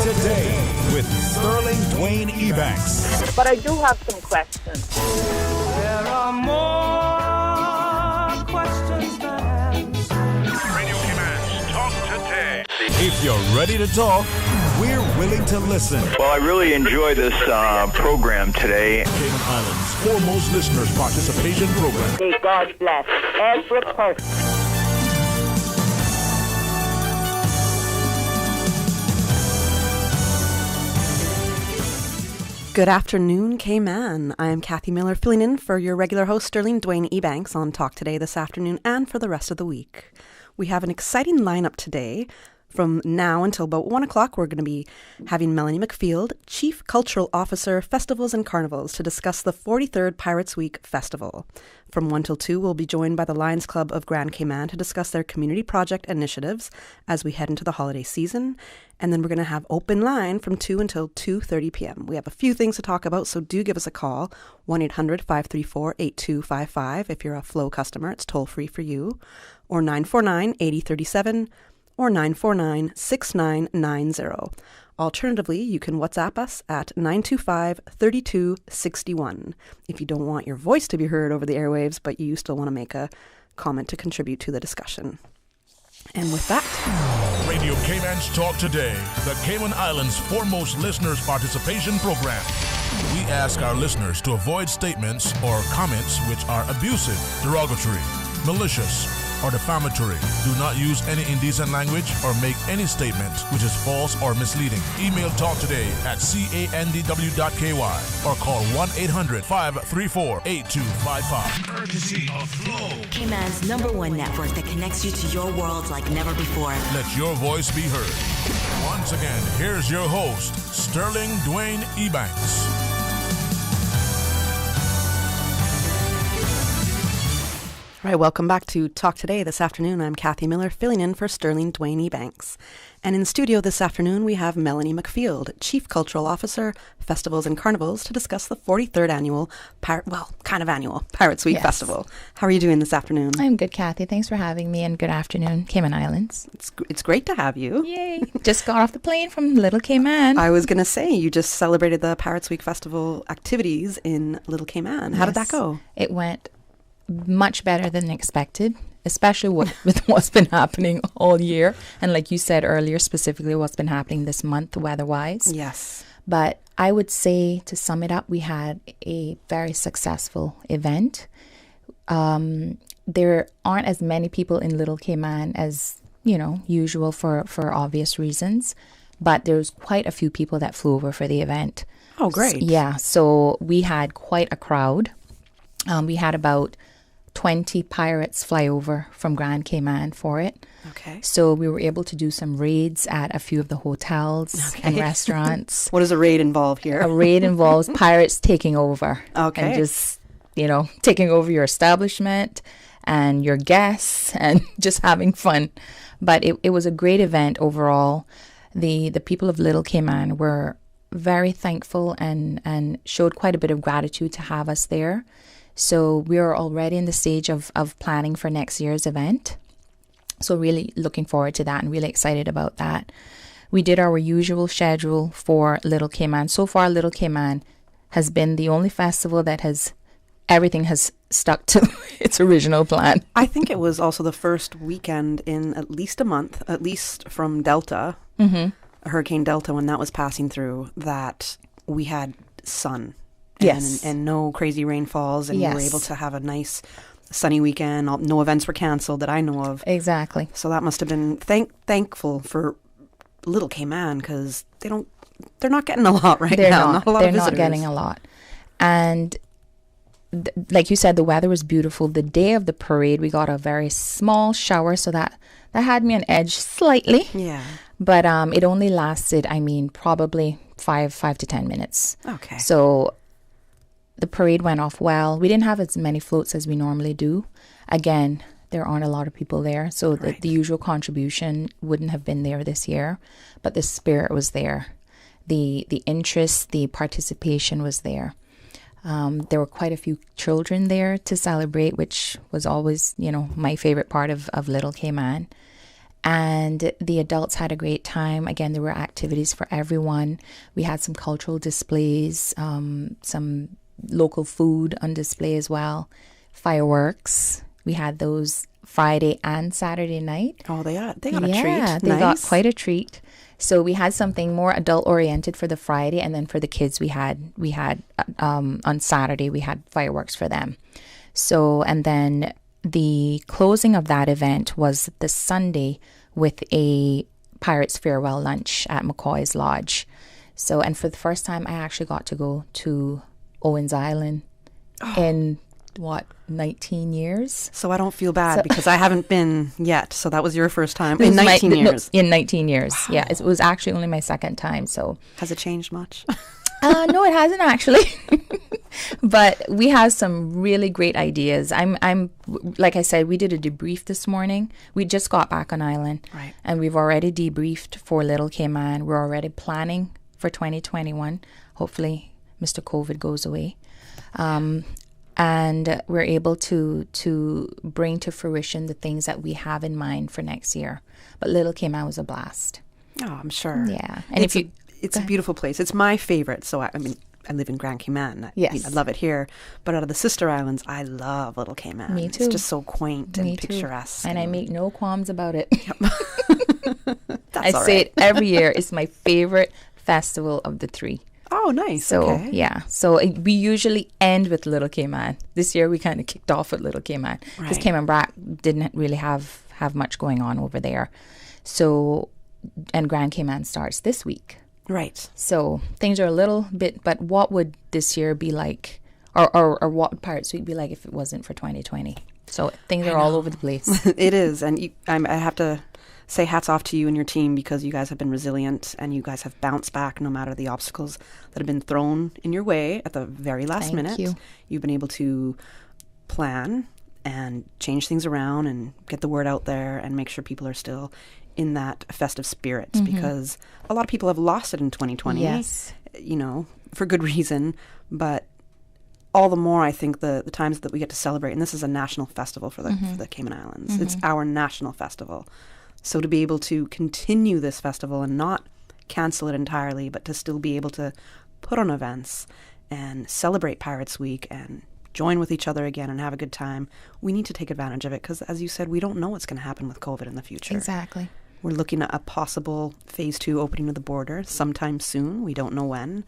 Today with Sterling Dwayne Ebanks. But I do have some questions. There are more questions than answers. Radio Command, talk today. If you're ready to talk, we're willing to listen. Well, I really enjoy this program today. Cayman Islands' foremost listeners participation program. May God bless every person. Good afternoon, Cayman. I am Kathy Miller, filling in for your regular host, Sterling Dwayne Ebanks, on Talk Today this afternoon and for the rest of the week. We have an exciting lineup today. From now until about 1 o'clock, we're going to be having Melanie McField, Chief Cultural Officer, Festivals and Carnivals, to discuss the 43rd Pirates Week Festival. From 1 till 2, we'll be joined by the Lions Club of Grand Cayman to discuss their community project initiatives as we head into the holiday season. And then we're going to have open line from 2 until 2:30 p.m. We have a few things to talk about, so do give us a call, 1-800-534-8255. If you're a Flow customer, it's toll-free for you, or 949-8037, or 949-6990. Alternatively, you can WhatsApp us at 925-3261 if you don't want your voice to be heard over the airwaves, but you still want to make a comment to contribute to the discussion. And with that, Radio Cayman's Talk Today, the Cayman Islands' foremost listeners participation program. We ask our listeners to avoid statements or comments which are abusive, derogatory, malicious, or defamatory. Do not use any indecent language or make any statement which is false or misleading. Email talktoday@candw.ky or call 1-800-534-8255. Courtesy of Flow. Cayman's #1 network that connects you to your world like never before. Let your voice be heard. Once again, here's your host, Sterling Dwayne Ebanks. all right, welcome back to Talk Today this afternoon. I'm Kathy Miller, filling in for Sterling Dwayne Ebanks. And in studio this afternoon, we have Melanie McField, Chief Cultural Officer, Festivals and Carnivals, to discuss the 43rd annual, Pirates Week Festival. How are you doing this afternoon? I'm good, Kathy. Thanks for having me, and good afternoon, Cayman Islands. It's great to have you. Yay. Just got off the plane from Little Cayman. I was going to say, you just celebrated the Pirates Week Festival activities in Little Cayman. How did that go? It went much better than expected, especially with what's been happening all year. And like you said earlier, specifically what's been happening this month weather-wise. Yes. But I would say, to sum it up, we had a very successful event. There aren't as many people in Little Cayman as, usual for obvious reasons. But there's quite a few people that flew over for the event. Oh, great. So we had quite a crowd. We had about 20 pirates fly over from Grand Cayman for it. Okay. So we were able to do some raids at a few of the hotels and restaurants. What does a raid involve here? A raid involves pirates taking over. Okay. And just, taking over your establishment and your guests and just having fun. But it was a great event overall. The people of Little Cayman were very thankful and showed quite a bit of gratitude to have us there. So we are already in the stage of planning for next year's event. So really looking forward to that and really excited about that. We did our usual schedule for Little Cayman. So far, Little Cayman has been the only festival that everything has stuck to its original plan. I think it was also the first weekend in at least a month, at least from Delta, Hurricane Delta, when that was passing through, that we had sun. Yes. And no crazy rainfalls, and we were able to have a nice sunny weekend. No events were canceled that I know of. Exactly. So that must have been thankful for Little Cayman, because they're not getting a lot now. Not a lot of visitors. They're not getting a lot. And like you said, the weather was beautiful. The day of the parade, we got a very small shower, so that had me on edge slightly. Yeah. But it only lasted, probably 5 to 10 minutes. Okay. So the parade went off well. We didn't have as many floats as we normally do. Again, there aren't a lot of people there, so the usual contribution wouldn't have been there this year. But the spirit was there. The interest, the participation was there. There were quite a few children there to celebrate, which was always, my favorite part of Little Cayman. And the adults had a great time. Again, there were activities for everyone. We had some cultural displays, some local food on display as well, fireworks. We had those Friday and Saturday night. Oh, they got a treat. Yeah, they got quite a treat. So we had something more adult oriented for the Friday, and then for the kids, we had on Saturday we had fireworks for them. So, and then the closing of that event was the Sunday with a Pirates farewell lunch at McCoy's Lodge. So, and for the first time, I actually got to go to Owens Island in 19 years. So I don't feel bad because I haven't been yet. So that was your first time in 19 years. In 19 years, wow. Yeah. It was actually only my second time. So has it changed much? No, it hasn't actually. But we have some really great ideas. I'm like I said, we did a debrief this morning. We just got back on island, right? And we've already debriefed for Little Cayman. We're already planning for 2021. Hopefully, Mr. COVID goes away, and we're able to bring to fruition the things that we have in mind for next year. But Little Cayman was a blast. Oh, I'm sure. Yeah, and it's a beautiful place. It's my favorite. So I mean, I live in Grand Cayman. Yes. I love it here. But out of the sister islands, I love Little Cayman. Me too. It's just so quaint and picturesque. And I make no qualms about it. Yep. I say it every year. It's my favorite festival of the three. Oh, nice. So, okay. Yeah. So we usually end with Little Cayman. This year we kind of kicked off with Little Cayman because Cayman Brac didn't really have much going on over there. So, and Grand Cayman starts this week. Right. So things are a little bit, but what would this year be like, or what would Pirates Week be like if it wasn't for 2020? So things are all over the place. It is. And I have to say hats off to you and your team because you guys have been resilient and you guys have bounced back no matter the obstacles that have been thrown in your way at the very last minute. You. You've been able to plan and change things around and get the word out there and make sure people are still in that festive spirit because a lot of people have lost it in 2020. Yes. You know, for good reason. But all the more, I think, the times that we get to celebrate, and this is a national festival for the Cayman Islands. It's our national festival. So to be able to continue this festival and not cancel it entirely, but to still be able to put on events and celebrate Pirates Week and join with each other again and have a good time, we need to take advantage of it because, as you said, we don't know what's going to happen with COVID in the future. Exactly. We're looking at a possible phase 2 opening of the border sometime soon. We don't know when.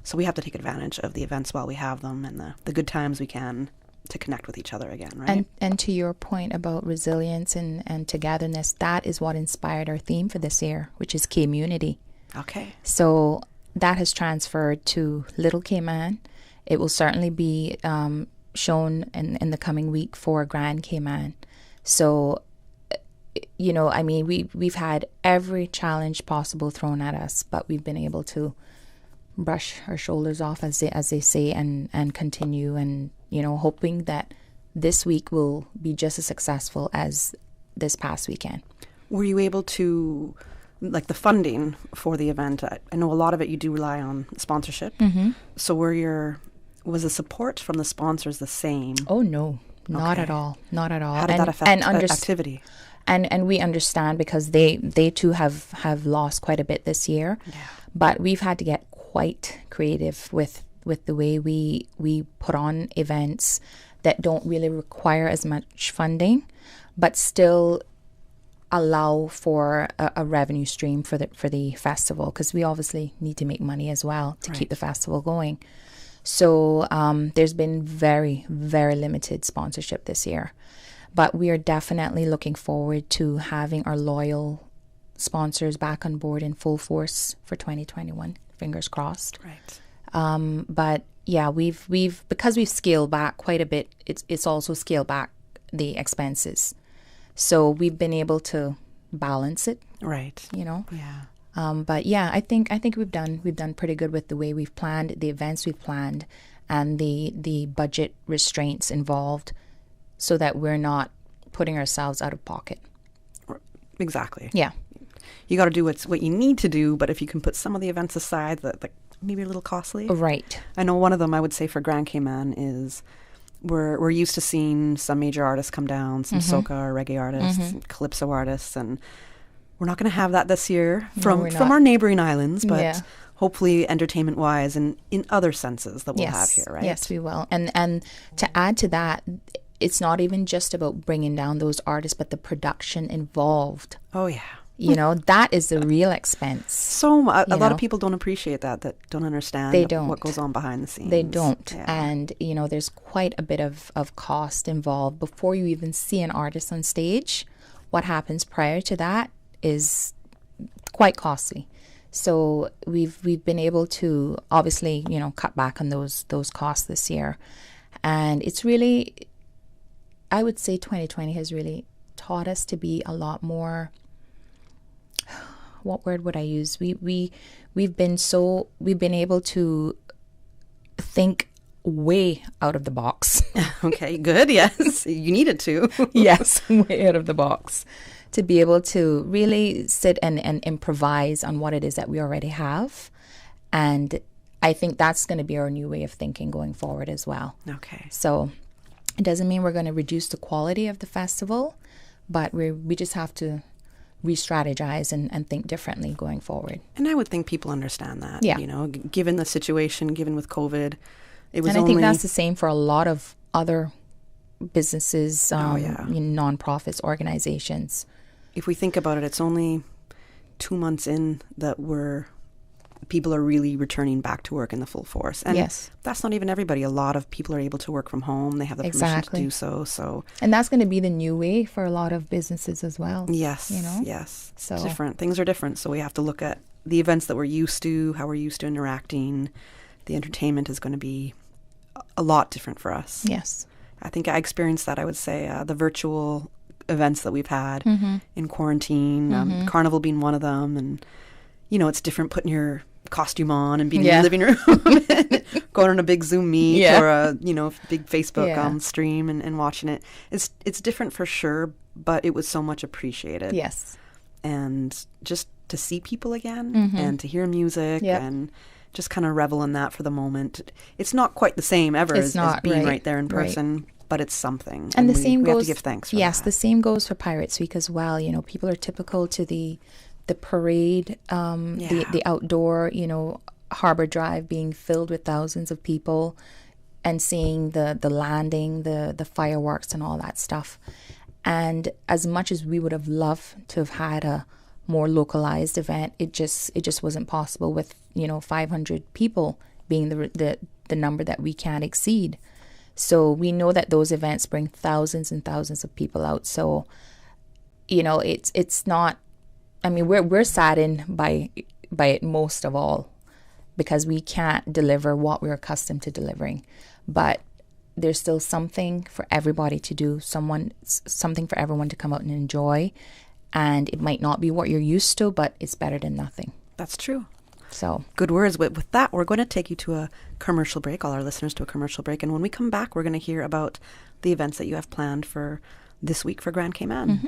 So we have to take advantage of the events while we have them and the good times we can to connect with each other again, right? And to your point about resilience and togetherness, that is what inspired our theme for this year, which is community. Okay. So that has transferred to Little Cayman. It will certainly be shown in the coming week for Grand Cayman. So, you know, I mean, we've had every challenge possible thrown at us, but we've been able to brush our shoulders off, as they say, and continue, and, you know, hoping that this week will be just as successful as this past weekend. Were you able to, like the funding for the event, I know a lot of it you do rely on sponsorship. So was the support from the sponsors the same? Oh, no, not at all. Not at all. How did that affect activity? And we understand because they too have lost quite a bit this year. Yeah. But we've had to get quite creative with the way we put on events that don't really require as much funding, but still allow for a revenue stream for the festival, because we obviously need to make money as well to keep the festival going. So there's been very, very limited sponsorship this year. But we are definitely looking forward to having our loyal sponsors back on board in full force for 2021. Fingers crossed. Right. But yeah, we've because we've scaled back quite a bit. It's also scaled back the expenses, so we've been able to balance it. Right. You know. Yeah. But yeah, I think we've done pretty good with the way we've planned the events we've planned and the budget restraints involved, so that we're not putting ourselves out of pocket. Exactly. Yeah. You got to do what you need to do, but if you can put some of the events aside that maybe a little costly. Right. I know one of them I would say for Grand Cayman is we're used to seeing some major artists come down, some soca or reggae artists, calypso artists, and We're not going to have that this year No, from we're from not. our neighboring islands, but Yeah. hopefully entertainment-wise and in other senses that we'll have here, right? Yes, we will. And to add to that, it's not even just about bringing down those artists, but the production involved. Oh, yeah. You know, that is the real expense. So a lot know. of people don't appreciate that don't understand They don't. what goes on behind the scenes. They don't. Yeah. And, you know, there's quite a bit of cost involved before you even see an artist on stage. What happens prior to that is quite costly. So we've been able to obviously, you know, cut back on those costs this year. And it's really, I would say 2020 has really taught us to be a lot more, what word would I use? We've been able to think way out of the box. Okay, good. Yes, you needed to. Yes, way out of the box to be able to really sit and improvise on what it is that we already have. And I think that's going to be our new way of thinking going forward as well. Okay. So it doesn't mean we're going to reduce the quality of the festival, but we just have to re-strategize and think differently going forward. And I would think people understand that. Yeah. You know, given the situation, given with COVID, it was And I only... think that's the same for a lot of other businesses, yeah. nonprofits, organizations. If we think about it, it's only 2 months in that people are really returning back to work in the full force. And Yes. that's not even everybody. A lot of people are able to work from home. They have the permission Exactly. to do so. So And that's going to be the new way for a lot of businesses as well. yes, You know? yes. So- Different. Things are different. So we have to look at the events that we're used to, how we're used to interacting. The entertainment is going to be a lot different for us. Yes. I think I experienced that, I would say, the virtual events that we've had Mm-hmm. in quarantine, Carnival being one of them. And, you know, it's different putting your costume on and being in Yeah. your living room, going on a big Zoom meet Yeah. or a, you know, big Facebook Yeah. stream and watching it. It's different for sure, but it was so much appreciated. Yes. And just to see people again and to hear music Yep. and just kind of revel in that for the moment. It's not quite the same ever It's as not, being right, right there in right. person, but it's something. And the we, same we goes. have to give thanks for yes, that. the same goes for Pirates Week as well. You know, people are typical to the parade, Yeah. the outdoor, you know, Harbor Drive being filled with thousands of people, and seeing the landing, the fireworks, and all that stuff. And as much as we would have loved to have had a more localized event, it just wasn't possible with, you know, 500 people being the number that we can't exceed. So we know that those events bring thousands and thousands of people out. So, you know, it's not, I mean, we're saddened by it most of all, because we can't deliver what we're accustomed to delivering. But there's still something for everybody to do, something for everyone to come out and enjoy. And it might not be what you're used to, but it's better than nothing. That's true. So Good words. With that, we're going to take you to a commercial break, all our listeners to a commercial break. And when we come back, we're going to hear about the events that you have planned for this week for Grand Cayman. Mm-hmm.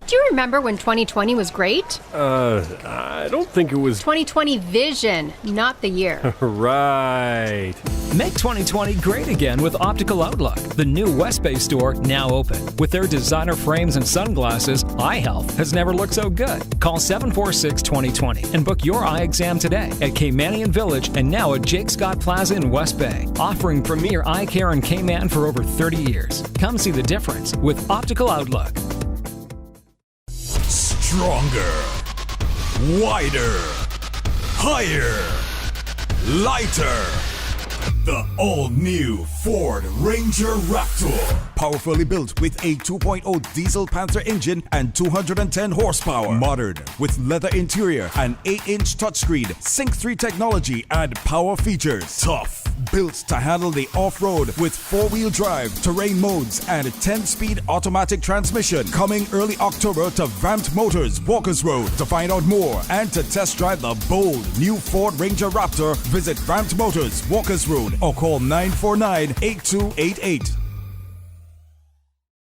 Do you remember when 2020 was great? I don't think it was 2020 vision, not the year. right. Make 2020 great again with Optical Outlook, the new West Bay store now open. With their designer frames and sunglasses, eye health has never looked so good. Call 746-2020 and book your eye exam today at Caymanian Village and now at Jake Scott Plaza in West Bay, offering premier eye care in Cayman for over 30 years. Come see the difference with Optical Outlook. Stronger, wider, higher, lighter. The all-new Ford Ranger Raptor. Powerfully built with a 2.0 diesel Panther engine and 210 horsepower. Modern with leather interior and 8-inch touchscreen, Sync 3 technology and power features. Tough. Built to handle the off-road with 4-wheel drive, terrain modes, and a 10-speed automatic transmission. Coming early October to Vamped Motors, Walkers Road. To find out more and to test drive the bold new Ford Ranger Raptor, visit Vamped Motors, Walkers Road, or call 949-8288.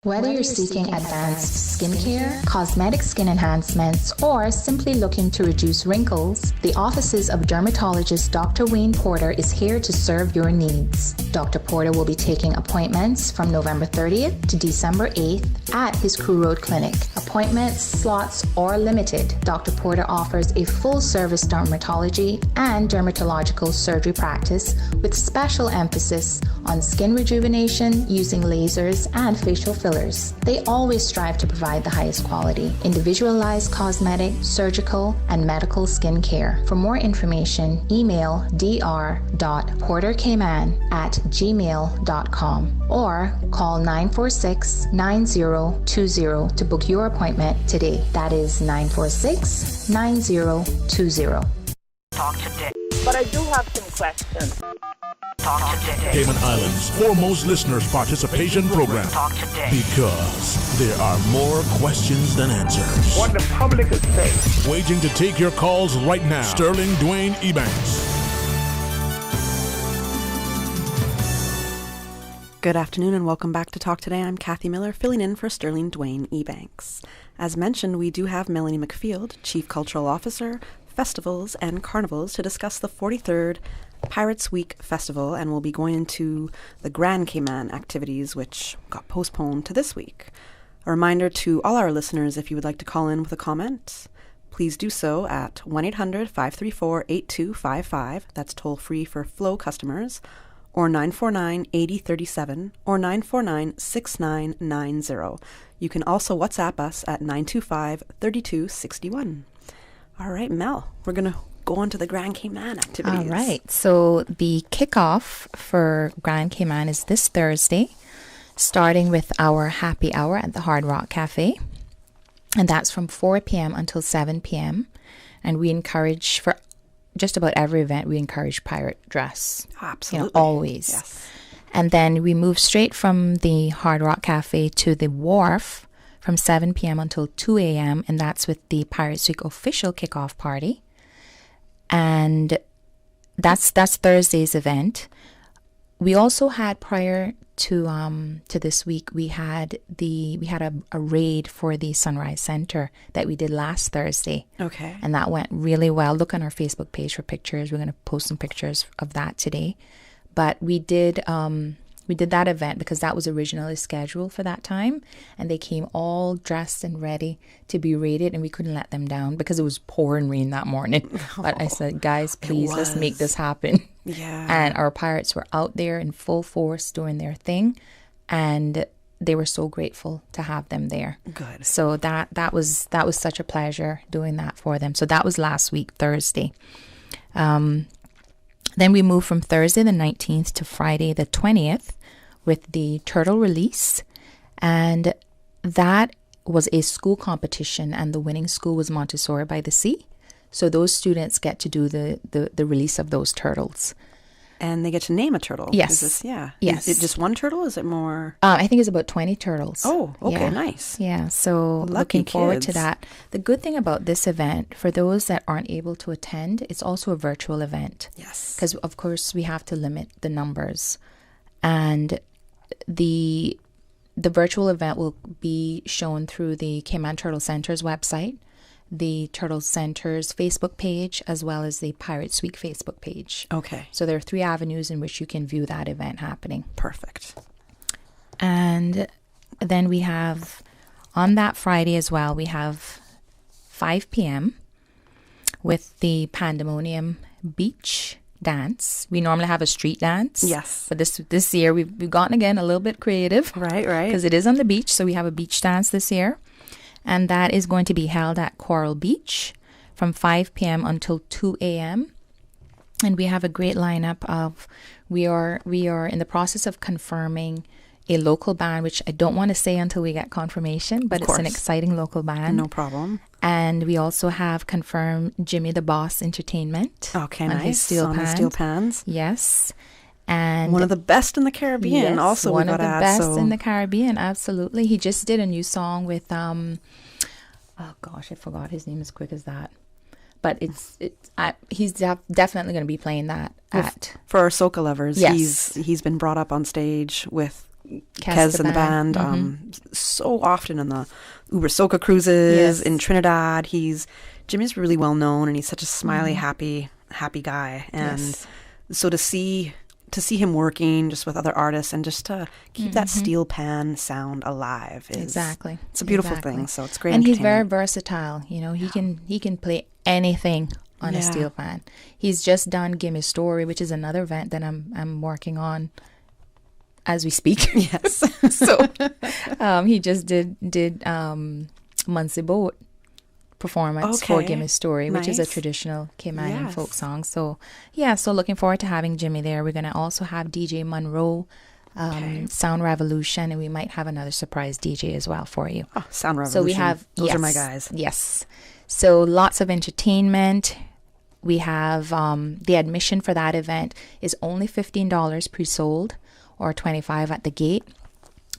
Whether you're seeking advanced skincare, cosmetic skin enhancements, or simply looking to reduce wrinkles, the offices of dermatologist Dr. Wayne Porter is here to serve your needs. Dr. Porter will be taking appointments from November 30th to December 8th at his Crew Road Clinic. Appointments, slots, or limited. Dr. Porter offers a full-service dermatology and dermatological surgery practice with special emphasis on skin rejuvenation using lasers and facial fillers. They always strive to provide the highest quality, individualized cosmetic, surgical, and medical skin care. For more information, email dr.porterkman@gmail.com or call 946-9020 to book your appointment today. That is 946-9020. Talk today. But I do have some questions. Talk today. Cayman Islands' foremost listeners participation program. Talk today. Because there are more questions than answers. What the public is saying. Waiting to take your calls right now. Sterling Dwayne Ebanks. Good afternoon and welcome back to Talk Today. I'm Kathy Miller, filling in for Sterling Dwayne Ebanks. As mentioned, we do have Melanie McField, Chief Cultural Officer, Festivals and Carnivals, to discuss the 43rd Pirates Week Festival, and we'll be going into the Grand Cayman activities, which got postponed to this week. A reminder to all our listeners, if you would like to call in with a comment, please do so at 1-800-534-8255. That's toll free for Flow customers, or 949-8037 or 949-6990. You can also WhatsApp us at 925-3261. All right, Mel, we're going to go on to the Grand Cayman activities. All right. So the kickoff for Grand Cayman is this Thursday, starting with our happy hour at the Hard Rock Cafe. And that's from 4 p.m. until 7 p.m. And we encourage, for just about every event, we encourage pirate dress. Absolutely. Always. Yes. And then we move straight from the Hard Rock Cafe to the wharf from 7 p.m. until 2 a.m. And that's with the Pirates Week official kickoff party. And that's Thursday's event. We also had, prior to this week, we had a raid for the Sunrise Center that we did last Thursday. Okay. And that went really well. Look on our Facebook page for pictures. We're going to post some pictures of that today. But we did that event because that was originally scheduled for that time, and they came all dressed and ready to be raided, and we couldn't let them down because it was pouring rain that morning. But I said, guys, please, let's make this happen. Yeah. And our pirates were out there in full force doing their thing, and they were so grateful to have them there. Good. So that was such a pleasure doing that for them. So that was last week, Thursday. Then we moved from Thursday the 19th to Friday the 20th with the turtle release. And that was a school competition, and the winning school was Montessori by the Sea. So those students get to do the release of those turtles. And they get to name a turtle. Yes. Yes. Is it just one turtle? Is it more? I think it's about 20 turtles. Oh, okay, yeah. Nice. Yeah, so Lucky looking forward to kids. that. The good thing about this event, for those that aren't able to attend, it's also a virtual event. Yes. Because, of course, we have to limit the numbers. And the virtual event will be shown through the Cayman Turtle Center's website, the Turtle Center's Facebook page, as well as the Pirates Week Facebook page. Okay. So there are 3 avenues in which you can view that event happening. Perfect. And then we have, on that Friday as well, we have 5 p.m. with the Pandemonium Beach Dance. We normally have a street dance. Yes. But this year we've gotten, again, a little bit creative. Right. Because it is on the beach, so we have a beach dance this year. And that is going to be held at Coral Beach from 5 p.m. until 2 a.m. And we have a great lineup of, we are in the process of confirming a local band, which I don't want to say until we get confirmation, but it's an exciting local band. No problem. And we also have confirmed Jimmy the Boss Entertainment. Okay, on nice. His steel on pans. the steel pans. Yes. And one of the best in the Caribbean. Yes, also, one of the best in the Caribbean. Absolutely. He just did a new song with oh gosh, I forgot his name as quick as that. But he's definitely going to be playing that for our soca lovers. Yes. He's been brought up on stage with Kez and the band. So often on the Uber Soca cruises in Trinidad. Jimmy's really well known, and he's such a smiley, happy guy. And so to see him working just with other artists and just to keep that steel pan sound alive is it's a beautiful thing. So it's great. And he's very versatile. You know, he can play anything on a steel pan. He's just done Gimme Story, which is another event that I'm working on as we speak. Yes. So he just did Muncie Boat performance for Gimme Story, which is a traditional Caymanian folk song. So so looking forward to having Jimmy there. We're going to also have DJ Monroe, Sound Revolution, and we might have another surprise DJ as well for you. Oh, Sound Revolution. So we have those are my guys. Yes. So lots of entertainment. We have the admission for that event is only $15 pre-sold or $25 at the gate.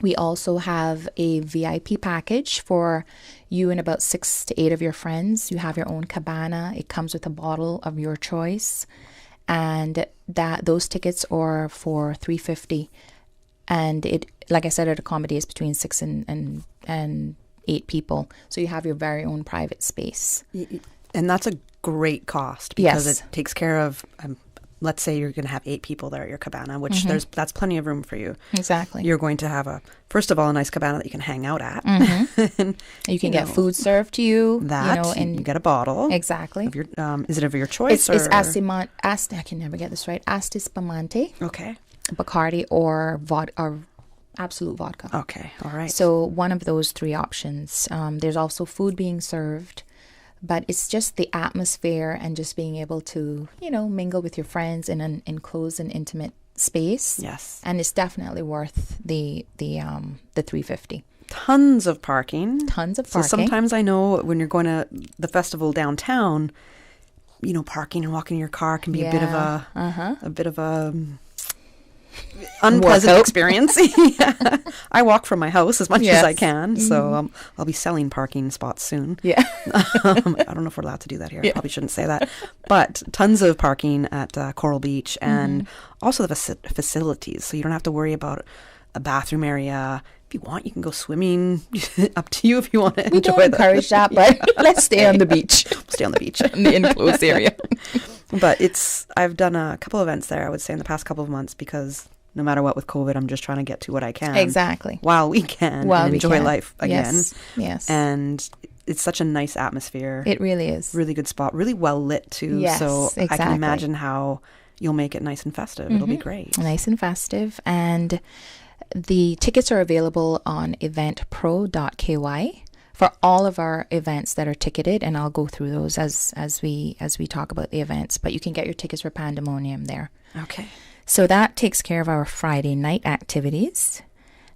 We also have a VIP package for you and about 6 to 8 of your friends. You have your own cabana. It comes with a bottle of your choice, and those tickets are for $350. And it, like I said, it accommodates between 6 and 8 people. So you have your very own private space. And that's a great cost because it takes care of. Let's say you're going to have 8 people there at your cabana, which that's plenty of room for you. Exactly. You're going to have first of all, a nice cabana that you can hang out at. And, you can get food served to you. And you get a bottle. Exactly. Of your, is it of your choice? It's I can never get this right. Asti Spumante. Okay. Bacardi or Absolute vodka. Okay. All right. So one of those 3 options. There's also food being served. But it's just the atmosphere and just being able to, mingle with your friends in an enclosed and intimate space. Yes. And it's definitely worth the $350. Tons of parking. So sometimes I know when you're going to the festival downtown, parking and walking in your car can be a bit of a unpleasant experience. I walk from my house as much as I can, so I'll be selling parking spots soon. I don't know if we're allowed to do that here. I probably shouldn't say that, but tons of parking at Coral Beach, and also the facilities, so you don't have to worry about a bathroom area. If you want, you can go swimming. Up to you if you want to enjoy that. We don't encourage that, but let's stay on the beach. Stay on the beach in the enclosed area. But I've done a couple events there, I would say, in the past couple of months, because no matter what with COVID, I'm just trying to get to what I can. Exactly. While we can and enjoy life again. Yes. And it's such a nice atmosphere. It really is. Really good spot. Really well lit too. Yes, so exactly. I can imagine how you'll make it nice and festive. It'll be great. Nice and festive. And the tickets are available on eventpro.ky for all of our events that are ticketed, and I'll go through those as we talk about the events. But you can get your tickets for Pandemonium there. Okay. So that takes care of our Friday night activities.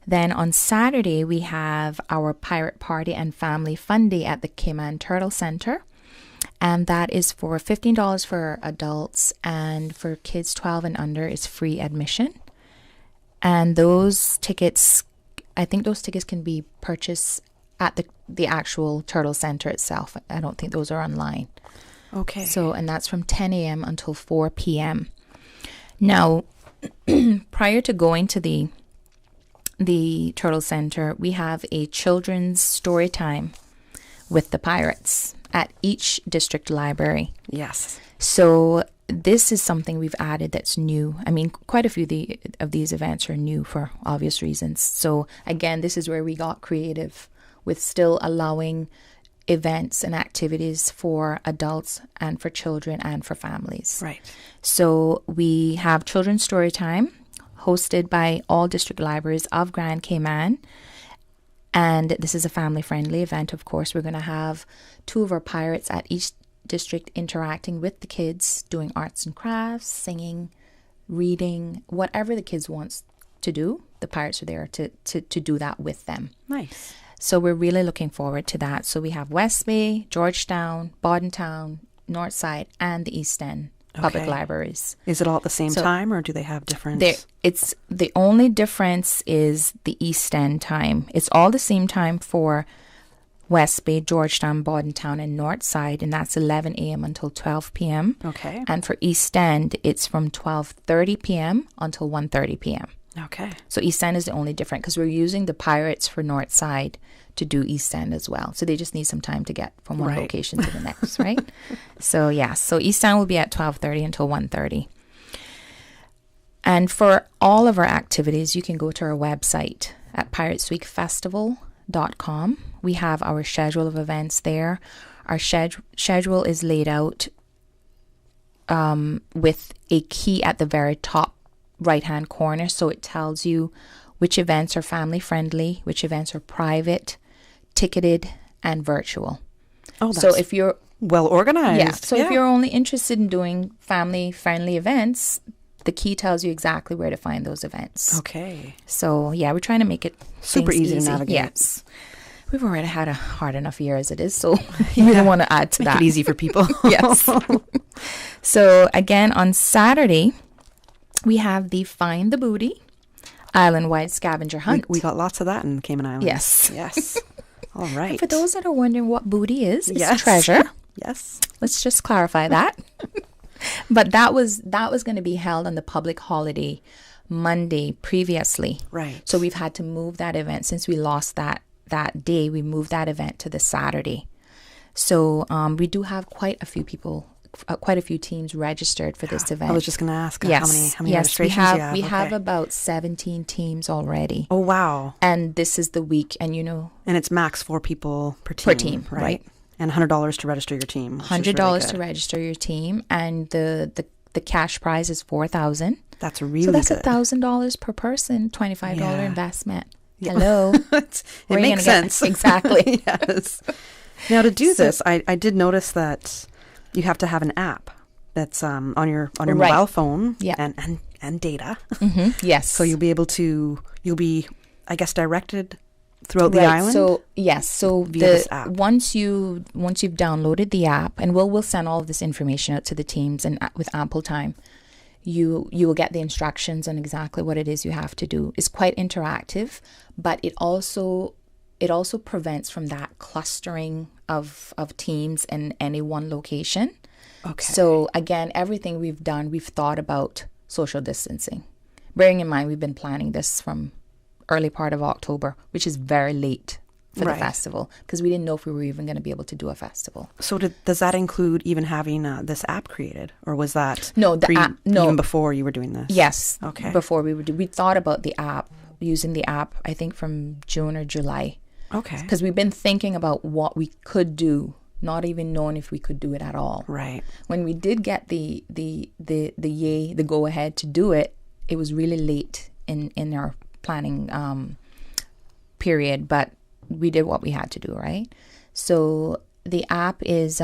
Then on Saturday, we have our Pirate Party and Family Fun Day at the Cayman Turtle Center. And that is for $15 for adults, and for kids 12 and under, it's free admission. And those tickets, I think those tickets can be purchased at the actual Turtle Center itself. I don't think those are online. Okay. So, and that's from 10 a.m. until 4 p.m. Now, prior to going to the Turtle Center, we have a children's story time with the Pirates at each district library. Yes. So this is something we've added that's new. I mean, quite a few of these events are new for obvious reasons. So again, this is where we got creative with still allowing events and activities for adults and for children and for families. Right. So we have Children's Story Time hosted by all district libraries of Grand Cayman. And this is a family-friendly event, of course. We're going to have 2 of our pirates at each district interacting with the kids, doing arts and crafts, singing, reading, whatever the kids want to do. The pirates are there to do that with them. Nice. So we're really looking forward to that. So we have West Bay, Georgetown, Bordentown, Northside, and the East End public libraries. Is it all at the same time, or do they have different? It's the only difference is the East End time. It's all the same time for West Bay, Georgetown, Bordentown, and Northside, and that's 11 a.m. until 12 p.m. Okay. And for East End, it's from 12:30 p.m. until 1:30 p.m. Okay. So East End is the only different because we're using the Pirates for North Side to do East End as well. So they just need some time to get from one location to the next, right? So so East End will be at 12:30 until 1:30. And for all of our activities, you can go to our website at piratesweekfestival.com. We have our schedule of events there. Our schedule is laid out with a key at the very top right-hand corner. So it tells you which events are family-friendly, which events are private, ticketed, and virtual. Oh, that's so if you're well organized. Yeah. So if you're only interested in doing family-friendly events, the key tells you exactly where to find those events. Okay. So yeah, we're trying to make it super easy to navigate. Yes. We've already had a hard enough year as it is, so we don't want to add to that. Make it easy for people. Yes. So again, on Saturday, we have the Find the Booty island-wide scavenger hunt. We got lots of that in Cayman Islands. Yes. Yes. All right. And for those that are wondering what booty is, it's treasure. Yes. Let's just clarify that. But that was going to be held on the public holiday Monday previously. Right. So we've had to move that event since we lost that day. We moved that event to the Saturday. So we do have quite a few people, quite a few teams registered for this event. I was just going to ask how many we registrations have. you have. We have about 17 teams already. Oh, wow. And this is the week, and And it's max 4 people per team. Right. And $100 to register your team. $100 to register your team, and the cash prize is $4,000. That's really good. So that's $1,000 per person, $25 investment. Yeah. Hello. It makes sense. Exactly. Yes. Now to do this, I did notice that you have to have an app that's on your mobile phone and data. Mm-hmm. Yes. So you'll be I guess directed throughout the island. So yes. So via this app. once you've downloaded the app, and we'll send all of this information out to the teams and with ample time. You will get the instructions on exactly what it is you have to do. It's quite interactive, but it also prevents from that clustering of teams in any one location. Okay. So again, everything we've done, we've thought about social distancing. Bearing in mind, we've been planning this from early part of October, which is very late for the festival, because we didn't know if we were even going to be able to do a festival. So does that include even having this app created, or was that app? No, even before you were doing this? Yes. Okay. Before we thought about the app, using the app, I think from June or July. Okay. Because we've been thinking about what we could do, not even knowing if we could do it at all. Right. When we did get the go ahead to do it, it was really late in our planning period, but we did what we had to do, right? So the app is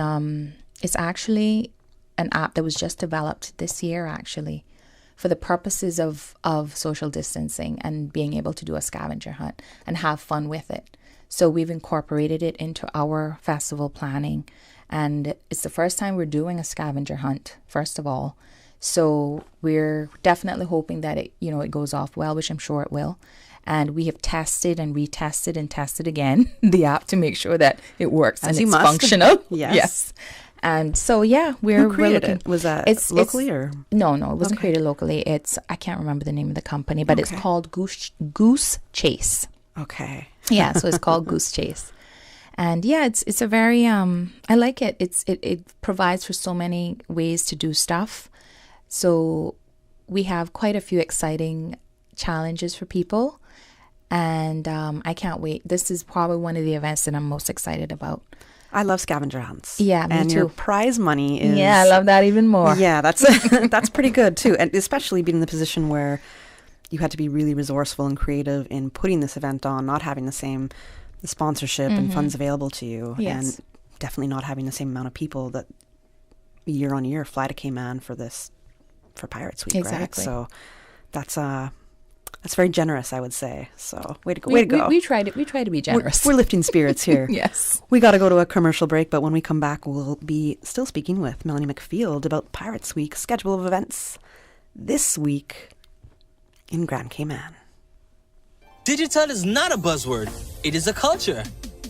it's actually an app that was just developed this year, actually, for the purposes of social distancing and being able to do a scavenger hunt and have fun with it. So we've incorporated it into our festival planning, and it's the first time we're doing a scavenger hunt, first of all. So we're definitely hoping that it goes off well, which I'm sure it will. And we have tested and retested and tested again the app to make sure that it works and it's functional. Yes. And so, we're looking. It? Was that locally or? No, it wasn't created locally. I can't remember the name of the company, but it's called Goose Chase. Okay. Yeah, so it's called Goose Chase. And it's a very, I like it. It provides for so many ways to do stuff. So we have quite a few exciting challenges for people. And I can't wait. This is probably one of the events that I'm most excited about. I love scavenger hunts. Yeah, me and too. Your prize money is... Yeah, I love that even more. Yeah, that's pretty good too. And especially being in the position where you had to be really resourceful and creative in putting this event on, not having the sponsorship and funds available to you. Yes. And definitely not having the same amount of people that year on year fly to Cayman for Pirates Week, exactly. Right? So that's very generous, I would say. So way to go. We try to be generous. We're lifting spirits here. Yes. We got to go to a commercial break, but when we come back, we'll be still speaking with Melanie McField about Pirates Week, schedule of events this week in Grand Cayman. Digital is not a buzzword. It is a culture.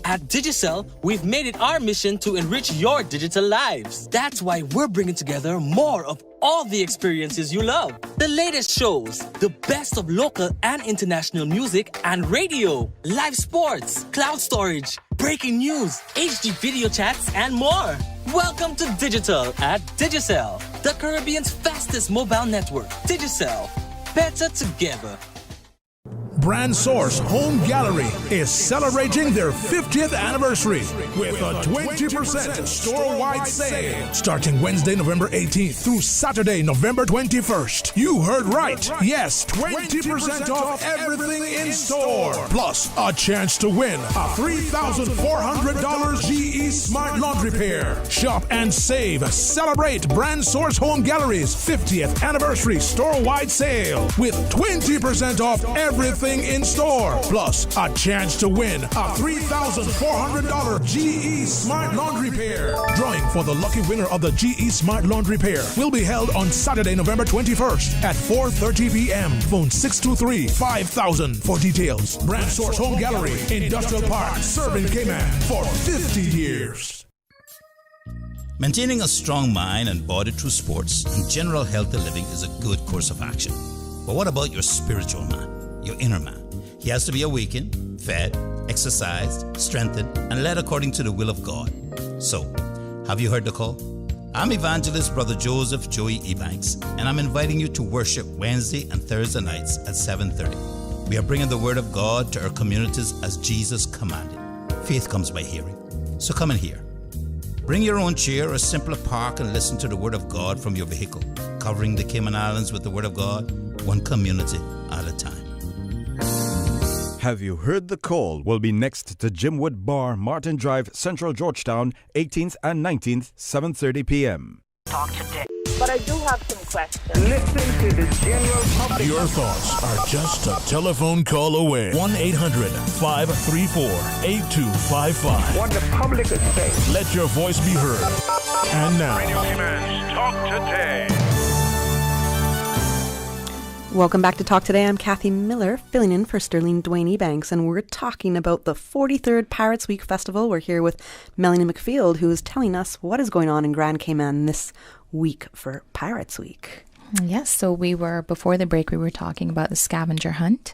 At Digicel, we've made it our mission to enrich your digital lives. That's why we're bringing together more of all the experiences you love. The latest shows, the best of local and international music and radio, live sports, cloud storage, breaking news, HD video chats, and more. Welcome to Digital at Digicel, the Caribbean's fastest mobile network. Digicel, better together. Brand Source Home Gallery is celebrating their 50th anniversary with a 20% store-wide sale starting Wednesday, November 18th through Saturday, November 21st. You heard right. Yes, 20% off everything in store. Plus, a chance to win a $3,400 GE Smart Laundry Pair. Shop and save. Celebrate Brand Source Home Gallery's 50th anniversary store-wide sale with 20% off everything in store, plus a chance to win a $3,400 GE Smart Laundry Pair. Drawing for the lucky winner of the GE Smart Laundry Pair will be held on Saturday, November 21st at 4:30 p.m. Phone 623-5000 for details. Brand Source Home Gallery, Industrial Park, serving Cayman for 50 years. Maintaining a strong mind and body through sports and general healthy living is a good course of action. But what about your spiritual man? Your inner man. He has to be awakened, fed, exercised, strengthened, and led according to the will of God. So, have you heard the call? I'm Evangelist Brother Joseph Joey Ebanks, and I'm inviting you to worship Wednesday and Thursday nights at 7:30. We are bringing the Word of God to our communities as Jesus commanded. Faith comes by hearing. So come and hear. Bring your own chair or simply park and listen to the Word of God from your vehicle, covering the Cayman Islands with the Word of God, one community at a time. Have You Heard the Call will be next to Jimwood Bar, Martin Drive, Central Georgetown, 18th and 19th, 7:30 p.m. Talk today. But I do have some questions. Listen to the general public. Your thoughts are just a telephone call away. 1-800-534-8255. What the public is saying. Let your voice be heard. And now, Radio Cayman's Talk Today. Welcome back to Talk Today. I'm Kathy Miller, filling in for Sterling Dwayne Ebanks, and we're talking about the 43rd Pirates Week Festival. We're here with Melanie McField, who is telling us what is going on in Grand Cayman this week for Pirates Week. Yes, so before the break, we were talking about the scavenger hunt,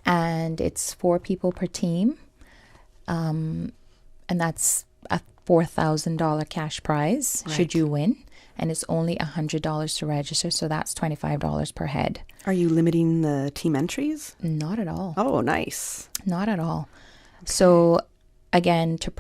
and it's 4 people per team, and that's a $4,000 cash prize should you win. And it's only $100 to register, so that's $25 per head. Are you limiting the team entries? Not at all. Oh, nice. Not at all. Okay. So, again, to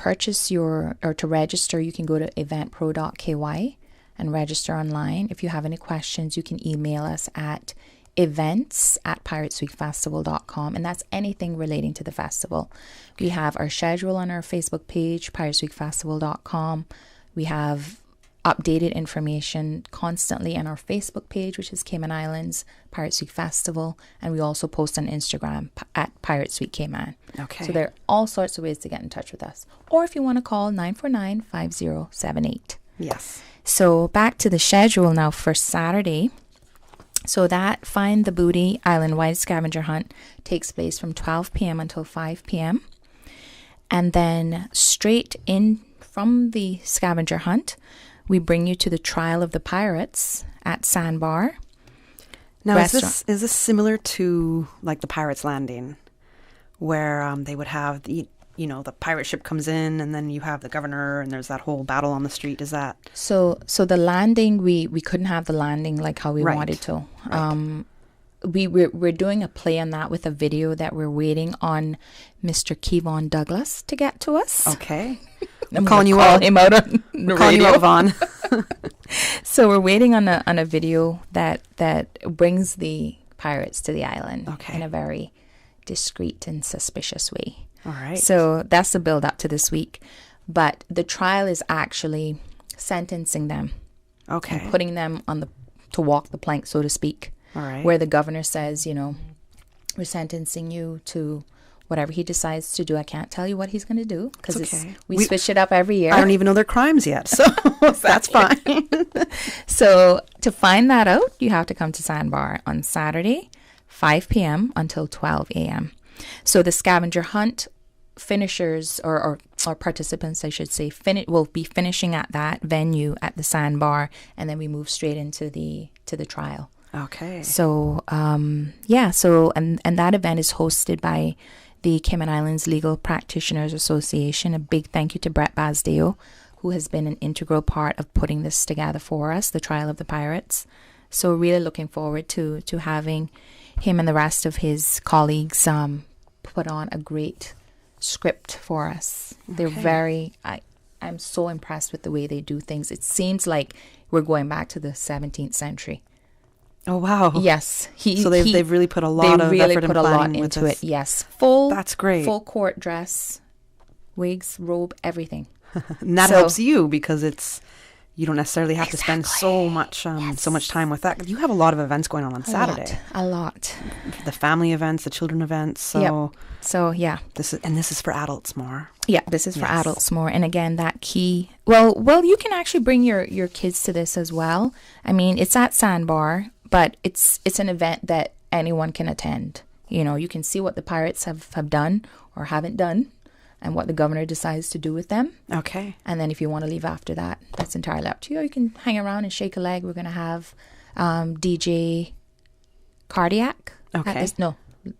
register, you can go to eventpro.ky and register online. If you have any questions, you can email us at events@piratesweekfestival.com, and that's anything relating to the festival. We have our schedule on our Facebook page, piratesweekfestival.com. We have updated information constantly on our Facebook page, which is Cayman Islands Pirates Week Festival, and we also post on Instagram at Pirates Week Cayman. Okay. So there are all sorts of ways to get in touch with us. Or if you want to call 949-5078. Yes. So back to the schedule now for Saturday. So that Find the Booty island-wide scavenger hunt takes place from 12 p.m. until 5 p.m. And then straight in from the scavenger hunt, we bring you to the Trial of the Pirates at Sandbar. Now, is this similar to like the Pirates Landing, where they would have the pirate ship comes in and then you have the governor and there's that whole battle on the street? Is that so? The landing we couldn't have the landing like how we wanted to. Right. We're doing a play on that with a video that we're waiting on Mr. Kevon Douglas to get to us. Okay. I'm calling you out. Him out on the radio. You out, Vaughn. So we're waiting on a video that brings the pirates to the island in a very discreet and suspicious way. All right. So that's the build up to this week. But the trial is actually sentencing them. Okay. And putting them to walk the plank, so to speak. All right. Where the governor says, we're sentencing you to whatever he decides to do. I can't tell you what he's going to do because we switch it up every year. I don't even know their crimes yet, so that's fine. So to find that out, you have to come to Sandbar on Saturday, 5 p.m. until 12 a.m. So the scavenger hunt finishers or participants, I should say, will be finishing at that venue at the Sandbar, and then we move straight into the trial. Okay. So and that event is hosted by the Cayman Islands Legal Practitioners Association. A big thank you to Brett Basdeo, who has been an integral part of putting this together for us, the Trial of the Pirates. So really looking forward to having him and the rest of his colleagues put on a great script for us. They're I'm so impressed with the way they do things. It seems like we're going back to the 17th century. Oh, wow. Yes. So they've really put a lot of effort and planning into it. Yes. That's great. Full court dress, wigs, robe, everything. And that helps you because you don't necessarily have to spend so much time with that. You have a lot of events going on Saturday. A lot. The family events, the children events. So yeah. This is for adults more. Yeah, this is for adults more. And again, that key. Well, you can actually bring your kids to this as well. I mean, it's at Sandbar, but it's an event that anyone can attend. You know, you can see what the pirates have done or haven't done, and what the governor decides to do with them. Okay. And then if you want to leave after that, that's entirely up to you. You can hang around and shake a leg. We're going to have DJ Cardiac. Okay.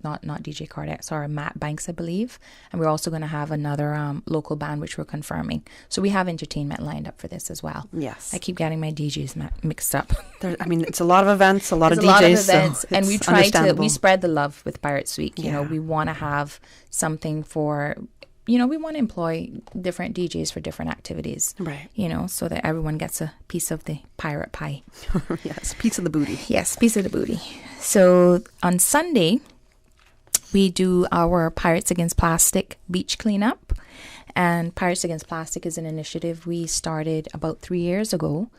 Not DJ Cardiac. Sorry, Matt Banks, I believe. And we're also going to have another local band, which we're confirming. So we have entertainment lined up for this as well. Yes. I keep getting my DJs mixed up. It's a lot of events, a lot of DJs. A lot of events. So and we spread the love with Pirates Week. You know, we want to have something for... we want to employ different DJs for different activities. Right. So that everyone gets a piece of the pirate pie. Yes, piece of the booty. Yes, piece of the booty. So on Sunday, we do our Pirates Against Plastic beach cleanup. And Pirates Against Plastic is an initiative we started about 3 years ago,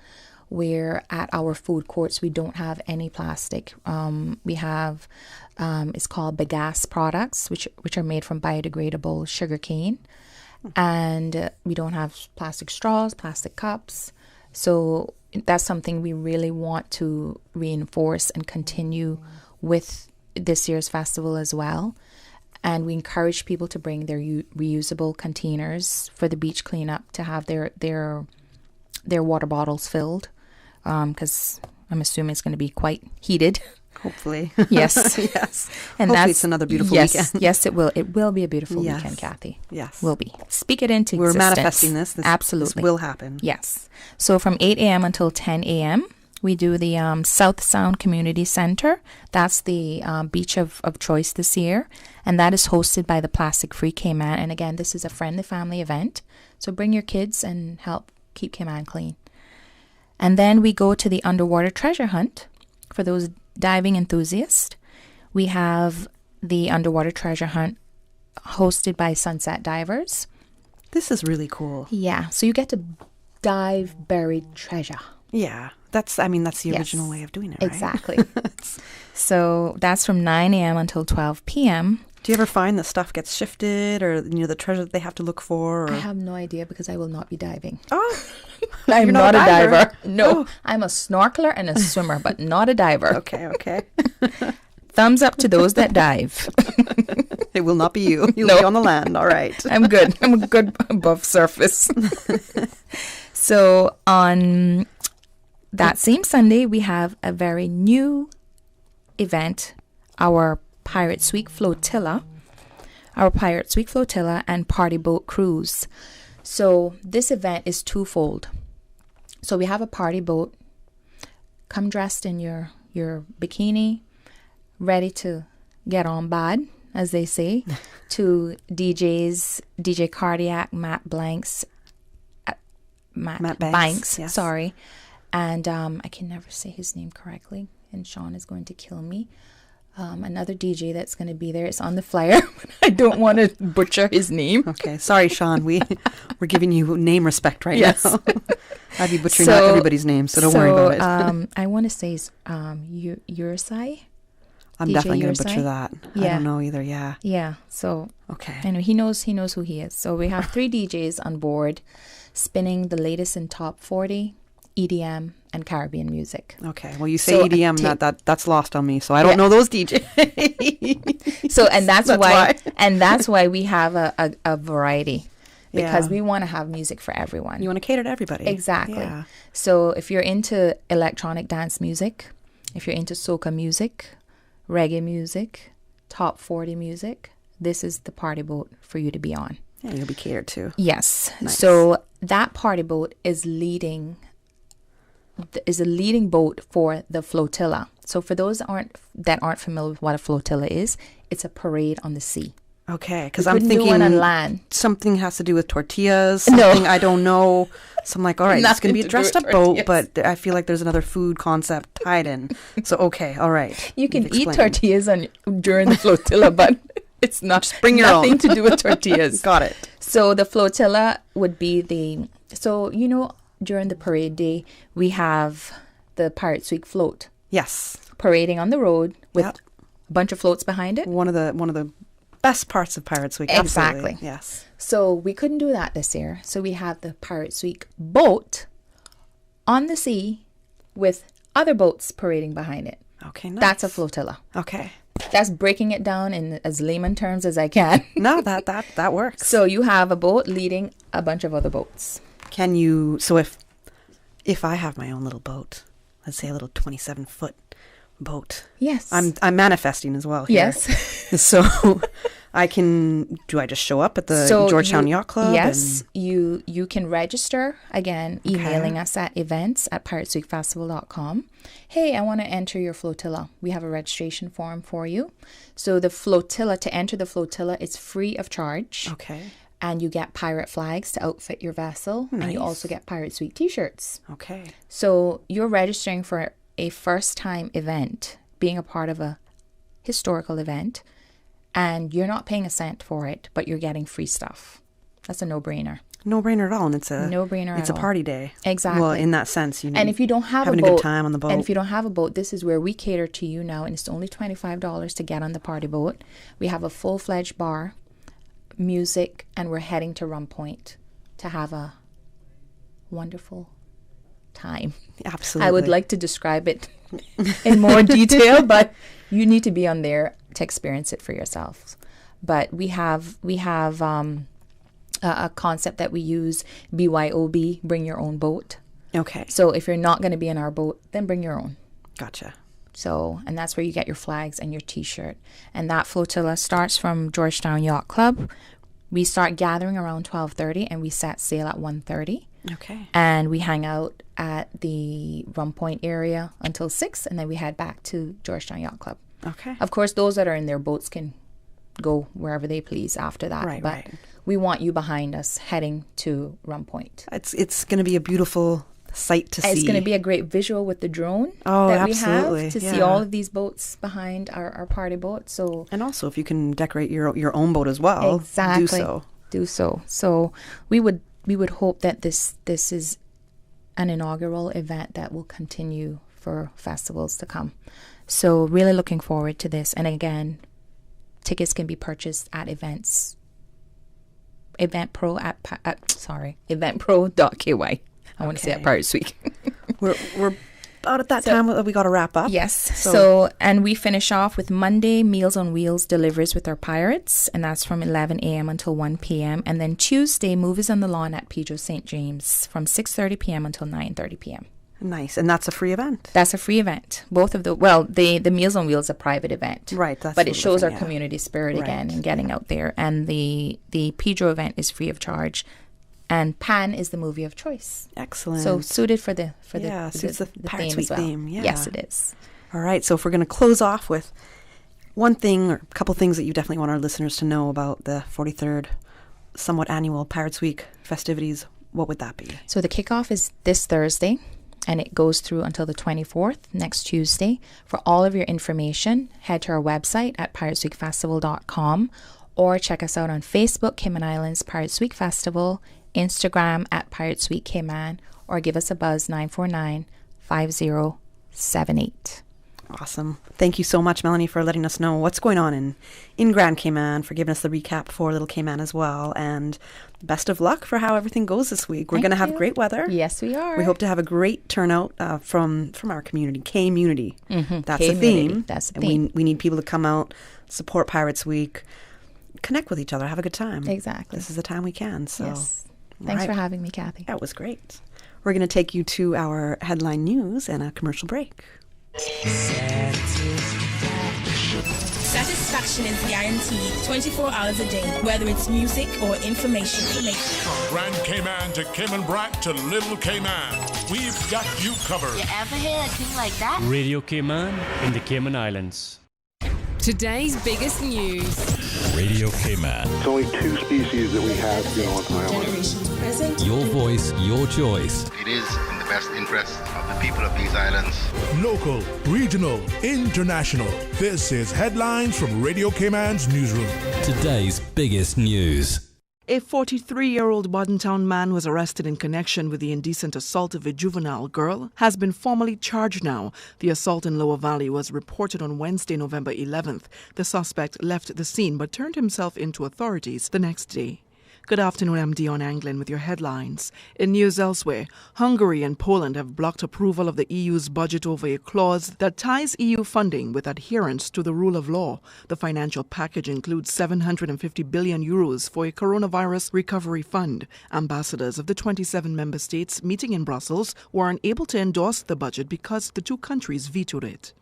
where at our food courts, we don't have any plastic. We have... it's called Bagasse products, which are made from biodegradable sugarcane. And we don't have plastic straws, plastic cups. So that's something we really want to reinforce and continue with this year's festival as well. And we encourage people to bring their reusable containers for the beach cleanup to have their water bottles filled, because I'm assuming it's going to be quite heated. Hopefully. Yes. Yes. And hopefully it's another beautiful weekend. Yes, it will. It will be a beautiful weekend, Kathy. Yes. Will be. Speak it into We're existence. manifesting this. Absolutely. This will happen. Yes. So from 8 a.m. until 10 a.m., we do the South Sound Community Center. That's the beach of choice this year. And that is hosted by the Plastic Free Cayman. And again, this is a friendly family event. So bring your kids and help keep Cayman clean. And then we go to the underwater treasure hunt for those diving enthusiasts. We have the underwater treasure hunt hosted by Sunset Divers. This is really cool. Yeah, so you get to dive buried treasure. Yeah, that's the original way of doing it, right? Exactly. So that's from 9 a.m. until 12 p.m. Do you ever find that stuff gets shifted, or the treasure that they have to look for? Or? I have no idea because I will not be diving. Oh, I'm not a diver. No, Oh. I'm a snorkeler and a swimmer, but not a diver. Okay. Thumbs up to those that dive. It will not be you. You'll be on the land. All right. I'm good. I'm good above surface. So on that same Sunday, we have a very new event, our Pirates Week Flotilla and Party Boat Cruise. So this event is twofold. So we have a party boat. Come dressed in your bikini, ready to get on bad, as they say, to DJ Cardiac, Matt Banks, yes. Sorry. And I can never say his name correctly, and Sean is going to kill me. Another DJ that's going to be there. It's on the flyer. I don't want to butcher his name. Okay, sorry, Sean. We're giving you name respect right Yes. now. I'd be butchering not everybody's name, so don't worry about it. I want to say Yursai. I'm DJ definitely going to Yursai? butcher that. Yeah. I don't know either. Yeah. Yeah. So okay. Anyway, he knows who he is. So we have 3 DJs on board, spinning the latest in top 40 EDM, and Caribbean music. Okay. Well, you say So, EDM, that's lost on me, so I don't know those DJs. So, and that's why we have a variety, because we want to have music for everyone. You want to cater to everybody. Exactly. Yeah. So if you're into electronic dance music, if you're into soca music, reggae music, top 40 music, this is the party boat for you to be on. Yeah, you'll be catered to. Yes. Nice. So that party boat is a leading boat for the flotilla. So for those that aren't familiar with what a flotilla is, it's a parade on the sea. Okay, because I'm thinking on land. Something has to do with tortillas. Something I don't know. So I'm like, all right, it's going to be a dressed up boat, but I feel like there's another food concept tied in. So okay, all right. You can eat tortillas during the flotilla, but it's not. Just bring your nothing own. to do with tortillas. Got it. So the flotilla would be during the parade day, we have the Pirates Week float. Yes. Parading on the road with a bunch of floats behind it. One of the best parts of Pirates Week. Exactly. Absolutely. Yes. So we couldn't do that this year. So we have the Pirates Week boat on the sea with other boats parading behind it. Okay, nice. That's a flotilla. Okay. That's breaking it down in as layman terms as I can. No, that works. So you have a boat leading a bunch of other boats. Can you, so if I have my own little boat, let's say a little 27-foot boat. Yes. I'm manifesting as well here. Yes. So do I just show up at the Georgetown Yacht Club? Yes. You can register, again, emailing us at events@piratesweekfestival.com. Hey, I want to enter your flotilla. We have a registration form for you. So to enter the flotilla, it's free of charge. Okay. And you get pirate flags to outfit your vessel. Nice. And you also get Pirates Week t-shirts. Okay. So you're registering for a first-time event, being a part of a historical event, and you're not paying a cent for it, but you're getting free stuff. That's a no-brainer. No-brainer at all, and it's a no-brainer. It's a party day. Exactly. Well, in that sense, and if you don't have having a boat, good time on the boat, and if you don't have a boat, this is where we cater to you now, and it's only $25 to get on the party boat. We have a full-fledged bar, music, and we're heading to Rum Point to have a wonderful time. Absolutely. I would like to describe it in more detail, but you need to be on there to experience it for yourselves. But we have a concept that we use, BYOB, bring your own boat. Okay. So if you're not going to be in our boat, then bring your own. Gotcha. So, and that's where you get your flags and your t-shirt. And that flotilla starts from Georgetown Yacht Club. We start gathering around 12:30 and we set sail at 1:30. Okay. And we hang out at the Rum Point area until 6, and then we head back to Georgetown Yacht Club. Okay. Of course, those that are in their boats can go wherever they please after that. Right, but we want you behind us heading to Rum Point. It's going to be a beautiful sight to see. It's going to be a great visual with the drone that absolutely. we have to see all of these boats behind our party boat. So, and also if you can decorate your own boat as well, exactly, do so. So we would hope that this is an inaugural event that will continue for festivals to come. So really looking forward to this. And again, tickets can be purchased at eventpro.ky. I want to say at Pirates Week. We're about at that time we got to wrap up. Yes. So, and we finish off with Monday, Meals on Wheels delivers with our Pirates, and that's from 11 a.m. until 1 p.m. And then Tuesday, Movies on the Lawn at Pedro St. James from 6:30 p.m. until 9:30 p.m. Nice. And that's a free event? That's a free event. Both of the Meals on Wheels is a private event. Right. But it shows our community spirit again and getting out there. And the Pedro event is free of charge. And Pan is the movie of choice. Excellent. So suited for the suits the Pirates Week theme. Yeah. Yes, it is. All right. So if we're going to close off with one thing or a couple things that you definitely want our listeners to know about the 43rd somewhat annual Pirates Week festivities, what would that be? So the kickoff is this Thursday, and it goes through until the 24th, next Tuesday. For all of your information, head to our website at piratesweekfestival.com or check us out on Facebook, Cayman Islands Pirates Week Festival, Instagram at Pirates Week Cayman, or give us a buzz 949-5078. Awesome. Thank you so much, Melanie, for letting us know what's going on in Grand Cayman, for giving us the recap for Little Cayman as well. And best of luck for how everything goes this week. We're going to have great weather. Yes, we are. We hope to have a great turnout from our community, K-Munity. Mm-hmm. That's the theme. That's the theme. We need people to come out, support Pirates Week, connect with each other, have a good time. Exactly. This is the time we can. So, yes. Thanks for having me, Kathy. That was great. We're going to take you to our headline news and a commercial break. Satisfaction is guaranteed 24 hours a day, whether it's music or information. From Grand Cayman to Cayman Brac to Little Cayman, we've got you covered. You ever hear a thing like that? Radio Cayman in the Cayman Islands. Today's biggest news. Radio Cayman. It's only 2 species that we have, on the island. Your voice, your choice. It is in the best interest of the people of these islands. Local, regional, international. This is Headlines from Radio Cayman's newsroom. Today's biggest news. A 43-year-old Bordentown man was arrested in connection with the indecent assault of a juvenile girl, has been formally charged now. The assault in Lower Valley was reported on Wednesday, November 11th. The suspect left the scene but turned himself into authorities the next day. Good afternoon, I'm Dion Anglin with your headlines. In news elsewhere, Hungary and Poland have blocked approval of the EU's budget over a clause that ties EU funding with adherence to the rule of law. The financial package includes 750 billion euros for a coronavirus recovery fund. Ambassadors of the 27 member states meeting in Brussels were unable to endorse the budget because the 2 countries vetoed it.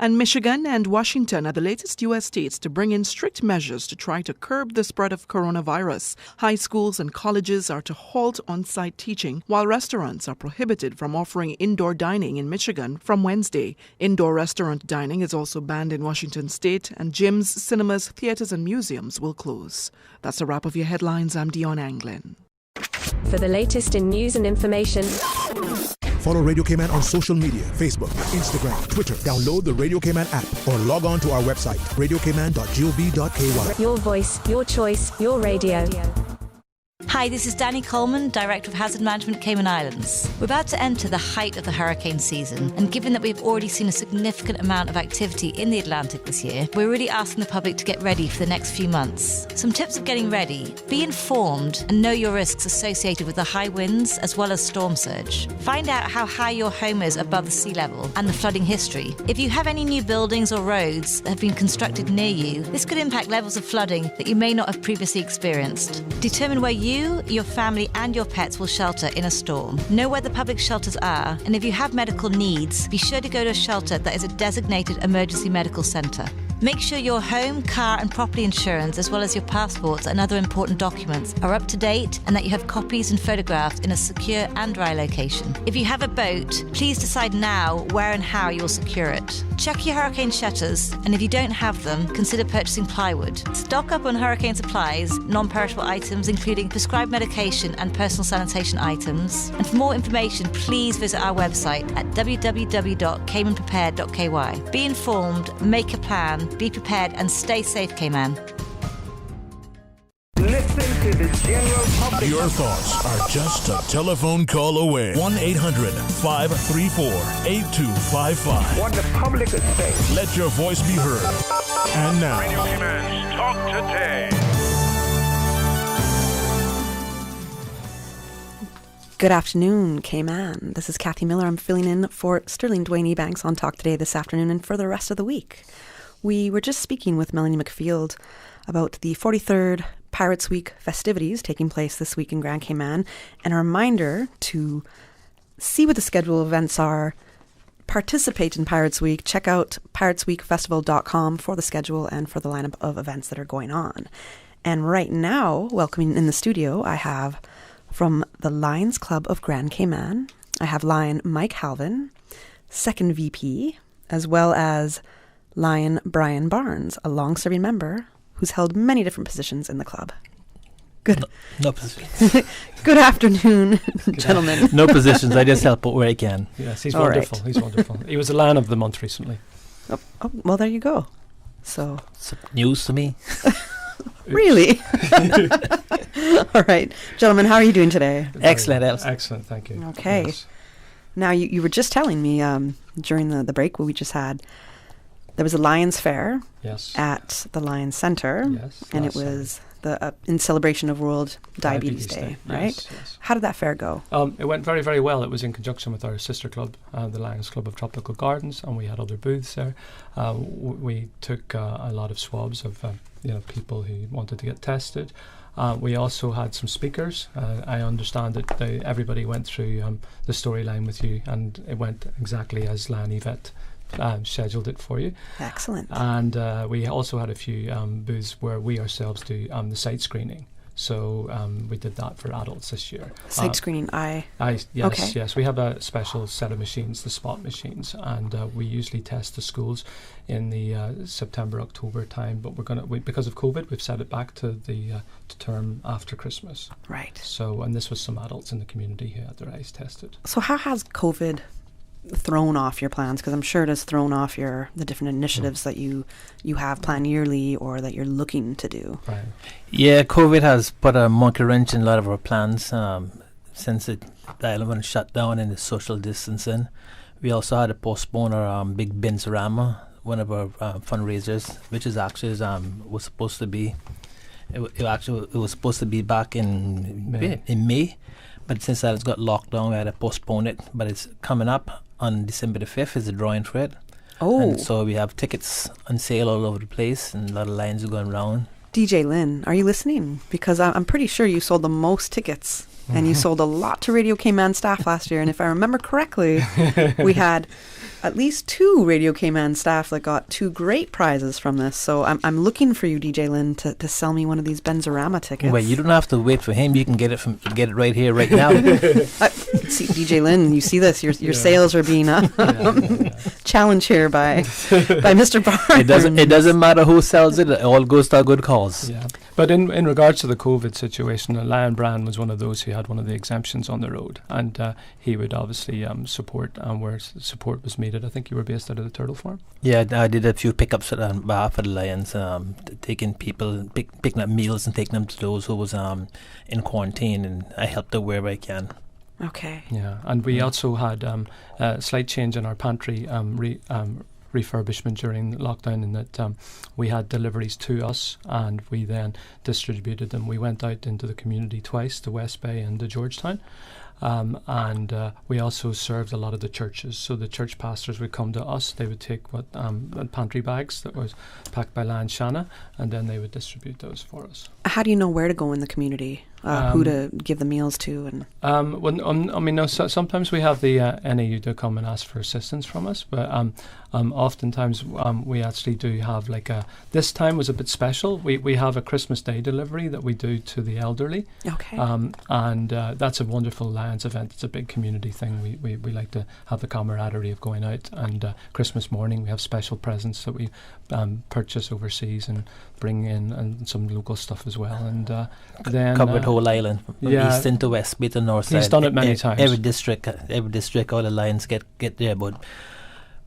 And Michigan and Washington are the latest U.S. states to bring in strict measures to try to curb the spread of coronavirus. High schools and colleges are to halt on-site teaching, while restaurants are prohibited from offering indoor dining in Michigan from Wednesday. Indoor restaurant dining is also banned in Washington state, and gyms, cinemas, theaters, and museums will close. That's a wrap of your headlines. I'm Dion Anglin. For the latest in news and information, follow Radio Cayman on social media, Facebook, Instagram, Twitter. Download the Radio Cayman app or log on to our website, radiocayman.gov.ky. Your voice, your choice, your radio. Hi, this is Danny Coleman, Director of Hazard Management Cayman Islands. We're about to enter the height of the hurricane season, and given that we've already seen a significant amount of activity in the Atlantic this year, we're really asking the public to get ready for the next few months. Some tips of getting ready: be informed and know your risks associated with the high winds as well as storm surge. Find out how high your home is above the sea level and the flooding history. If you have any new buildings or roads that have been constructed near you, this could impact levels of flooding that you may not have previously experienced. Determine where you, your family and your pets will shelter in a storm. Know where the public shelters are, and if you have medical needs, be sure to go to a shelter that is a designated emergency medical centre. Make sure your home, car and property insurance, as well as your passports and other important documents, are up to date and that you have copies and photographs in a secure and dry location. If you have a boat, please decide now where and how you will secure it. Check your hurricane shutters, and if you don't have them, consider purchasing plywood. Stock up on hurricane supplies, non-perishable items including prescribed medication and personal sanitation items. And for more information, please visit our website at www.caymanprepared.ky. Be informed, make a plan, be prepared and stay safe, Cayman. Listen to the general public. Your thoughts are just a telephone call away. 1-800-534-8255. What the public is saying. Let your voice be heard. And now, Radio Cayman's Talk Today. Good afternoon, Cayman. This is Kathy Miller. I'm filling in for Sterling Dwayne Ebanks on Talk Today this afternoon and for the rest of the week. We were just speaking with Melanie McField about the 43rd Pirates Week festivities taking place this week in Grand Cayman, and a reminder to see what the schedule of events are, participate in Pirates Week, check out piratesweekfestival.com for the schedule and for the lineup of events that are going on. And right now, welcoming in the studio, I have from the Lions Club of Grand Cayman, I have Lion Mike Halvin, second VP, as well as Lion Brian Barnes, a long-serving member who's held many different positions in the club. Good. No positions. Good afternoon, gentlemen. No positions. I just help where I can. Yes, he's wonderful. Right. He's wonderful. He was the Lion of the Month recently. Oh, well, there you go. So it's news to me. Really? All right. Gentlemen, how are you doing today? Excellent, Elsa. Excellent, thank you. Okay. Yes. Now, you were just telling me during the break we just had, there was a Lions Fair at the Lions Centre, and it was in celebration of World Diabetes Day, right? Yes. How did that fair go? It went very, very well. It was in conjunction with our sister club, the Lions Club of Tropical Gardens, and we had other booths there. We took a lot of swabs of people who wanted to get tested. We also had some speakers. I understand that everybody went through the storyline with you, and it went exactly as Lan Yvette scheduled it for you. Excellent. And we also had a few booths where we ourselves do the sight screening. So we did that for adults this year. Sight screening, Yes. We have a special set of machines, the spot machines, and we usually test the schools in the September-October time. But because of COVID, we've set it back to the term after Christmas. Right. So, and this was some adults in the community who had their eyes tested. So how has COVID thrown off your plans? Because I'm sure it has thrown off the different initiatives that you have planned yearly or that you're looking to do. Right. Yeah, COVID has put a monkey wrench in a lot of our plans since the island was shut down and the social distancing. We also had to postpone our big Benzorama, one of our fundraisers, which is actually was supposed to be. It was supposed to be back in May, but since that has got locked down, we had to postpone it. But it's coming up on December the 5th is the drawing for it. Oh. And so we have tickets on sale all over the place, and a lot of lines are going round. DJ Lynn, are you listening? Because I'm pretty sure you sold the most tickets, and you sold a lot to Radio Cayman staff last year. And if I remember correctly, we had at least 2 Radio Cayman staff that got 2 great prizes from this. So I'm looking for you, DJ Lynn, to sell me one of these Benzorama tickets. Well, you don't have to wait for him. You can get it right here, right now. See, DJ Lynn, you see this? Your sales are being challenged here by Mr. Barnes. It doesn't matter who sells it. It all goes to a good cause. Yeah. But in regards to the COVID situation, Lion Brand was one of those who had one of the exemptions on the road, and he would obviously support where support was needed. I think you were based out of the Turtle Farm. Yeah, I did a few pickups on behalf of the Lions, taking people, picking up meals and taking them to those who was in quarantine, and I helped them wherever I can. Okay. Yeah, and we also had a slight change in our pantry refurbishment during lockdown, in that we had deliveries to us and we then distributed them. We went out into the community twice, to West Bay and to Georgetown. And we also served a lot of the churches. So the church pastors would come to us. They would take pantry bags that was packed by Lan Shanna, and then they would distribute those for us. How do you know where to go in the community? Who to give the meals to? And sometimes we have the NAU to come and ask for assistance from us, but oftentimes we actually do have this time was a bit special. We have a Christmas Day delivery that we do to the elderly. Okay. And that's a wonderful Lions event. It's a big community thing. We like to have the camaraderie of going out, and Christmas morning we have special presents that we purchase overseas and bring in, and some local stuff as well. And then covered whole island, from east into west, bit to north side. He's done it many times. Every district, all the Lions get there about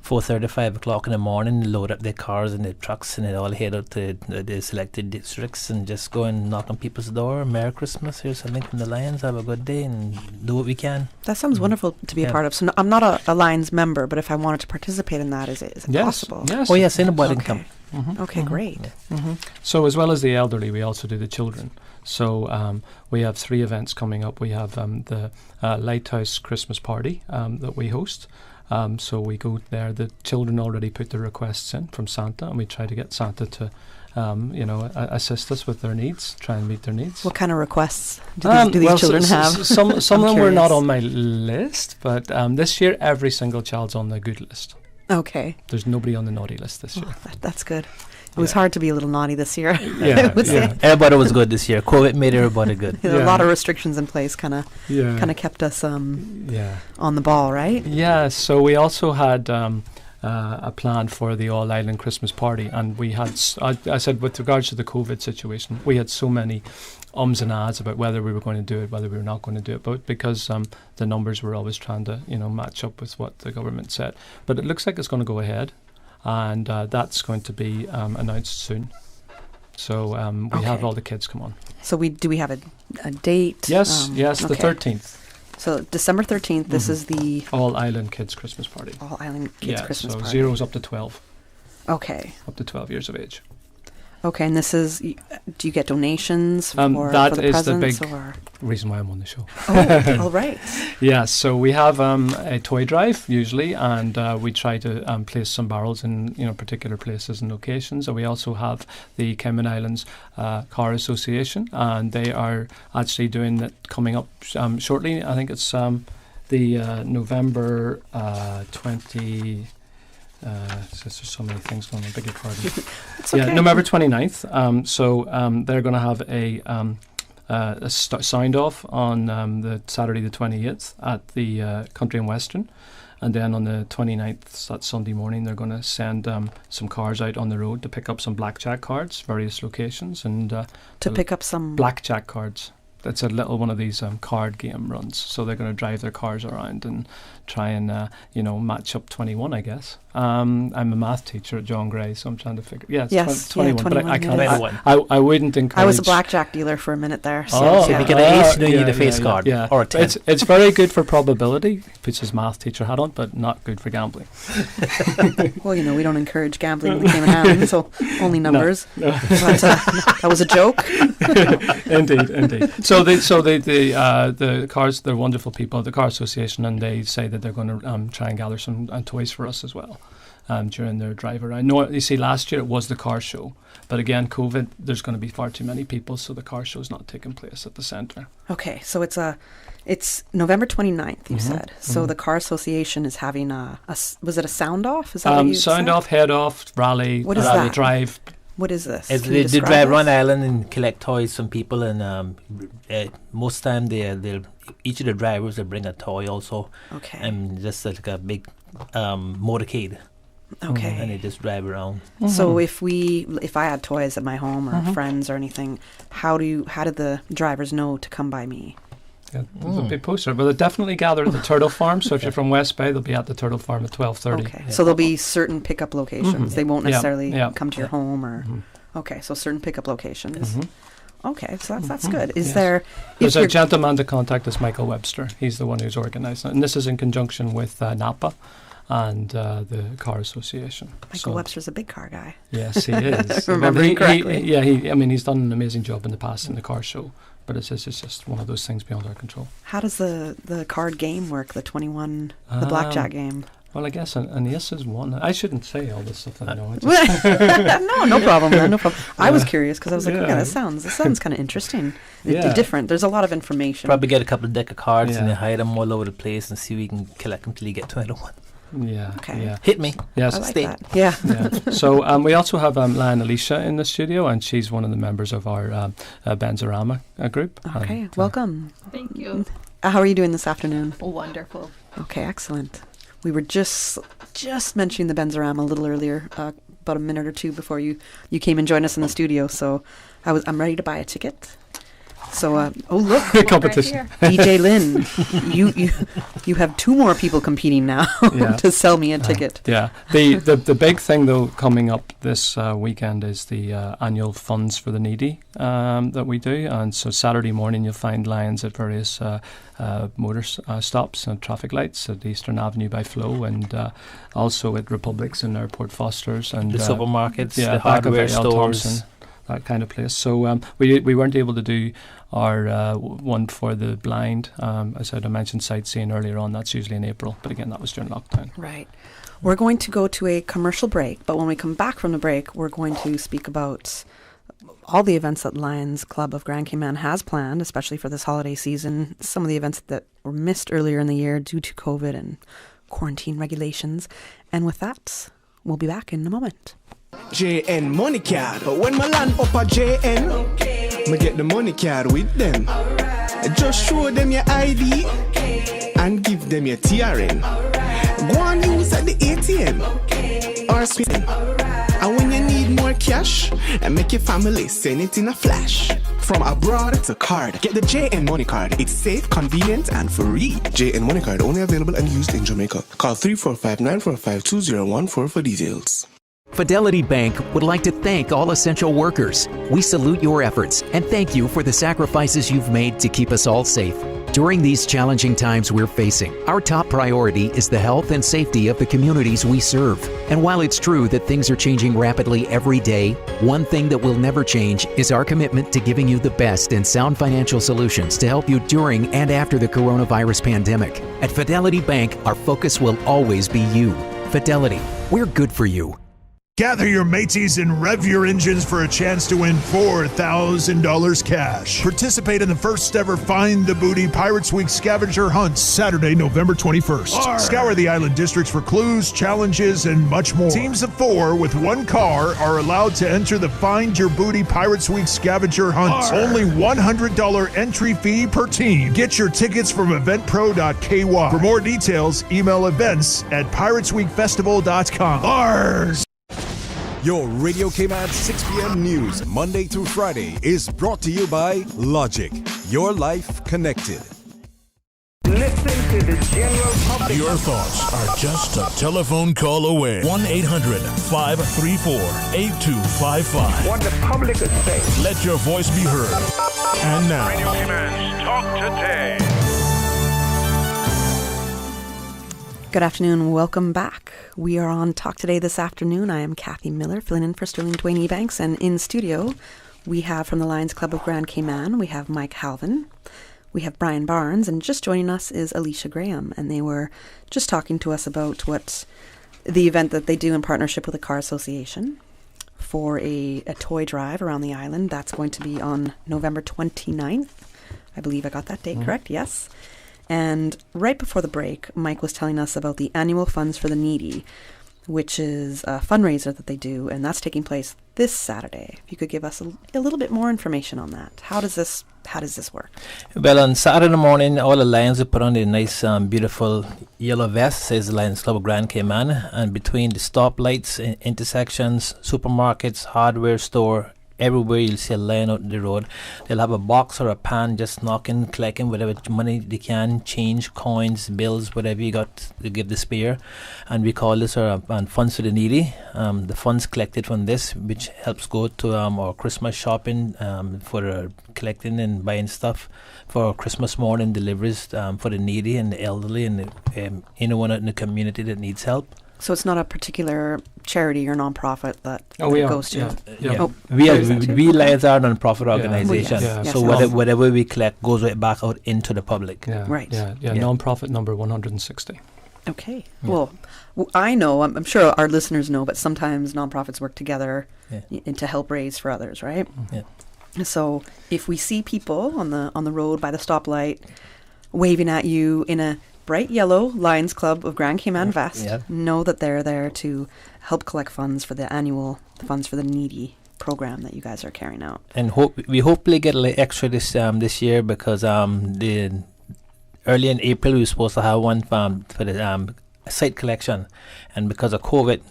4:30, 5 o'clock in the morning, load up their cars and their trucks, and they all head out to the selected districts and just go and knock on people's door. Merry Christmas, here's something from the Lions, have a good day, and do what we can. That sounds wonderful to be a part of. So I'm not a Lions member, but if I wanted to participate in that, is it possible? Yes. Oh yes, anybody can come. Mm-hmm. Okay, great. Mm-hmm. So as well as the elderly, we also do the children. So we have 3 events coming up. We have the Lighthouse Christmas Party that we host. So we go there. The children already put their requests in from Santa, and we try to get Santa to assist us with their needs, try and meet their needs. What kind of requests do these children have? Some of them were not on my list, but this year every single child's on the good list. Okay. There's nobody on the naughty list this year. That's good. It was hard to be a little naughty this year. Yeah, everybody was good this year. COVID made everybody good. A lot of restrictions in place kind of kept us on the ball, right? Yeah, so we also had a plan for the All Island Christmas Party, and we had, I said, with regards to the COVID situation, we had so many ums and ahs about whether we were going to do it, whether we were not going to do it, but because the numbers were always trying to match up with what the government said. But it looks like it's going to go ahead, and that's going to be announced soon. So we have all the kids come on. So do we have a date? Yes, the 13th. So December 13th, this is the All Island Kids Christmas Party. All Island Kids Christmas Party. So 0 up to 12. Okay. Up to 12 years of age. Okay, and this is, do you get donations for that the is presents? The big or? reason why I'm on the show. Oh, all right. Yeah, so we have a toy drive usually, and we try to place some barrels in particular places and locations. And we also have the Cayman Islands Car Association, and they are actually doing that coming up shortly. I think it's the November 20. There's so many things going on. Beg your pardon. It's okay. Yeah, November 29th. So they're going to have a signed off on the Saturday the 28th at the Country and Western. And then on the 29th, that Sunday morning, they're going to send some cars out on the road to pick up some blackjack cards, various locations. And to pick up some blackjack cards. It's a little one of these card game runs. So they're going to drive their cars around and try and match up 21, I guess. I'm a math teacher at John Gray, so I'm trying to figure. Yeah, it's 21, but I can't. I wouldn't encourage. I was a blackjack dealer for a minute there. So if you get an ace, you need a face card or a 10. It's very good for probability. Puts his math teacher hat on, but not good for gambling. Well, we don't encourage gambling in the Cayman Islands, so only numbers. No. But, that was a joke. Indeed. So the cars, they're wonderful people, the Car Association, and they say that they're going to try and gather some toys for us as well during their drive around. No, you see, last year it was the car show, but again, COVID, there's going to be far too many people, so the car show's not taking place at the centre. Okay, so it's November 29th, you said. So the Car Association is having was it a sound off? Is that what you sound said? Off, head off, rally, what is that? Drive. What is this? They drive around Island and collect toys from people, and most time each of the drivers will bring a toy also. Okay. And just like a big motorcade. Okay. And they just drive around. So if I had toys at my home or friends or anything, how did the drivers know to come by me? Yeah, there's a big poster, but they'll definitely gather at the Turtle Farm. So if you're from West Bay, they'll be at the Turtle Farm at 12:30. Okay, so there'll be certain pickup locations. They won't necessarily come to your home or. Okay, so certain pickup locations. Okay, so that's good. There's a gentleman to contact us, Michael Webster. He's the one who's organised it, and this is in conjunction with NAPA and the Car Association. Michael Webster's a big car guy. Yes, he is. Remembering correctly. He's done an amazing job in the past in the car show. But it's just one of those things beyond our control. How does the card game work, the 21, the blackjack game? Well, I guess an ace is one. I shouldn't say all this stuff that I know. No problem, man, no problem. I was curious because I was like, this sounds kind of interesting. Different. There's a lot of information. Probably get a couple of deck of cards and then hide them all over the place and see if we can collect them till you get 21. Yeah. Okay. Yeah. Hit me. Yes. I like that. Yeah. So we also have Lion Alicia in the studio, and she's one of the members of our Benzorama group. Okay. Welcome. Thank you. How are you doing this afternoon? Wonderful. Okay. Excellent. We were just mentioning the Benzorama a little earlier, about a minute or two before you came and joined us in the studio. So I'm ready to buy a ticket. So, look, competition. Right DJ Lynn, you have two more people competing now to sell me a ticket. The big thing though coming up this weekend is the annual Funds for the Needy that we do, and so Saturday morning you'll find lions at various motor stops and traffic lights at Eastern Avenue by Flow, and also at Republics and Airport Fosters and the supermarkets, the back hardware of L. stores. Thompson, that kind of place. So we weren't able to do our one for the blind. As I mentioned sightseeing earlier on, that's usually in April, but again, that was during lockdown. Right. We're going to go to a commercial break, but when we come back from the break, we're going to speak about all the events that Lions Club of Grand Cayman has planned, especially for this holiday season, some of the events that were missed earlier in the year due to COVID and quarantine regulations. And with that, we'll be back in a moment. JN money card. When my land up a JN, me get the money card with them. Just show them your ID and give them your TRN. Go and use at the ATM or spin. And when you need more cash, and make your family send it in a flash. From abroad to card, get the JN Money Card. It's safe, convenient, and free. JN Money Card only available and used in Jamaica. Call 345-945-2014 for details. Fidelity Bank would like to thank all essential workers. We salute your efforts and thank you for the sacrifices you've made to keep us all safe. During these challenging times we're facing, our top priority is the health and safety of the communities we serve. And while it's true that things are changing rapidly every day, one thing that will never change is our commitment to giving you the best and sound financial solutions to help you during and after the coronavirus pandemic. At Fidelity Bank, our focus will always be you. Fidelity, we're good for you. Gather your mateys and rev your engines for a chance to win $4,000 cash. Participate in the first ever Find the Booty Pirates Week scavenger hunt Saturday, November 21st. Arr. Scour the island districts for clues, challenges, and much more. Teams of 4 with 1 car are allowed to enter the Find Your Booty Pirates Week scavenger hunt. Arr. Only $100 entry fee per team. Get your tickets from eventpro.ky. For more details, email events@piratesweekfestival.com. Ours. Your Radio Cayman 6 p.m. news, Monday through Friday, is brought to you by Logic. Your life connected. Listen to the general public. Your thoughts are just a telephone call away. 1-800-534-8255. What the public is saying. Let your voice be heard. And now, Radio Cayman's Talk Today. Good afternoon. Welcome back. We are on Talk Today this afternoon. I am Kathy Miller, filling in for Sterling Dwayne Ebanks. And in studio, we have from the Lions Club of Grand Cayman, we have Mike Halvin. We have Brian Barnes. And just joining us is Alicia Graham. And they were just talking to us about what the event that they do in partnership with the Car Association for a toy drive around the island. That's going to be on November 29th. I believe I got that date correct. Yes. And right before the break, Mike was telling us about the annual Funds for the Needy, which is a fundraiser that they do, and that's taking place this Saturday. If you could give us a little bit more information on that. How does this work? Well, on Saturday morning, all the Lions will put on their nice, beautiful yellow vest, says the Lions Club of Grand Cayman, and between the stoplights, intersections, supermarkets, hardware store, everywhere you'll see a lion out the road. They'll have a box or a pan just knocking, collecting whatever money they can, change, coins, bills, whatever you got to give the spare. And we call this our Funds for the Needy. The funds collected from this, which helps go to our Christmas shopping for collecting and buying stuff for our Christmas morning deliveries for the needy and the elderly and anyone in the community that needs help. So it's not a particular charity or non-profit that it goes to? Yeah. Oh. We Lions are a non-profit organisation, so whatever we collect goes right back out into the public. Yeah. Right. Yeah. Non-profit number 160. Okay. Yeah. Well, I know, I'm sure our listeners know, but sometimes non-profits work together to help raise for others, right? Yeah. So if we see people on the road by the stoplight waving at you in a bright yellow Lions Club of Grand Cayman vest, know that they're there to help collect funds for the annual Funds for the Needy program that you guys are carrying out. And we hopefully get a little extra this year because early in April we were supposed to have one for the site collection, and because of COVID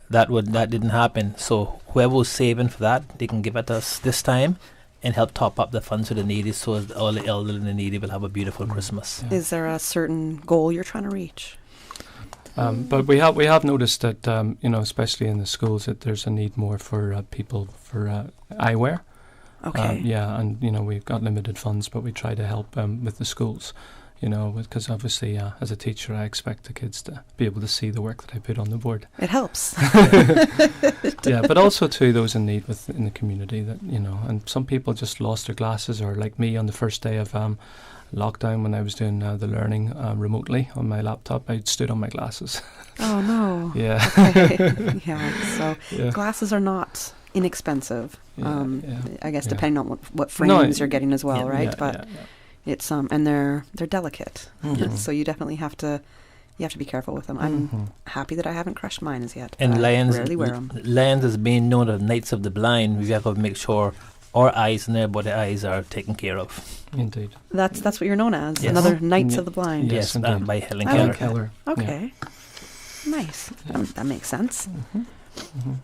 that didn't happen. So whoever was saving for that, they can give it to us this time and help top up the funds for the needy, so all the elderly and the needy will have a beautiful Christmas. Yeah. Is there a certain goal you're trying to reach? But we have noticed that especially in the schools, that there's a need more for people for eyewear. Okay. And we've got limited funds, but we try to help with the schools. Because obviously, as a teacher, I expect the kids to be able to see the work that I put on the board. It helps. Yeah, but also too those in need in the community that and some people just lost their glasses, or like me on the first day of lockdown when I was doing the learning remotely on my laptop, I stood on my glasses. Oh no. Yeah. Okay. Yeah. So glasses are not inexpensive. I guess depending on what frames you're getting as well, right? But it's and they're delicate, so you definitely have to be careful with them. I'm happy that I haven't crushed mine as yet. And Lions rarely wear them. Lions has been known as Knights of the Blind. We have to make sure our eyes and their body eyes are taken care of. Indeed. That's what you're known as. Yes. Another Knights of the Blind. Yes, by Helen Keller. Okay. Yeah. Nice. That makes sense.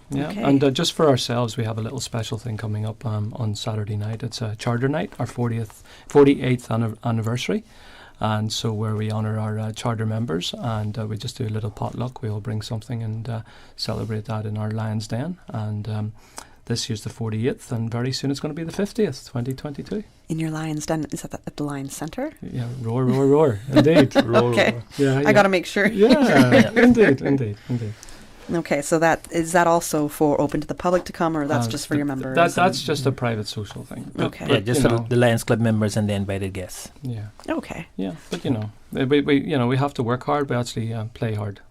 Yeah, okay. And just for ourselves, we have a little special thing coming up on Saturday night. It's a charter night, our 48th anniversary, and so where we honour our charter members, and we just do a little potluck. We all bring something and celebrate that in our Lions Den, and this year's the 48th, and very soon it's going to be the 50th, 2022. In your Lions Den, is that at the Lions Centre? Yeah, roar, roar, roar. Indeed. Roar, okay. roar. Yeah, I got to make sure. Yeah, indeed. Okay, so is that also for open to the public to come, or that's just for your members? That's just a private social thing. Okay. Yeah, just for the Lions Club members and the invited guests. Yeah. Okay. Yeah, but we have to work hard, but actually play hard.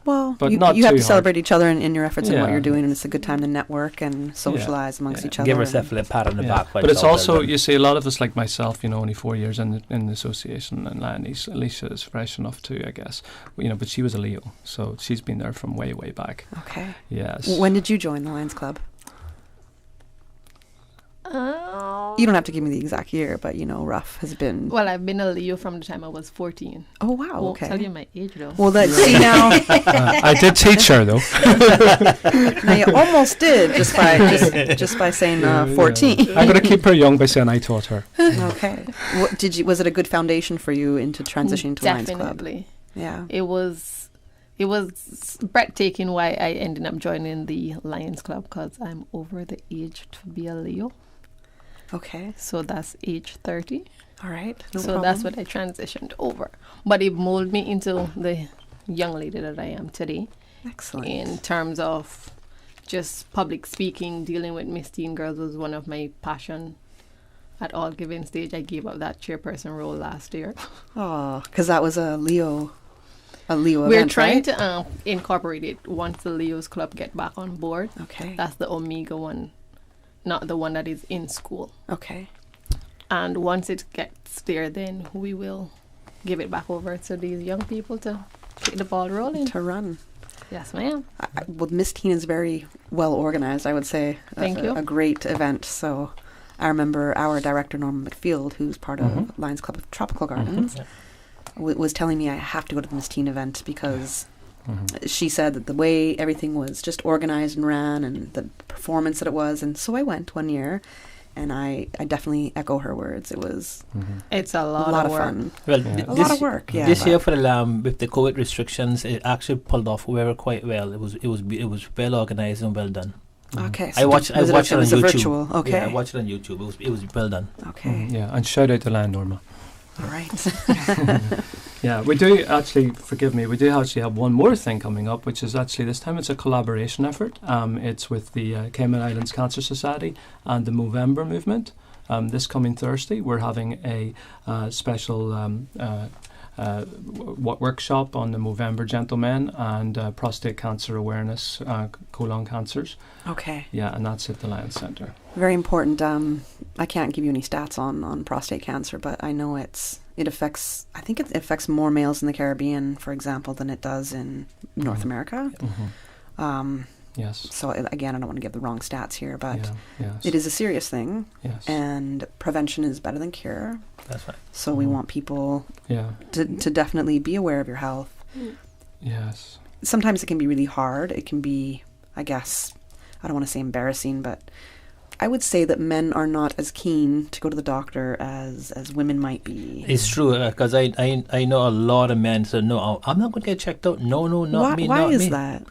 Well, but you have to celebrate each other in your efforts and what you're doing, and it's a good time to network and socialize amongst each other. Give yourself a pat on the back. But it's also, you see, a lot of us, like myself, only 4 years in the association, and Alicia is fresh enough too, I guess. But she was a Leo, so she's been there from way, way back. Okay. Yes. When did you join the Lions Club? You don't have to give me the exact year, but rough has been. Well, I've been a Leo from the time I was 14. Oh wow! I won't okay. tell you my age though. Well, see now. I did teach her though. Now you almost did just by saying 14. I'm going to keep her young by saying I taught her. Okay. Was it a good foundation for you into transitioning to Lions Club? Definitely. Yeah. It was breathtaking why I ended up joining the Lions Club, because I'm over the age to be a Leo. Okay. So that's age 30. All right. No problem. That's what I transitioned over. But it molded me into the young lady that I am today. Excellent. In terms of just public speaking, dealing with Miss Teen Girls was one of my passion. At all given stage, I gave up that chairperson role last year. Oh, because that was a Leo We're event, trying right? to incorporate it once the Leos Club get back on board. Okay. That's the Omega one, not the one that is in school. Okay. And once it gets there, then we will give it back over to these young people to get the ball rolling. To run. Yes, ma'am. Well, Miss Teen is very well organized, I would say. Thank you. A great event. So I remember our director, Norman McField, who's part of Lions Club of Tropical Gardens, was telling me I have to go to the Miss Teen event because she said that the way everything was just organized and ran and the performance that it was. And so I went one year, and I definitely echo her words. It was it's a lot of work. Fun. Well, a lot of work. Yeah. This year for the with the COVID restrictions, it actually pulled off quite well. It was well organized and well done. Okay. So I watched it on YouTube. Virtual. Okay. Yeah, I watched it on YouTube. It was well done. Okay. Yeah, and shout out to Land Norma. All right. Yeah, we do actually, forgive me, we do actually have one more thing coming up, which is actually this time it's a collaboration effort. It's with the Cayman Islands Cancer Society and the Movember movement. This coming Thursday, we're having a special workshop on the Movember Gentlemen and prostate cancer awareness, colon cancers. Okay. Yeah, and that's at the Lions Centre. Very important. I can't give you any stats on prostate cancer, but I know it affects, I think it affects more males in the Caribbean, for example, than it does in North America. Yes. So again, I don't want to give the wrong stats here, but yes. It is a serious thing. Yes. And prevention is better than cure. That's right. So we want people to definitely be aware of your health. Yes. Sometimes it can be really hard. It can be, I guess, I don't want to say embarrassing, but I would say that men are not as keen to go to the doctor as women might be. It's true, because I know a lot of men say, no, I'm not going to get checked out. No, not me. Why is that?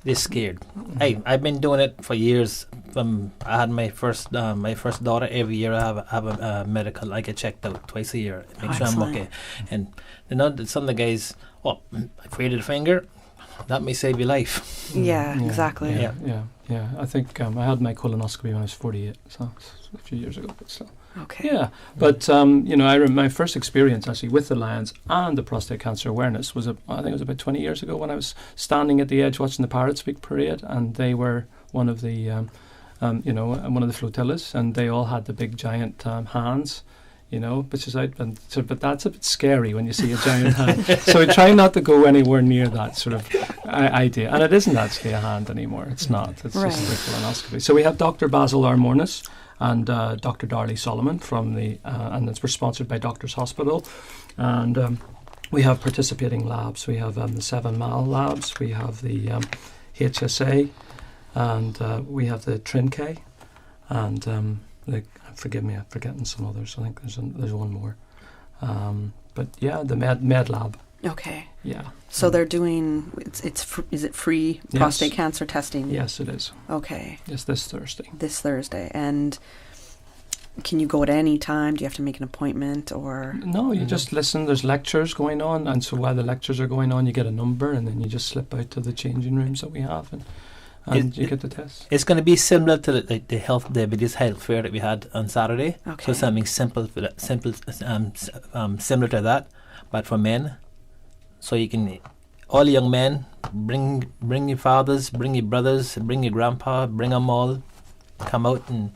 They're scared. Hey, I've been doing it for years. I had my first daughter. Every year I have a medical. I get checked out twice a year. Make sure I'm okay. And some of the guys, afraid of the finger, that may save your life. Yeah, exactly. Yeah. I think I had my colonoscopy when I was 48, so a few years ago, but still. Okay. Yeah, but my first experience actually with the Lions and the prostate cancer awareness was I think it was about 20 years ago when I was standing at the edge watching the Pirates Week parade, and they were one of the one of the flotillas, and they all had the big giant hands. Which is but that's a bit scary when you see a giant hand. So we try not to go anywhere near that sort of idea. And it isn't actually a hand anymore. It's not. It's just a colonoscopy. So we have Dr. Basil Armornis and Dr. Darley Solomon from and we're sponsored by Doctors Hospital. And we have participating labs. We have the 7 Mile labs. We have the HSA. And we have the Trinke. And forgive me, I'm forgetting some others. I think there's one more. But yeah, the Med Lab. Okay. Yeah. So they're doing, is it free prostate cancer testing? Yes, it is. Okay. Yes, this Thursday. This Thursday. And can you go at any time? Do you have to make an appointment or? No, you just listen. There's lectures going on, and so while the lectures are going on, you get a number, and then you just slip out to the changing rooms that we have, and you get the test. It's going to be similar to the health diabetes health fair that we had on Saturday. Okay. So something simple for that, similar to that, but for men. So you can, all young men, bring your fathers, bring your brothers, bring your grandpa, bring them all, come out and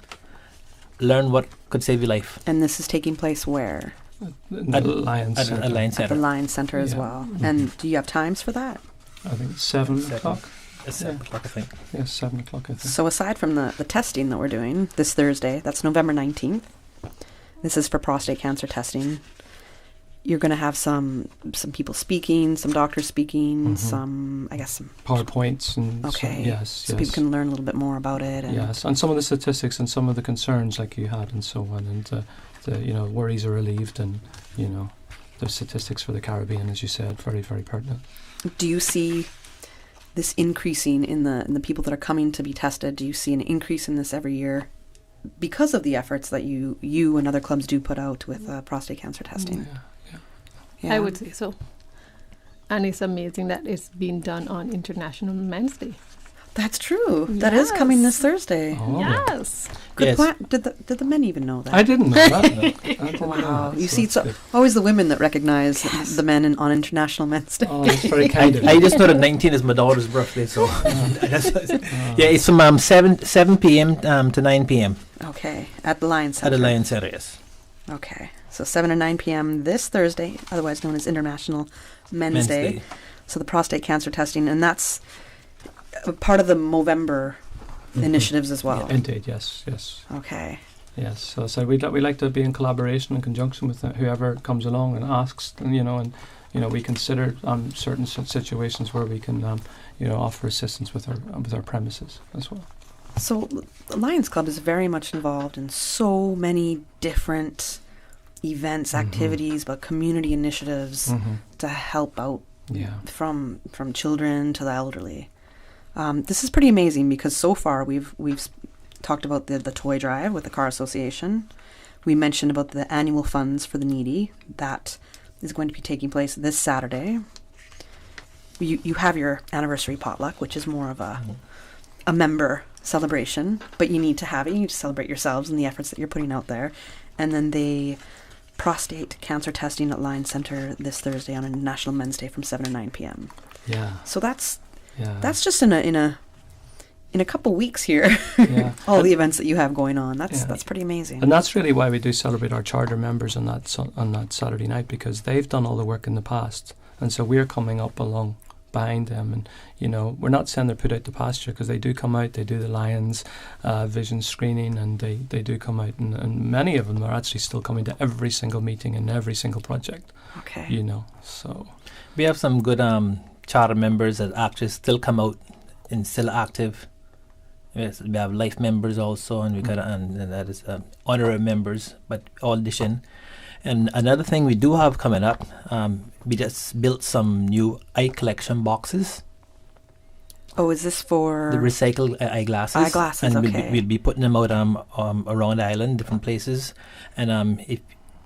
learn what could save your life. And this is taking place where? At the Lions Centre. At the Lions Centre as well. Mm-hmm. And do you have times for that? I think 7 o'clock. It's 7 o'clock, I think. Yes, 7 o'clock, I think. So aside from the testing that we're doing this Thursday, that's November 19th. This is for prostate cancer testing. You're going to have some people speaking, some doctors speaking, some PowerPoints and okay. So people can learn a little bit more about it. And yes, and some of the statistics and some of the concerns like you had and so on, and the worries are relieved, and the statistics for the Caribbean, as you said, very, very pertinent. Do you see this increasing in the people that are coming to be tested? Do you see an increase in this every year because of the efforts that you and other clubs do put out with prostate cancer testing? Yeah. I would say so. And it's amazing that it's being done on International Men's Day. That's true. Yes. That is coming this Thursday. Oh. Yes. Good point. Did the men even know that? I didn't know that. Wow. You see, it's always the women that recognize the men on International Men's Day. Oh, that's very kind of you. I just know that 19 is my daughter's birthday, so it's from 7 p.m. To 9 p.m. Okay, at the Lions Centre. At the Lions Centre, yes. Okay, so 7 to 9 p.m. this Thursday, otherwise known as International Men's Day. So the prostate cancer testing, and that's part of the Movember initiatives as well. Yeah, indeed, yes. Okay. Yes, so we like to be in collaboration and conjunction with whoever comes along and asks, and we consider certain situations where we can offer assistance with our premises as well. So the Lions Club is very much involved in so many different events, activities, but community initiatives to help out from children to the elderly. This is pretty amazing because so far we've talked about the toy drive with the Car Association. We mentioned about the annual funds for the needy. That is going to be taking place this Saturday. You have your anniversary potluck, which is more of a member celebration, but you need to have it. You need to celebrate yourselves and the efforts that you're putting out there. And then the prostate cancer testing at Lions Centre this Thursday on National Men's Day from 7 to 9 p.m. Yeah. So that's just in a couple weeks here. All the events that you have going on. That's pretty amazing. And that's really why we do celebrate our charter members on that Saturday night, because they've done all the work in the past, and so we're coming up along behind them, and we're not saying they're put out to pasture, because they do come out, they do the Lions vision screening, and they do come out, and many of them are actually still coming to every single meeting and every single project. Okay. So we have some good charter members that actually still come out and still active. Yes, we have life members also, and we got and that is honorary members, but all addition. And another thing we do have coming up, we just built some new eye collection boxes. Oh, is this for the recycled eyeglasses? Eyeglasses, and okay. we'll be putting them out around the island, different places. And if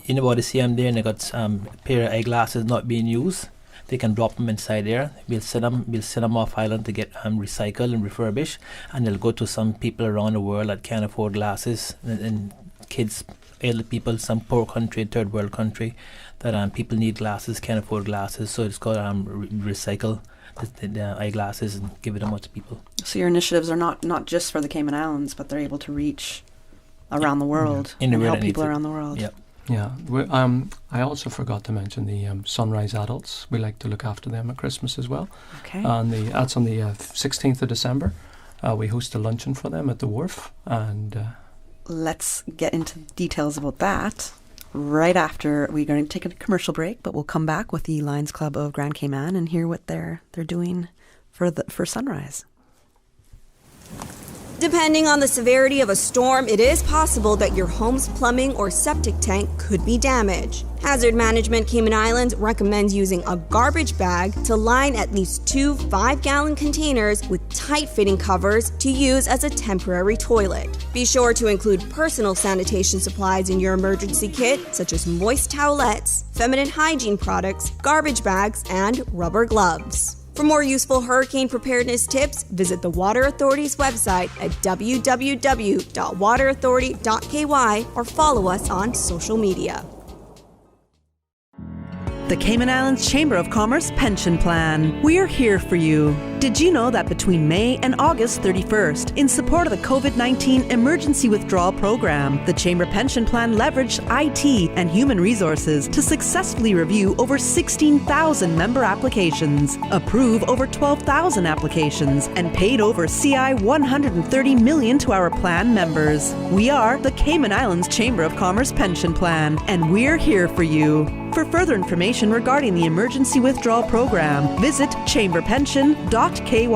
anybody see them there and they got a pair of eyeglasses not being used, they can drop them inside there. We'll send them off island to get recycled and refurbished, and they'll go to some people around the world that can't afford glasses, and kids, elderly people, some poor country, third world country, that people need glasses, can't afford glasses. So it's called recycle the eyeglasses and give it out to people. So your initiatives are not just for the Cayman Islands, but they're able to reach around the world and help people around the world. Yep. Yeah, I also forgot to mention the Sunrise Adults. We like to look after them at Christmas as well. Okay. And that's on the 16th of December. We host a luncheon for them at the Wharf. And let's get into details about that right after we're going to take a commercial break, but we'll come back with the Lions Club of Grand Cayman and hear what they're doing for Sunrise. Depending on the severity of a storm, it is possible that your home's plumbing or septic tank could be damaged. Hazard Management Cayman Islands recommends using a garbage bag to line at least 2 5-gallon containers with tight-fitting covers to use as a temporary toilet. Be sure to include personal sanitation supplies in your emergency kit, such as moist towelettes, feminine hygiene products, garbage bags, and rubber gloves. For more useful hurricane preparedness tips, visit the Water Authority's website at www.waterauthority.ky or follow us on social media. The Cayman Islands Chamber of Commerce Pension Plan. We're here for you. Did you know that between May and August 31st, in support of the COVID-19 Emergency Withdrawal Program, the Chamber Pension Plan leveraged IT and human resources to successfully review over 16,000 member applications, approve over 12,000 applications, and paid over CI $130 million to our plan members. We are the Cayman Islands Chamber of Commerce Pension Plan, and we're here for you. For further information regarding the Emergency Withdrawal Program, visit chamberpension.ky.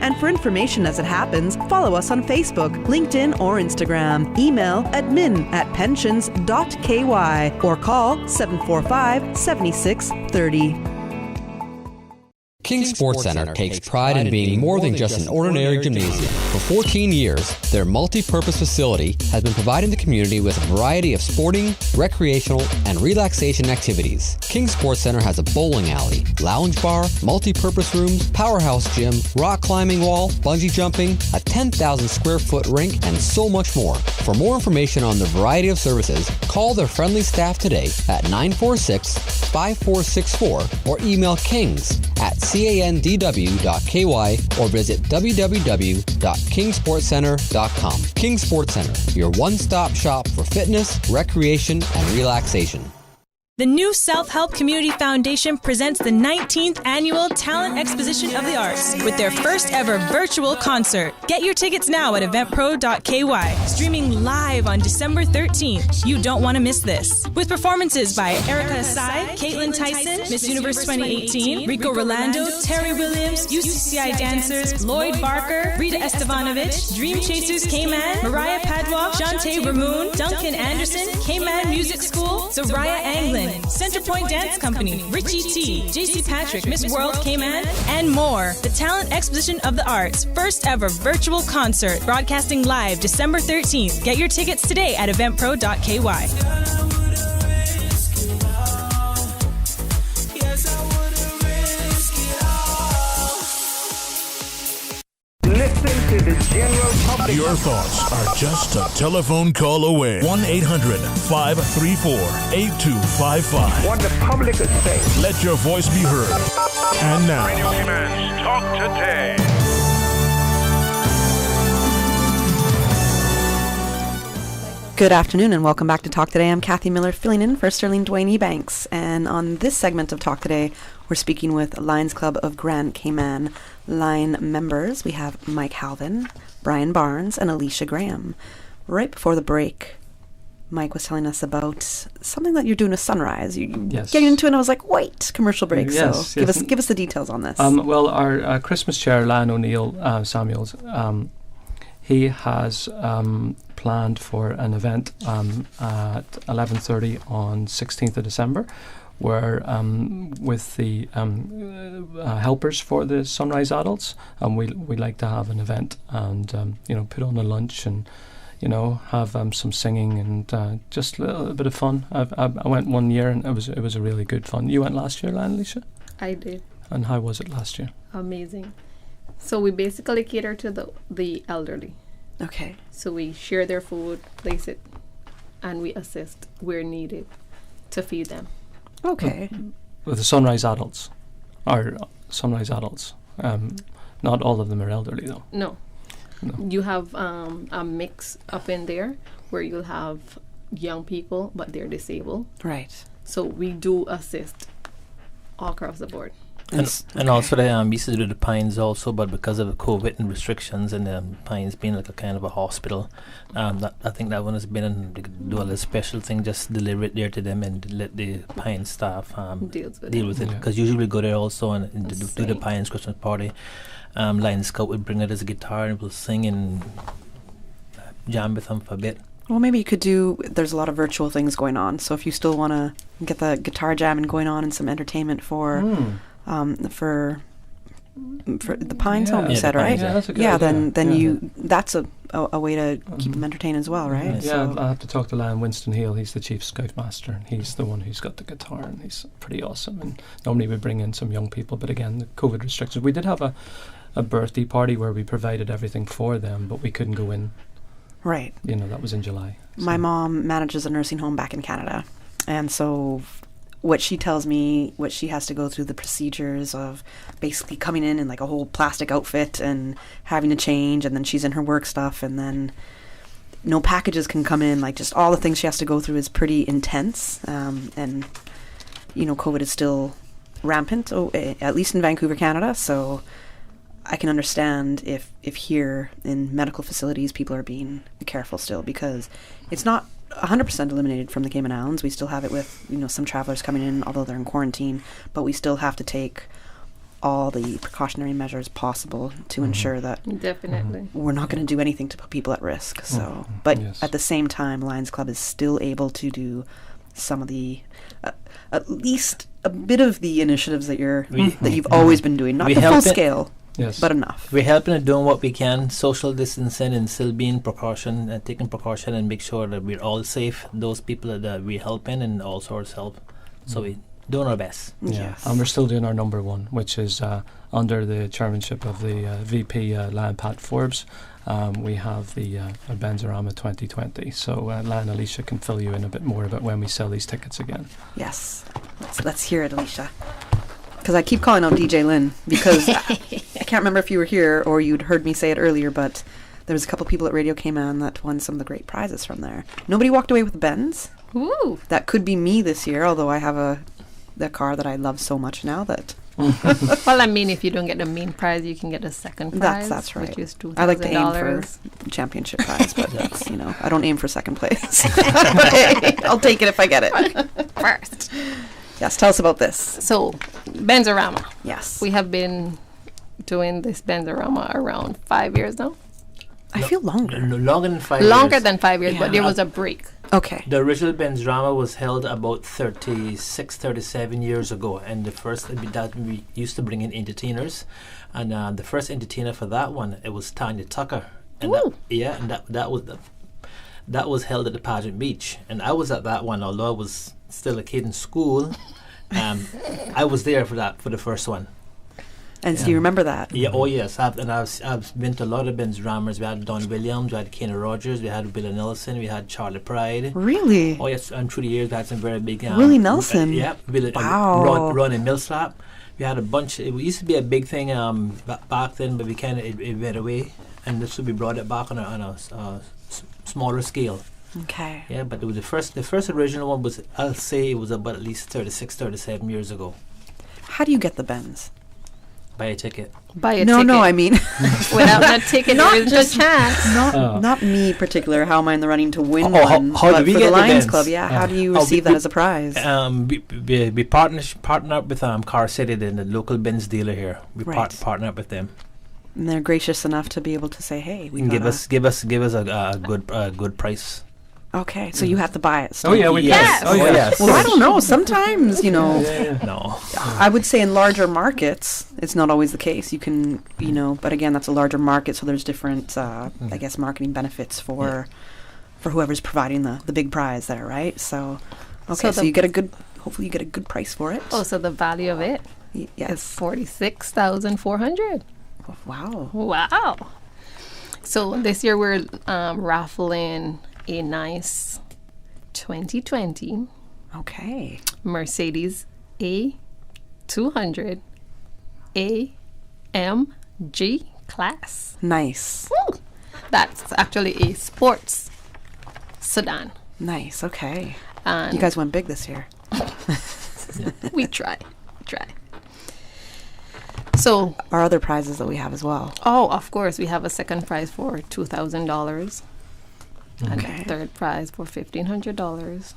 And for information as it happens, follow us on Facebook, LinkedIn, or Instagram. Email admin@pensions.ky or call 745-7630. King Sports Center takes pride in being more than just an ordinary gymnasium. For 14 years, their multi-purpose facility has been providing the community with a variety of sporting, recreational, and relaxation activities. King Sports Center has a bowling alley, lounge bar, multi-purpose rooms, powerhouse gym, rock climbing wall, bungee jumping, a 10,000 square foot rink, and so much more. For more information on the variety of services, call their friendly staff today at 946-5464 or email kings@candw.ky or visit www.kingsportscenter.com. King Sports Center, your one-stop shop for fitness, recreation, and relaxation. The New Self-Help Community Foundation presents the 19th Annual Talent Exposition of the Arts with their first ever virtual concert. Get your tickets now at eventpro.ky. Streaming live on December 13th. You don't want to miss this. With performances by Erica Asai, Caitlin Tyson, Miss Universe 2018, Rico Rolando, Terry Williams, UCCI dancers, Lloyd Barker, Rita Estevanovich, Dream Chasers Cayman, Mariah Padua, Shantae Ramoon, Duncan Anderson, Cayman Music School, Soraya Anglin, Centerpoint Dance Company, Richie T, JC Patrick, Miss World Cayman, and more. The Talent Exposition of the Arts, first ever virtual concert, broadcasting live December 13th. Get your tickets today at eventpro.ky. Your thoughts are just a telephone call away. 1-800-534-8255. What the public is saying. Let your voice be heard. And now, Radio Cayman's Talk Today. Good afternoon and welcome back to Talk Today. I'm Kathy Miller, filling in for Sterling Dwayne Ebanks. And on this segment of Talk Today, we're speaking with Lions Club of Grand Cayman line members. We have Mike Halvin, Brian Barnes, and Alicia Graham. Right before the break, Mike was telling us about something that you're doing at Sunrise. Yes. Getting into it, and I was like, wait, commercial break. Yes, so give us the details on this. Well, our Christmas chair, Lan O'Neill Samuels, he has planned for an event at 11:30 on 16th of December, where with the helpers for the Sunrise adults, we like to have an event and put on a lunch and have some singing and just a little bit of fun. I went one year and it was a really good fun. You went last year, Alicia? I did. And how was it last year? Amazing. So we basically cater to the elderly. Okay. So we share their food, place it, and we assist where needed to feed them. Okay. With the Sunrise adults. Not all of them are elderly, though. No. You have a mix up in there where you'll have young people, but they're disabled. Right. So we do assist all across the board. And also they used to do the Pines also, but because of the COVID and restrictions and the Pines being like a kind of a hospital, I think that one has been they could do a little special thing, just deliver it there to them and let the Pines staff deal with it. Because usually we go there also and do the Pines Christmas party. Lions Scout would bring it as a guitar and we'll sing and jam with them for a bit. Well, maybe you could there's a lot of virtual things going on. So if you still want to get the guitar jamming going on and some entertainment for the Pines home, you said, right? Yeah, that's a good idea. Then that's a way to keep them entertained as well, right? Yeah, So I'll have to talk to Lion Winston Hill. He's the chief scoutmaster, and he's the one who's got the guitar, and he's pretty awesome. And normally we bring in some young people, but again, the COVID restrictions. We did have a birthday party where we provided everything for them, but we couldn't go in. Right. That was in July. My mom manages a nursing home back in Canada, and so what she tells me, what she has to go through, the procedures of basically coming in like a whole plastic outfit and having to change, and then she's in her work stuff, and then no packages can come in, like just all the things she has to go through is pretty intense. And COVID is still rampant, at least in Vancouver, Canada, so I can understand if here in medical facilities people are being careful still, because it's not 100% eliminated from the Cayman Islands. We still have it with some travelers coming in, although they're in quarantine, but we still have to take all the precautionary measures possible to ensure that definitely we're not going to do anything to put people at risk. So, but at the same time, Lions Club is still able to do some of the at least a bit of the initiatives that you've always been doing, not the full scale. Yes. But enough. We're helping and doing what we can, social distancing and still being precaution and taking precaution and make sure that we're all safe. Those people that we're helping and all sorts help. So we're doing our best. Yeah, and we're still doing our number one, which is under the chairmanship of the VP Lion Pat Forbes. We have the Benzorama 2020. So Lion Alicia can fill you in a bit more about when we sell these tickets again. Yes. Let's hear it, Alicia. Because I keep calling out DJ Lynn because I can't remember if you were here or you'd heard me say it earlier, but there was a couple people at Radio Cayman that won some of the great prizes from there. Nobody walked away with a Benz. Ooh. That could be me this year, although I have the car that I love so much now that... Well, I mean, if you don't get the main prize, you can get a second prize. That's right. Which is $2,000. I like to aim for championship prize, but that's, I don't aim for second place. Hey, I'll take it if I get it. First. Yes, tell us about this. So, Benzorama. Yes. We have been doing this Benzorama around 5 years now. I feel longer. Longer than 5 years. Longer than 5 years, but there was a break. Okay. The original Benzorama was held about 36, 37 years ago, and the first that we used to bring in entertainers, and the first entertainer for that one, it was Tanya Tucker, and that was held at the Pageant Beach, and I was at that one, although I was still a kid in school. I was there for the first one. And so you remember that? Yeah. Oh yes. I've been to a lot of Benzoramas. We had Don Williams, we had Kenny Rogers, we had Willie Nelson, we had Charlie Pride. Really? Oh yes. And through the years, we had some very big. Willie Nelson. Yeah. Wow. Ronnie Millsap. We had a bunch. It used to be a big thing back then, but we kind of it went away, and this we brought it back on a smaller scale. Okay. Yeah, but it was the first original one was, I'll say it was about at least 36, 37 years ago. How do you get the Benz? Buy a ticket. No, I mean without that ticket, there is just a chance. Not me particular. How am I in the running to win one? How do we for get the Lions Benz? Club? Yeah. How do you receive that as a prize? We partner up with Car City, the local Benz dealer here. We partner up with them. And they're gracious enough to be able to say, "Hey, we give us a good price." Okay, so you have to buy it. Oh yeah, we yes. Oh yes. Well, I don't know. Sometimes, No. I would say in larger markets, it's not always the case. You can, but again, that's a larger market, so there's different, I guess, marketing benefits for whoever's providing the big prize there, right? So, okay, so you get hopefully you get a good price for it. Oh, so the value of it is $46,400. Wow. Wow. So this year we're raffling a nice 2020 Mercedes A200 AMG class. Nice. Woo! That's actually a sports sedan. Nice. Okay. And you guys went big this year. We try. So our other prizes that we have as well. Oh, of course, we have a second prize for $2,000. And a third prize for $1,500.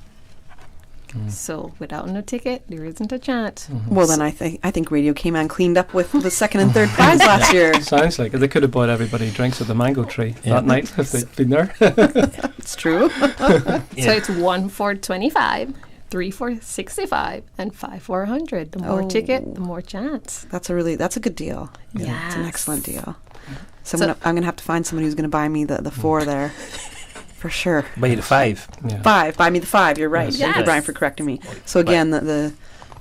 So without no ticket, there isn't a chance. Well, then I think Radio Cayman cleaned up with the second and third prize last year. Sounds like it. They could have bought everybody drinks at the Mango Tree that night if they'd been there. It's true. So it's 1 for $25, 3 for $65, and 5 for $100. The more ticket, the more chance. That's a good deal. Yeah, it's an excellent deal. So I'm gonna have to find somebody who's gonna buy me the 4 there. For sure. Buy you the 5. Yeah. 5. Buy me the 5. You're right. Yes. Thank you, Brian, for correcting me. So again, the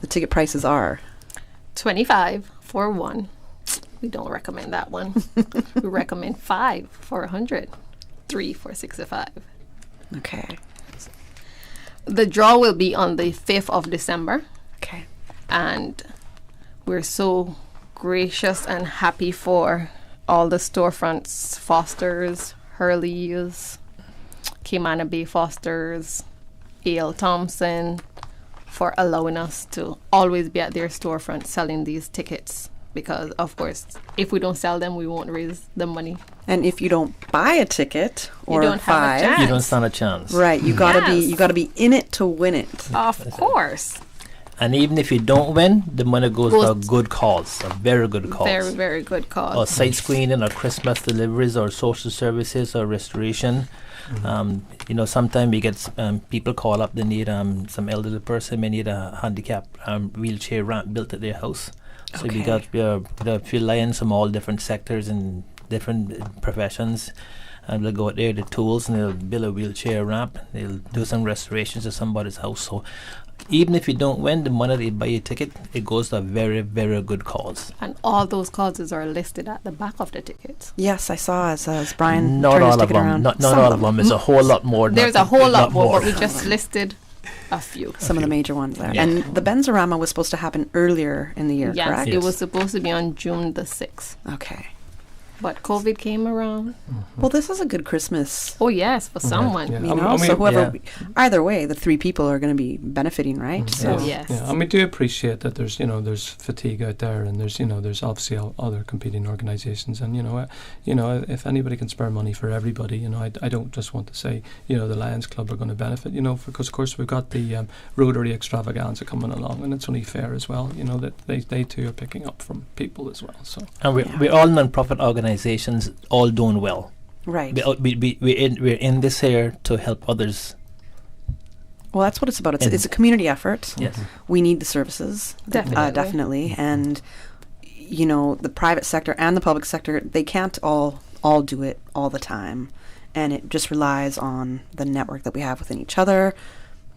ticket prices are $25 for 1. We don't recommend that one. We recommend 5 for $100, 3 for $65. Okay. The draw will be on the 5th of December. Okay. And we're so gracious and happy for all the storefronts, Foster's, Hurley's, Cayman Bay Foster's, A.L. Thompson, for allowing us to always be at their storefront selling these tickets. Because, of course, if we don't sell them, we won't raise the money. And if you don't buy a ticket or you don't 5, have a chance. You don't stand a chance. Right, you gotta be in it to win it. Of course. And even if you don't win, the money goes for a good cause, a very good cause. Very, very good cause. Or site screening, or Christmas deliveries, or social services, or restoration. Sometimes we get people call up, they need some elderly person, may need a handicap wheelchair ramp built at their house. So we got few lions from all different sectors and different professions. And they'll go out there, the tools, and they'll build a wheelchair ramp. They'll do some restorations to somebody's house. So even if you don't win, the money they buy your ticket, it goes to a very, very good cause. And all those causes are listed at the back of the tickets. Yes, I saw as Brian not turned all his of ticket them. around. Not all of them. There's a whole lot more. There's a whole lot more, but we just listed a few. Some of the major ones there. Yeah. And the Benzorama was supposed to happen earlier in the year, yes, correct? It was supposed to be on June the 6th. Okay. But COVID came around. Well, this is a good Christmas. Oh, yes, for someone. You know, so whoever, either way, the 3 people are going to be benefiting, right? So yes. Yeah, and we do appreciate that there's fatigue out there, and there's obviously other competing organisations, and if anybody can spare money for everybody, I don't just want to say the Lions Club are going to benefit, because of course we've got the Rotary Extravaganza coming along, and it's only fair as well, that they too are picking up from people as well. So and we're all non-profit organisations, all doing well. Right. We're in this here to help others. Well, that's what it's about. It's a community effort. Yes. We need the services. Definitely. And, the private sector and the public sector, they can't all do it all the time. And it just relies on the network that we have within each other,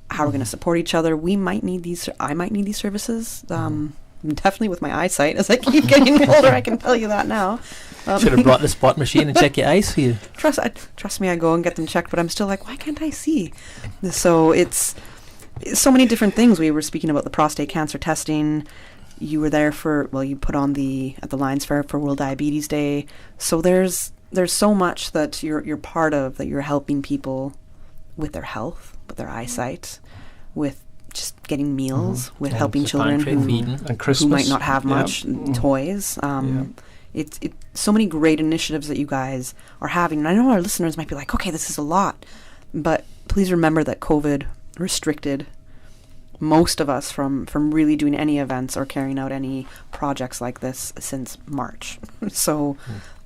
how we're going to support each other. I might need these services. Definitely with my eyesight. As I keep getting older, I can tell you that now. Should have brought the spot machine and check your eyes for you. Trust me, I go and get them checked, but I'm still like, why can't I see? So it's so many different things. We were speaking about the prostate cancer testing. You were there you put on at the Lions Fair for World Diabetes Day. So there's so much that you're part of, that you're helping people with their health, with their eyesight, with just getting meals, with helping children who might not have much, toys. It's so many great initiatives that you guys are having. And I know our listeners might be like, okay, this is a lot. But please remember that COVID restricted most of us from really doing any events or carrying out any projects like this since March. So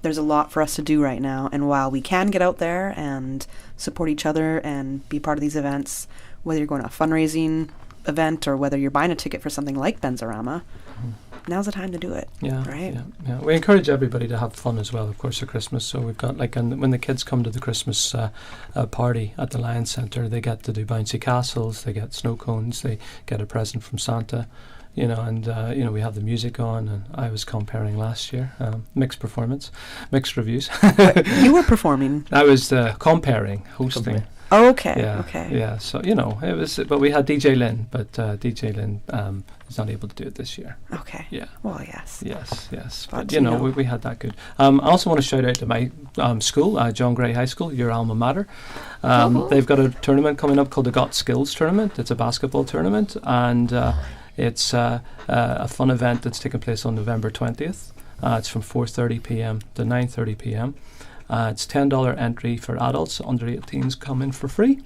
there's a lot for us to do right now. And while we can get out there and support each other and be part of these events, whether you're going to a fundraising event or whether you're buying a ticket for something like Benzorama, now's the time to do it. Right? Yeah. We encourage everybody to have fun as well, of course, at Christmas. So we've got when the kids come to the Christmas party at the Lions Centre, they get to do bouncy castles, they get snow cones, they get a present from Santa. And we have the music on, and I was comparing last year, mixed performance, mixed reviews. You were performing. I was comparing, hosting. Oh, okay. Yeah, okay. Yeah. So it was, but we had DJ Lynn, but DJ Lynn is not able to do it this year. Okay. Yeah. Well, yes. Yes. But we had that good. I also want to shout out to my school, John Gray High School, your alma mater. They've got a tournament coming up called the Got Skills Tournament. It's a basketball tournament, and it's a fun event that's taking place on November 20th. It's from 4:30 p.m. to 9:30 p.m. It's $10 entry for adults. Under 18s come in for free.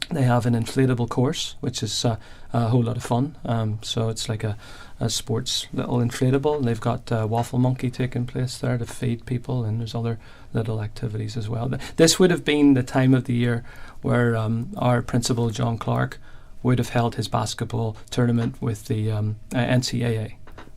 They have an inflatable course, which is a whole lot of fun. So it's like a sports little inflatable, and they've got Waffle Monkey taking place there to feed people, and there's other little activities as well. This would have been the time of the year where our principal, John Clark, would have held his basketball tournament with the NCAA,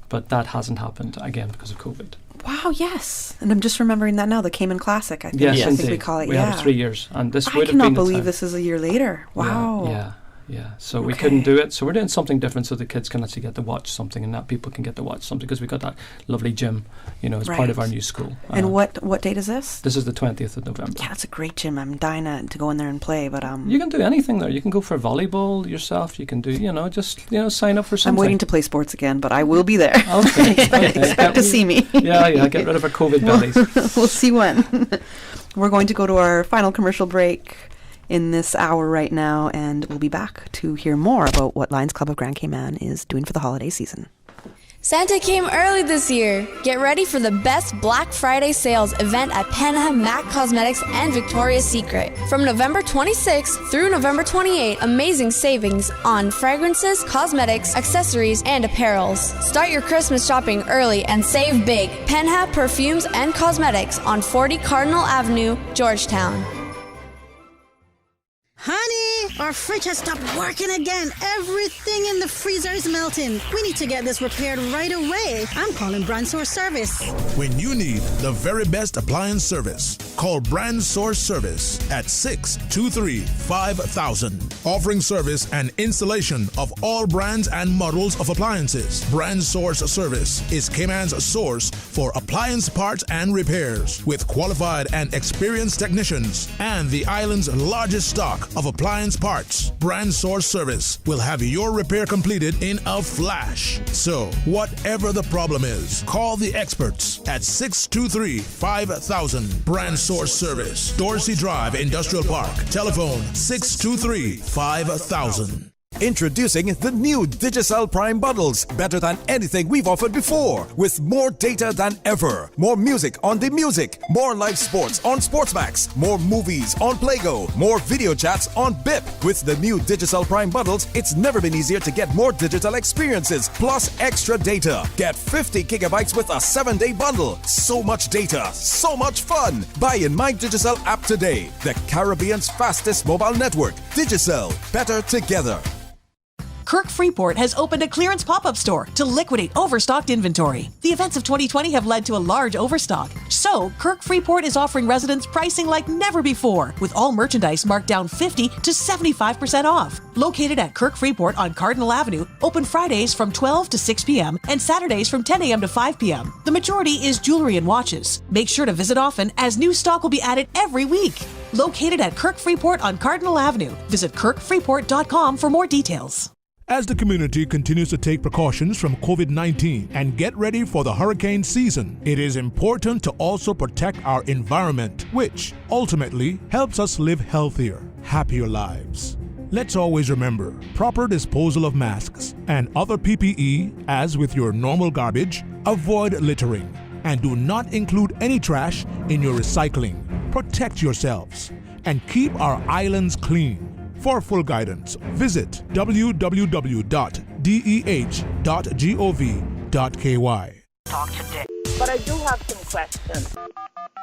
but that hasn't happened, again, because of COVID. Wow, yes. And I'm just remembering that now, the Cayman Classic, I think. Yes, I think we call it, we had it 3 years. And this would have cannot been the believe time. this is a year later. Wow. Yeah. So we couldn't do it. So we're doing something different so the kids can actually get to watch something, and that people can get to watch something, because we've got that lovely gym, as part of our new school. And what date is this? This is the 20th of November. Yeah, it's a great gym. I'm dying to go in there and play, but you can do anything there. You can go for volleyball yourself. You can do, just sign up for something. I'm waiting to play sports again, but I will be there. Okay. Expect to see me. Yeah, get rid of our COVID bellies. We'll see when. We're going to go to our final commercial break in this hour right now, and we'll be back to hear more about what Lions Club of Grand Cayman is doing for the holiday season. Santa came early this year. Get ready for the best Black Friday sales event at Penha, MAC Cosmetics, and Victoria's Secret. From November 26th through November 28th, amazing savings on fragrances, cosmetics, accessories, and apparels. Start your Christmas shopping early and save big. Penha Perfumes and Cosmetics on 40 Cardinal Avenue, Georgetown. Honey, our fridge has stopped working again. Everything in the freezer is melting. We need to get this repaired right away. I'm calling Brand Source Service. When you need the very best appliance service, call Brand Source Service at 623-5000. Offering service and installation of all brands and models of appliances. Brand Source Service is Cayman's source for appliance parts and repairs, with qualified and experienced technicians and the island's largest stock of appliance parts. Brand Source Service will have your repair completed in a flash. So, whatever the problem is, call the experts at 623-5000. Brand Source Service, Dorsey Drive, Industrial Park. Telephone 623-5000. Introducing the new Digicel Prime bundles, better than anything we've offered before, with more data than ever, more music on the music, more live sports on Sportsmax, more movies on Playgo, more video chats on BIP. With the new Digicel Prime bundles, it's never been easier to get more digital experiences, plus extra data. Get 50 gigabytes with a 7-day bundle. So much data, so much fun. Buy in My Digicel app today, the Caribbean's fastest mobile network. Digicel, better together. Kirk Freeport has opened a clearance pop-up store to liquidate overstocked inventory. The events of 2020 have led to a large overstock. So, Kirk Freeport is offering residents pricing like never before, with all merchandise marked down 50 to 75% off. Located at Kirk Freeport on Cardinal Avenue, open Fridays from 12 to 6 p.m. and Saturdays from 10 a.m. to 5 p.m. The majority is jewelry and watches. Make sure to visit often, as new stock will be added every week. Located at Kirk Freeport on Cardinal Avenue. Visit kirkfreeport.com for more details. As the community continues to take precautions from COVID-19 and get ready for the hurricane season, it is important to also protect our environment, which ultimately helps us live healthier, happier lives. Let's always remember, proper disposal of masks and other PPE, as with your normal garbage, avoid littering, and do not include any trash in your recycling. Protect yourselves and keep our islands clean. For full guidance, visit www.deh.gov.ky. Talk today. But I do have some questions.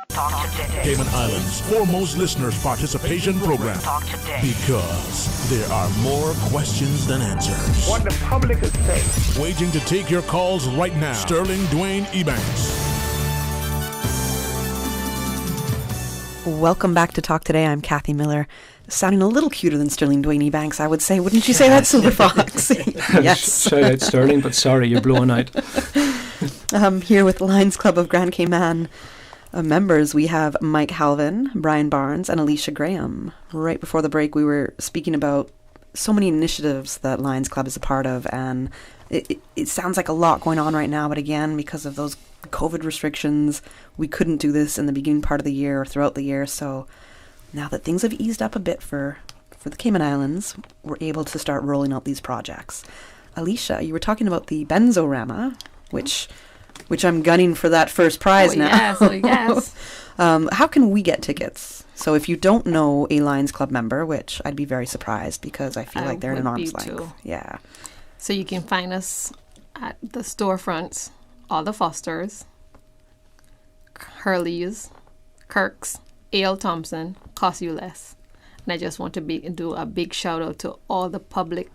Talk today. Cayman Islands' foremost listeners participation program. Talk today. Because there are more questions than answers. What the public is saying. Waiting to take your calls right now. Sterling Dwayne Ebanks. Welcome back to Talk Today. I'm Kathy Miller. Sounding a little cuter than Sterling Dwayne Ebanks, I would say. Wouldn't you say that, Silver Fox? Yes. Shout out Sterling, but sorry, you're blowing out. Here with the Lions Club of Grand Cayman members, we have Mike Halvin, Brian Barnes, and Alicia Graham. Right before the break, we were speaking about so many initiatives that Lions Club is a part of, and it sounds like a lot going on right now, but again, because of those COVID restrictions, we couldn't do this in the beginning part of the year or throughout the year, so now that things have eased up a bit for the Cayman Islands, we're able to start rolling out these projects. Alicia, you were talking about the Benzorama, which which I'm gunning for that first prize now. Yes. How can we get tickets? So if you don't know a Lions Club member, which I'd be very surprised because I feel like they're in an arm's length. Too. Yeah. So you can find us at the storefronts, all the Fosters, Hurley's, Kirk's, A.L. Thompson, Cost You Less. And I just want to do a big shout out to all the public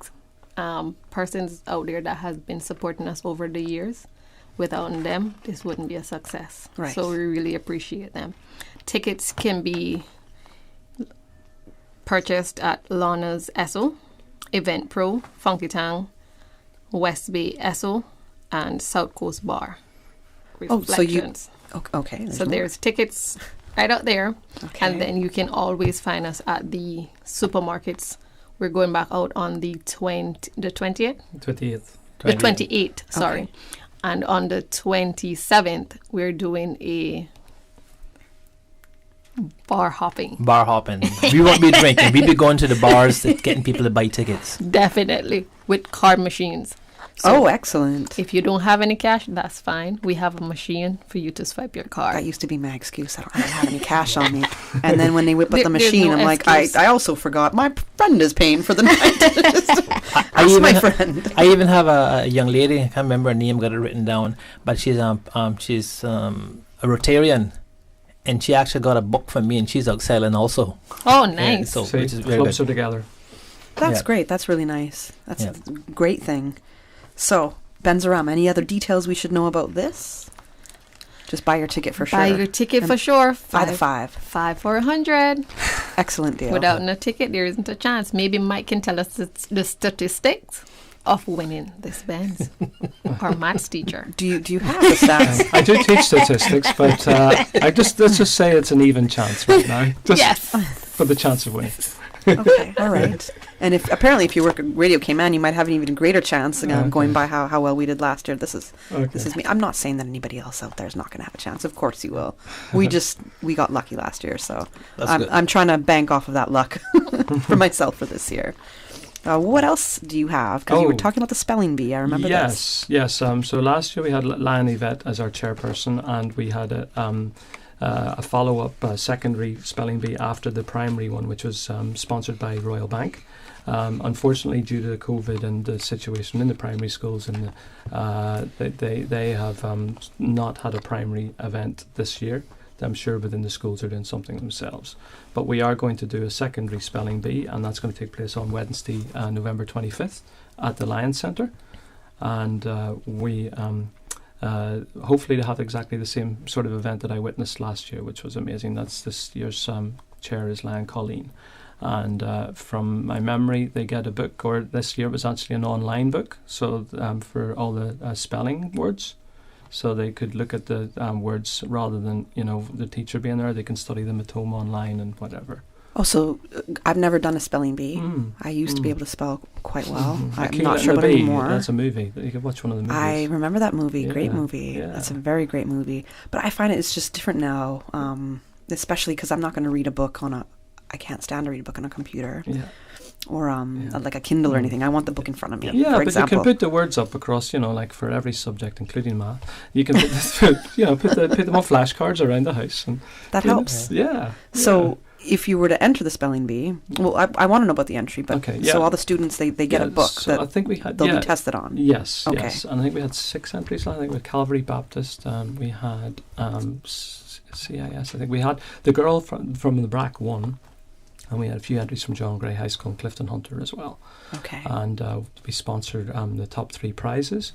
persons out there that has been supporting us over the years. Without them, this wouldn't be a success. Right. So we really appreciate them. Tickets can be purchased at Lana's Esso, Event Pro, Funky Town, West Bay Esso, and South Coast Bar. Reflections. Okay. So there's tickets right out there. Okay. And then you can always find us at the supermarkets. We're going back out on the 20th? 28th. The 28th, sorry. Okay. And on the 27th, we're doing a bar hopping. Bar hopping. We won't be drinking. We'll be going to the bars, getting people to buy tickets. Definitely. With card machines. So excellent. If you don't have any cash, that's fine. We have a machine for you to swipe your card. That used to be my excuse. I don't have any cash on me. And then when they whip up the machine, I'm like, I also forgot. My friend is paying for the night. I even have a young lady. I can't remember her name. Got it written down. But she's a Rotarian. And she actually got a book from me, and she's out selling also. Oh, nice. Yeah, which is very clubs are together. That's great. That's really nice. That's a great thing. So, Benzarama, any other details we should know about this? Just buy your ticket for sure. Buy your ticket for sure. Buy the 5. 5 for 100. Excellent deal. Without no ticket, there isn't a chance. Maybe Mike can tell us the statistics of winning this Benz. Our maths teacher. Do you have the stats? I do teach statistics, but let's just say it's an even chance right now. Just for the chance of winning. Okay, all right. And if you work at Radio Cayman, you might have an even greater chance going by how well we did last year. This is me. I'm not saying that anybody else out there is not going to have a chance. Of course you will. We got lucky last year, so I'm trying to bank off of that luck for myself for this year. What else do you have? Because you were talking about the spelling bee. I remember this. Yes. So last year we had Lion Yvette as our chairperson, and we had a follow-up secondary spelling bee after the primary one, which was sponsored by Royal Bank. Unfortunately, due to COVID and the situation in the primary schools, and they have not had a primary event this year. I'm sure within the schools are doing something themselves. But we are going to do a secondary spelling bee, and that's going to take place on Wednesday, November 25th at the Lions Centre. And we hopefully to have exactly the same sort of event that I witnessed last year, which was amazing. That's this year's chair is Lion Colleen. And from my memory, they get a book, or this year it was actually an online book, so for all the spelling words. So they could look at the words rather than, the teacher being there. They can study them at home online and whatever. Oh, so I've never done a spelling bee. I used to be able to spell quite well. I'm not sure about anymore. That's a movie. You can watch one of the movies. I remember that movie. Great movie. Yeah. That's a very great movie. But I find it's just different now, especially because I'm not going to read a book I can't stand to read a book on a computer. Yeah. Or like a Kindle or anything. I want the book in front of me. Yeah, for example. You can put the words up across, like for every subject, including math. You can put them on flashcards around the house. And that helps. Yeah. So if you were to enter the spelling bee, well, I want to know about the entry, but so all the students, they get a book that I think we had, they'll be tested on. Yes, yes. And I think we had 6 entries. I think we had Calvary Baptist, we had CIS. I think we had the girl from the BRAC won. And we had a few entries from John Gray High School and Clifton Hunter as well. Okay. And we sponsored the top 3 prizes,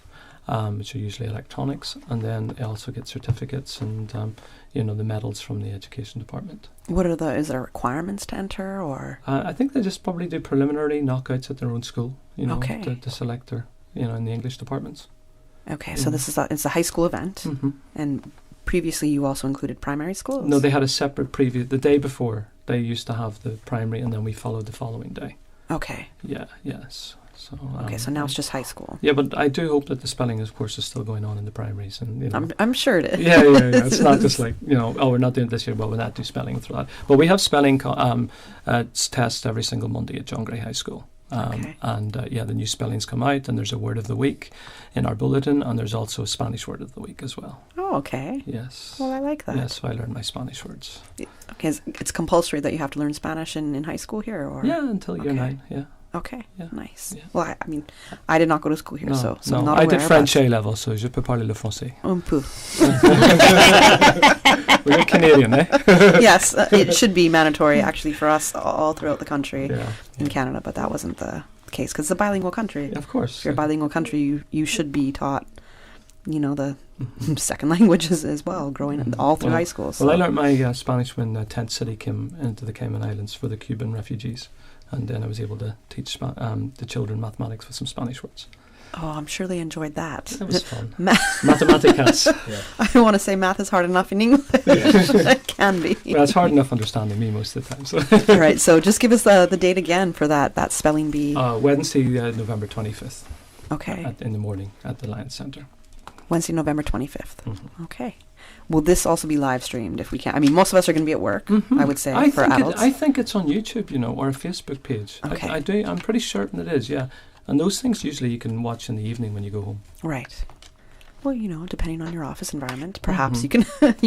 which are usually electronics, and then they also get certificates and the medals from the education department. Is there requirements to enter, or? I think they just probably do preliminary knockouts at their own school. To select their in the English departments. Okay, so this is it's a high school event, and previously you also included primary schools. No, they had a separate preview the day before. They used to have the primary, and then we followed the following day. Okay. Yeah. Yes. So. So now it's just high school. Yeah, but I do hope that the spelling, of course, is still going on in the primaries, and I'm sure it is. Yeah. It's not just like we're not doing it this year, well, we're not doing spelling through that. But we have spelling tests every single Monday at John Gray High School. And the new spellings come out, and there's a word of the week in our bulletin, and there's also a Spanish word of the week as well. Oh, okay. Yes. Well, I like that. Yes, so I learned my Spanish words. Okay, it's compulsory that you have to learn Spanish in high school here, or yeah, until year 9. Yeah. Okay. Yeah. Nice. Yeah. Well, I mean, I did not go to school here, so I'm not I aware. did French A level, so je peux parler le français. Un peu. We're Canadian, eh? Yes, it should be mandatory actually for us all throughout the country in Canada, but that wasn't the case because it's a bilingual country. Of course. If you're a bilingual country, you should be taught, the second languages as well, growing all through high school. So. Well, I learned my Spanish when Tent City came into the Cayman Islands for the Cuban refugees, and then I was able to teach the children mathematics with some Spanish words. Oh, I'm sure they enjoyed that. It was fun. Mathematicas. Yeah. I want to say math is hard enough in English. It can be. Well, it's hard enough understanding me most of the time. So. All right, so just give us the date again for that spelling bee. Wednesday, November 25th. Okay. In the morning at the Lions Centre. Wednesday, November 25th. Mm-hmm. Okay. Will this also be live streamed if we can? I mean, most of us are going to be at work, I would say, for adults. I think it's on YouTube, or a Facebook page. Okay. I'm pretty certain it is, yeah. And those things usually you can watch in the evening when you go home. Right. Well, depending on your office environment, perhaps you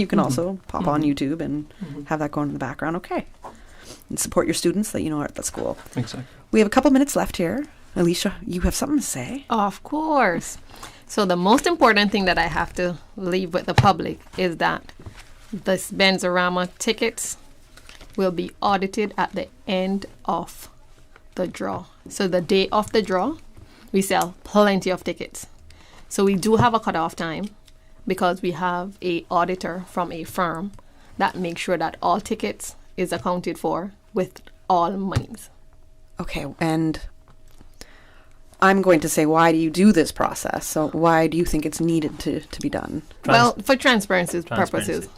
can also pop on YouTube and have that going in the background. Okay. And support your students that are at the school. Exactly. We have a couple minutes left here. Alicia, you have something to say? Of course. So the most important thing that I have to leave with the public is that this Benzorama tickets will be audited at the end of the draw. So the day of the draw, we sell plenty of tickets. So we do have a cutoff time because we have a auditor from a firm that makes sure that all tickets is accounted for with all monies. Okay, and I'm going to say, why do you do this process? So why do you think it's needed to be done? Well, for transparency purposes.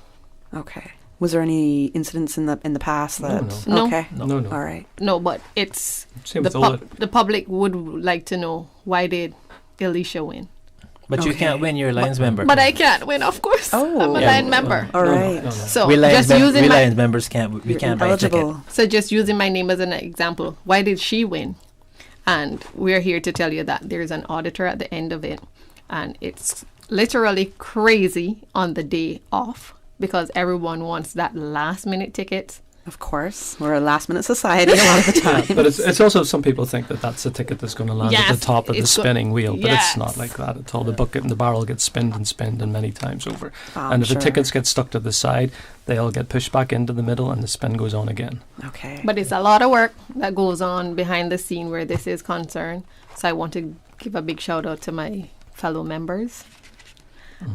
Okay. Was there any incidents in the past that? No. Okay. No. All right. No, but it's Same the public would like to know, why did Alicia win? But you can't win. You're a Lions member. But I can't win, of course. Oh, I'm a Lion member. All right. No. So we Lions, just Lions members can't buy a ticket. So just using my name as an example, why did she win? And we're here to tell you that there's an auditor at the end of it, and it's literally crazy on the day off because everyone wants that last minute ticket. Of course, we're a last minute society a lot of the time. But it's also, some people think that that's the ticket that's going to land at the top of the spinning wheel, but it's not like that at all. The bucket and the barrel gets spinned and many times over. And if the tickets get stuck to the side, they all get pushed back into the middle and the spin goes on again. Okay. But it's a lot of work that goes on behind the scene where this is concerned. So I want to give a big shout out to my fellow members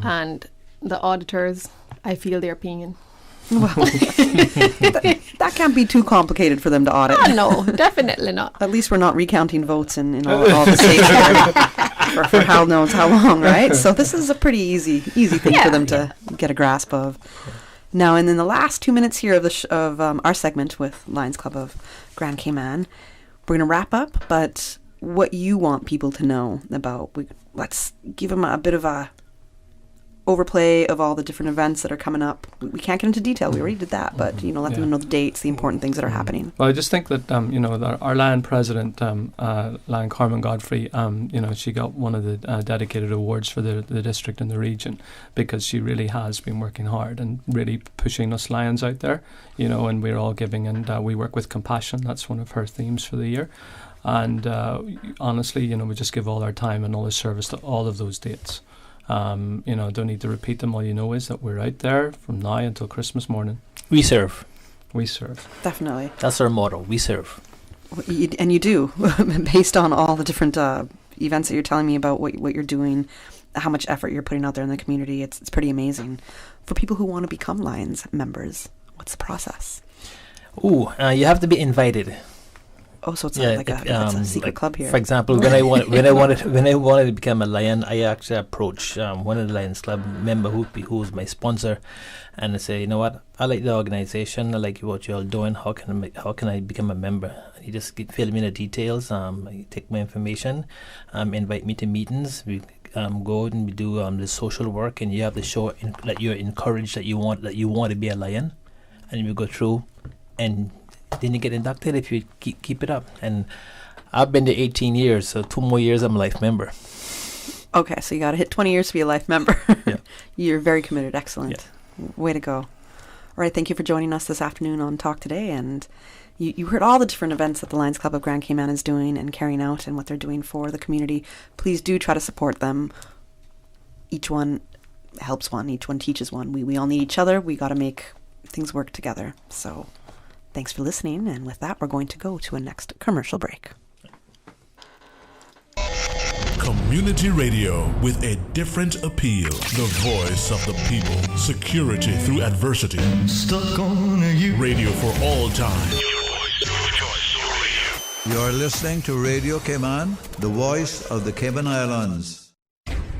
and the auditors. I feel their pain. Well, that can't be too complicated for them to audit. No, definitely not. At least we're not recounting votes in all the states for hell knows how long, right? So this is a pretty easy thing for them to get a grasp of. Now, and in the last 2 minutes here of our segment with Lions Club of Grand Cayman, we're going to wrap up. But what you want people to know about, let's give them a bit of a overplay of all the different events that are coming up. We can't get into detail. We already did that, but let them know the dates, the important things that are happening. Well, I just think that our Lion president, Lion Carmen Godfrey, she got one of the dedicated awards for the district and the region because she really has been working hard and really pushing us Lions out there. And we're all giving, and we work with compassion. That's one of her themes for the year. And honestly, we just give all our time and all the service to all of those dates. Don't need to repeat them. All you know is that we're out there from now until Christmas morning. We serve. We serve. Definitely. That's our motto. We serve. And you do, based on all the different events that you're telling me about, what you're doing, how much effort you're putting out there in the community. It's pretty amazing. For people who want to become Lions members, what's the process? You have to be invited. Oh, so it's like a secret club here. For example, when I wanted to become a Lion, I actually approached one of the Lions Club member who's my sponsor, and I say, you know what, I like the organization, I like what you're doing. How can I become a member? And he just fill me in the details. He take my information, invite me to meetings. We go out and we do the social work, and you have to show that you're encouraged, that you want to be a Lion, and we go through and then you get inducted if you keep it up. And I've been there 18 years, so 2 more years I'm a life member. Okay, so you got to hit 20 years to be a life member. Yeah. You're very committed. Excellent. Way to go. All right, thank you for joining us this afternoon on Talk Today. And you heard all the different events that the Lions Club of Grand Cayman is doing and carrying out and what they're doing for the community. Please do try to support them. Each one helps one. Each one teaches one. We all need each other. We got to make things work together. So thanks for listening. And with that, we're going to go to a next commercial break. Community radio with a different appeal. The voice of the people. Security through adversity. Stuck on you. Radio for all time. You're listening to Radio Cayman, the voice of the Cayman Islands.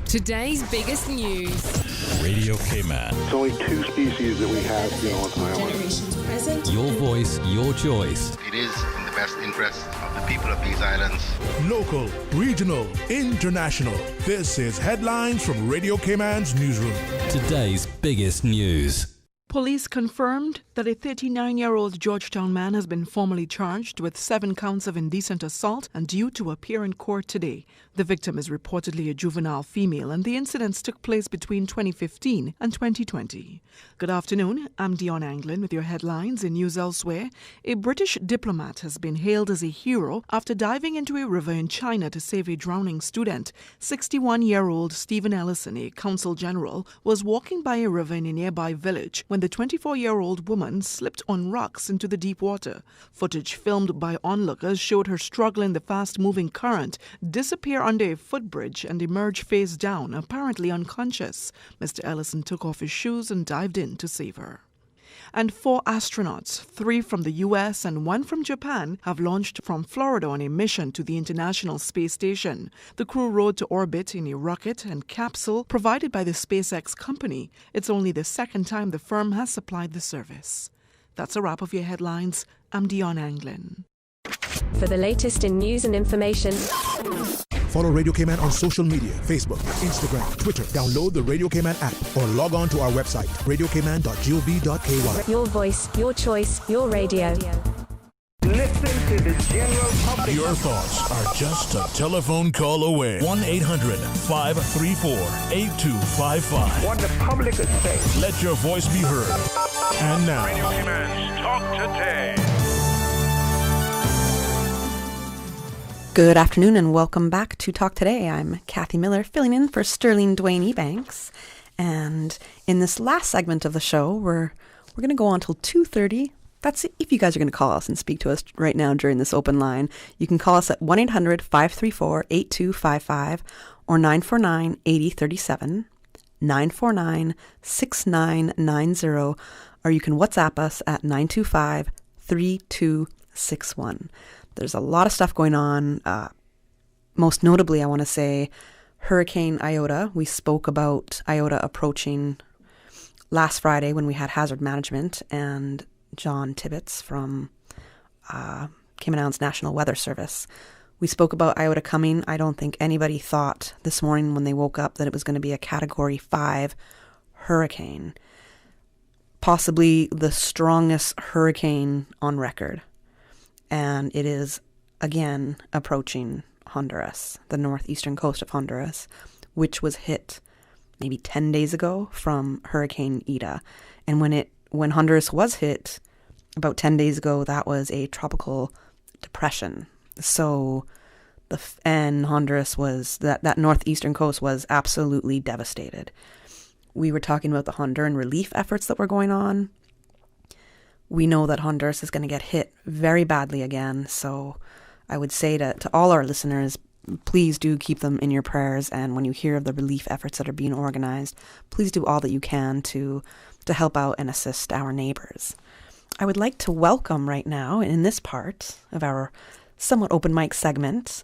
Today's biggest news. Radio Cayman. It's only 2 species that we have here on the island. Generations present. Your voice, your choice. It is in the best interest of the people of these islands. Local, regional, international. This is Headlines from Radio Cayman's newsroom. Today's biggest news. Police confirmed that a 39-year-old Georgetown man has been formally charged with 7 counts of indecent assault and due to appear in court today. The victim is reportedly a juvenile female, and the incidents took place between 2015 and 2020. Good afternoon. I'm Dion Anglin with your headlines in news elsewhere. A British diplomat has been hailed as a hero after diving into a river in China to save a drowning student. 61-year-old Stephen Ellison, a consul general, was walking by a river in a nearby village when the 24-year-old woman slipped on rocks into the deep water. Footage filmed by onlookers showed her struggle in the fast-moving current, disappear under a footbridge and emerge face down, apparently unconscious. Mr. Ellison took off his shoes and dived in to save her. And 4 astronauts, 3 from the US and 1 from Japan, have launched from Florida on a mission to the International Space Station. The crew rode to orbit in a rocket and capsule provided by the SpaceX company. It's only the second time the firm has supplied the service. That's a wrap of your headlines. I'm Dion Anglin. For the latest in news and information, Follow Radio Cayman on social media, Facebook, Instagram, Twitter. Download the Radio Cayman app or log on to our website, radiocayman.gov.ky. your voice, your choice, your radio. Listen to the general public. Your thoughts are just a telephone call away. 1-800-534-8255. What the public is saying. Let your voice be heard. And now, Radio Cayman's Talk Today. Good afternoon and welcome back to Talk Today. I'm Kathy Miller, filling in for Sterling Dwayne Ebanks. And in this last segment of the show, we're going to go on till 2:30. That's if you guys are going to call us and speak to us right now during this open line. You can call us at 1-800-534-8255 or 949-8037, 949-6990, or you can WhatsApp us at 925-3261. There's a lot of stuff going on. Most notably, I want to say Hurricane Iota. We spoke about Iota approaching last Friday when we had Hazard Management and John Tibbetts from Cayman Islands National Weather Service. We spoke about Iota coming. I don't think anybody thought this morning when they woke up that it was going to be a Category 5 hurricane. Possibly the strongest hurricane on record. And it is, again, approaching Honduras, the northeastern coast of Honduras, which was hit maybe 10 days ago from Hurricane Ida. And when Honduras was hit about 10 days ago, that was a tropical depression. So and Honduras was, that northeastern coast was absolutely devastated. We were talking about the Honduran relief efforts that were going on. We know that Honduras is going to get hit very badly again. So I would say to all our listeners, please do keep them in your prayers. And when you hear of the relief efforts that are being organized, please do all that you can to help out and assist our neighbors. I would like to welcome right now, in this part of our somewhat open mic segment,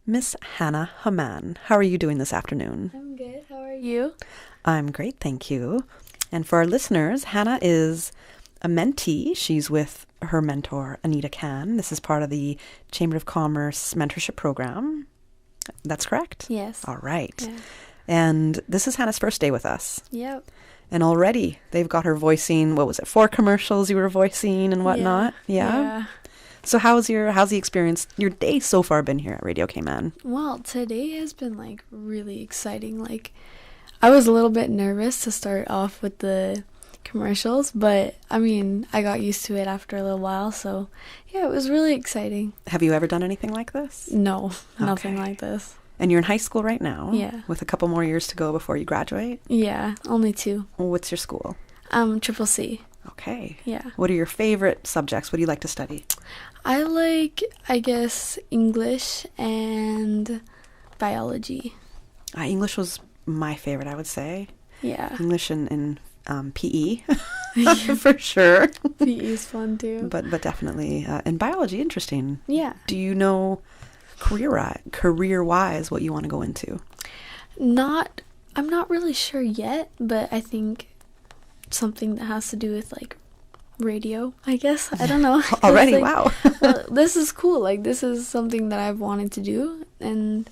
Miss Hannah Haman. How are you doing this afternoon? I'm good. How are you? I'm great, thank you. And for our listeners, Hannah is a mentee. She's with her mentor, Anita Can. This is part of the Chamber of Commerce mentorship program. That's correct? Yes. All right. Yeah. And this is Hannah's first day with us. Yep. And already they've got her voicing, 4 commercials you were voicing and whatnot? Yeah. So how's the experience, your day so far been here at Radio Cayman? Well, today has been like really exciting. Like, I was a little bit nervous to start off with the commercials, but I mean, I got used to it after a little while, so yeah, it was really exciting. Have you ever done anything like this? No, nothing like this. And you're in high school right now? Yeah. With a couple more years to go before you graduate? Yeah, only 2. What's your school? Triple C. Okay. Yeah. What are your favorite subjects? What do you like to study? I like, I guess, English and biology. English was my favorite, I would say. Yeah. English and PE, for sure. PE is fun too. But definitely, and biology, interesting. Yeah. Do you know career-wise what you want to go into? I'm not really sure yet, but I think something that has to do with like radio, I guess. I don't know. Already, like, wow. Well, this is cool. Like, this is something that I've wanted to do, and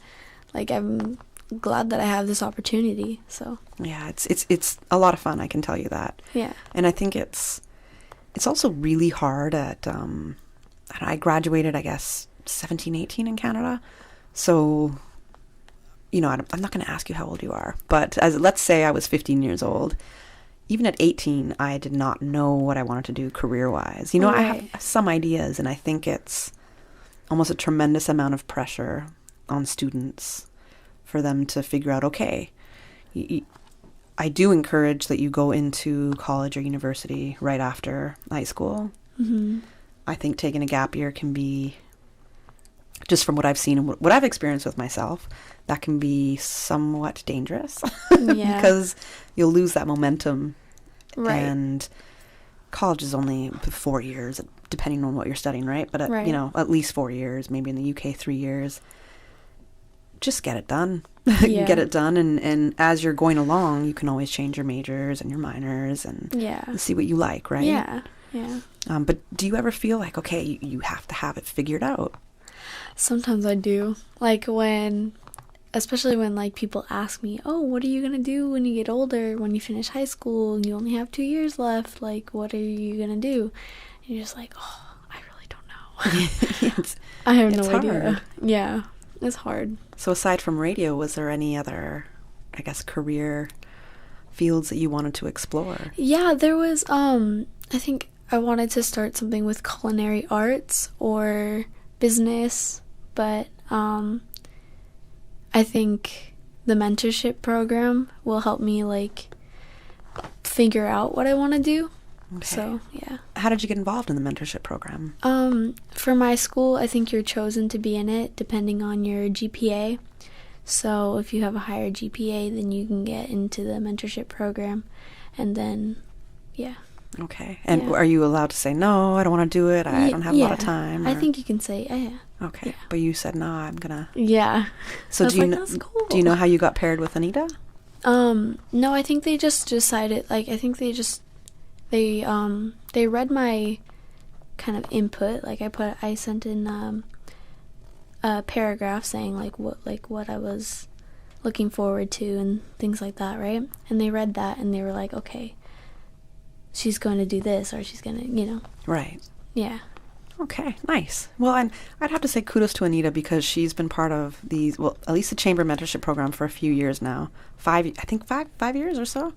like I'm glad that I have this opportunity. So yeah, it's a lot of fun, I can tell you that. Yeah. And I think it's also really hard at I graduated, I guess, 17, 18 in Canada. So, you know, I'm not going to ask you how old you are, but let's say I was 15 years old. Even at 18, I did not know what I wanted to do career-wise. You know, I have some ideas, and I think it's almost a tremendous amount of pressure on students for them to figure out, okay, I do encourage that you go into college or university right after high school. Mm-hmm. I think taking a gap year can be, just from what I've seen and what I've experienced with myself, that can be somewhat dangerous. Yeah. Because you'll lose that momentum. Right. And college is only 4 years, depending on what you're studying, right? But, right. You know, at least 4 years, maybe in the UK 3 years. Just get it done. Yeah. Get it done. And as you're going along, you can always change your majors and your minors and see what you like, right? Yeah. Yeah. But do you ever feel like, okay, you have to have it figured out? Sometimes I do. Like especially when like people ask me, oh, what are you going to do when you get older, when you finish high school and you only have 2 years left? Like, what are you going to do? And you're just like, oh, I really don't know. I have no idea. Hard. Yeah, it's hard. So aside from radio, was there any other, I guess, career fields that you wanted to explore? Yeah, there was, I think I wanted to start something with culinary arts or business, but I think the mentorship program will help me like figure out what I want to do. Okay. So, yeah. How did you get involved in the mentorship program? For my school, I think you're chosen to be in it depending on your GPA. So if you have a higher GPA, then you can get into the mentorship program. And then, yeah. Okay. And are you allowed to say, no, I don't want to do it, I don't have a lot of time? I think you can say, yeah. Okay. Yeah. But you said, no, I'm going to... Yeah. So do you know how you got paired with Anita? No, I think they just decided, like, I think they read my kind of input. Like, I sent in a paragraph saying, like what I was looking forward to and things like that, right? And they read that and they were like, okay, she's going to do this, or she's going to, you know. Right. Yeah. Okay, nice. Well, and I'd have to say kudos to Anita because she's been part of these, well, at least the Chamber Mentorship Program for a few years now. 5 years or so.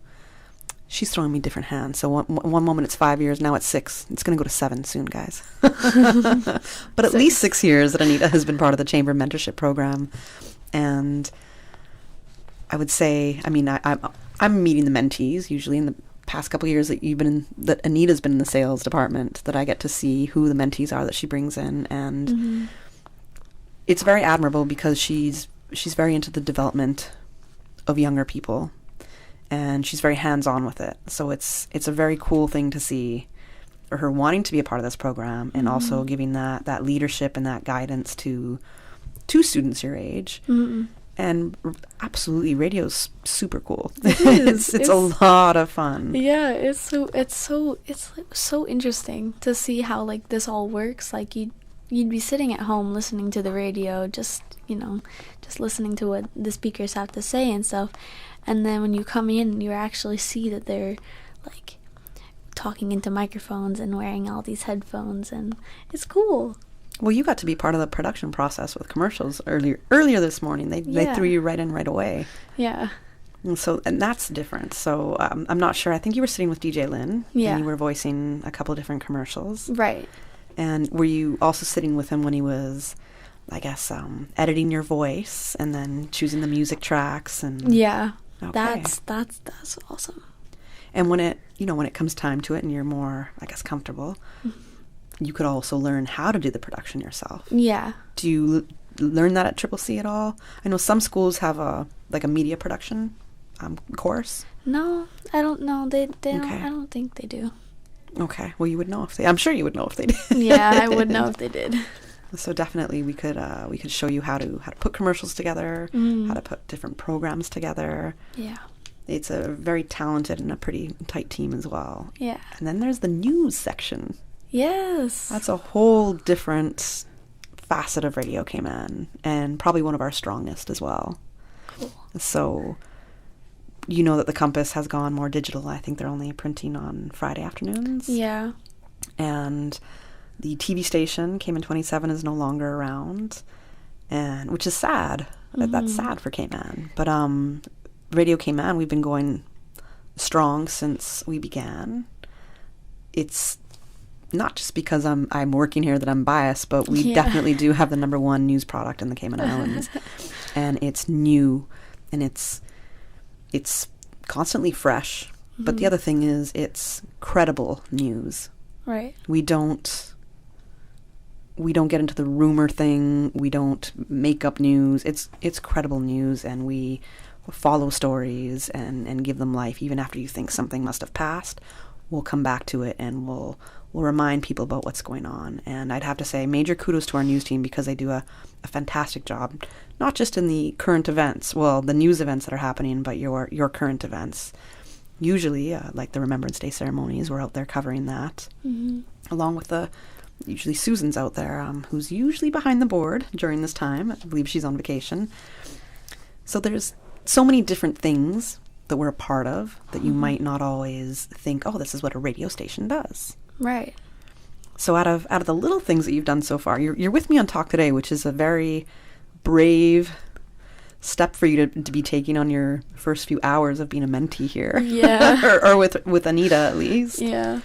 She's throwing me different hands. So one moment it's 5 years, now it's 6. It's going to go to 7 soon, guys. But at least 6 years that Anita has been part of the Chamber Mentorship Program. And I would say, I mean, I'm meeting the mentees usually in the past couple of years that Anita's been in the sales department, that I get to see who the mentees are that she brings in, and it's very admirable because she's very into the development of younger people, and she's very hands-on with it. So it's a very cool thing to see her wanting to be a part of this program and also giving that leadership and that guidance to students your age. And absolutely, radio's super cool. It's a lot of fun. Yeah, it's so interesting to see how like this all works. Like you'd be sitting at home listening to the radio, just listening to what the speakers have to say and stuff. And then when you come in, you actually see that they're like talking into microphones and wearing all these headphones, and it's cool. Well, you got to be part of the production process with commercials earlier this morning. They threw you right in right away. Yeah. And that's different. So I'm not sure. I think you were sitting with DJ Lynn. Yeah. And you were voicing a couple of different commercials. Right. And were you also sitting with him when he was, I guess, editing your voice and then choosing the music tracks? And yeah. Okay. That's awesome. And when it comes time to it and you're more, I guess, comfortable, you could also learn how to do the production yourself. Yeah. Do you learn that at Triple C at all? I know some schools have a media production course. No, I don't know. They Okay. don't. I don't think they do. Okay. Well, you would know if they. I'm sure you would know if they did. Yeah, I would know if they did. So definitely, we could show you how to put commercials together, how to put different programs together. Yeah. It's a very talented and a pretty tight team as well. Yeah. And then there's the news section. Yes. That's a whole different facet of Radio Cayman, and probably one of our strongest as well. Cool. So, you know that the Compass has gone more digital. I think they're only printing on Friday afternoons. Yeah. And the TV station, Cayman 27, is no longer around, and which is sad. That's sad for Cayman. But Radio Cayman, we've been going strong since we began. It's not just because I'm working here that I'm biased, but we definitely do have the #1 news product in the Cayman Islands. And it's new, and it's constantly fresh. But the other thing is, it's credible news. Right. We don't get into the rumor thing. We don't make up news. It's credible news, and we follow stories and give them life. Even after you think something must have passed, we'll come back to it, and we'll remind people about what's going on. And I'd have to say major kudos to our news team, because they do a fantastic job, not just in the current events, well, the news events that are happening, but your current events. Usually, like the Remembrance Day ceremonies, we're out there covering that, along with usually Susan's out there, who's usually behind the board during this time. I believe she's on vacation. So there's so many different things that we're a part of that you might not always think, oh, this is what a radio station does. Right. So out of the little things that you've done so far, you're with me on Talk Today, which is a very brave step for you to be taking on your first few hours of being a mentee here. Yeah. or with Anita, at least. Yeah.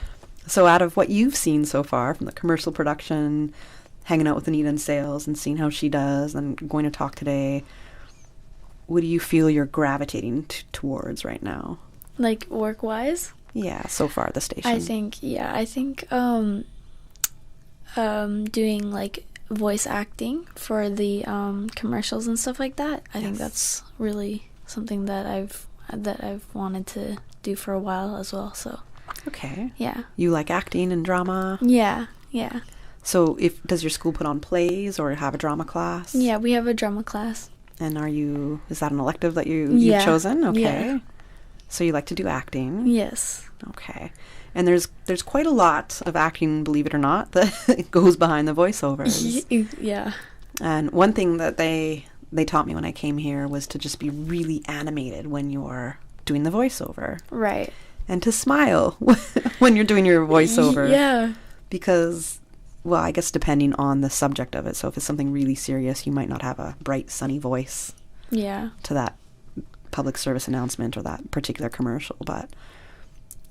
So out of what you've seen so far, from the commercial production, hanging out with Anita in sales and seeing how she does, and going to Talk Today, what do you feel you're gravitating towards right now? Like work-wise? Yeah, so far at the station. I think doing like voice acting for the commercials and stuff like that. I think that's really something that I've wanted to do for a while as well. So okay, yeah, you like acting and drama? Yeah. So does your school put on plays or have a drama class? Yeah, we have a drama class. And is that an elective that you've chosen? Okay. Yeah. So you like to do acting? Yes. Okay. And there's quite a lot of acting, believe it or not, that goes behind the voiceovers. Yeah. And one thing that they taught me when I came here was to just be really animated when you're doing the voiceover. Right. And to smile when you're doing your voiceover. Yeah. Because, well, I guess depending on the subject of it. So if it's something really serious, you might not have a bright, sunny voice. Yeah. To that public service announcement or that particular commercial, but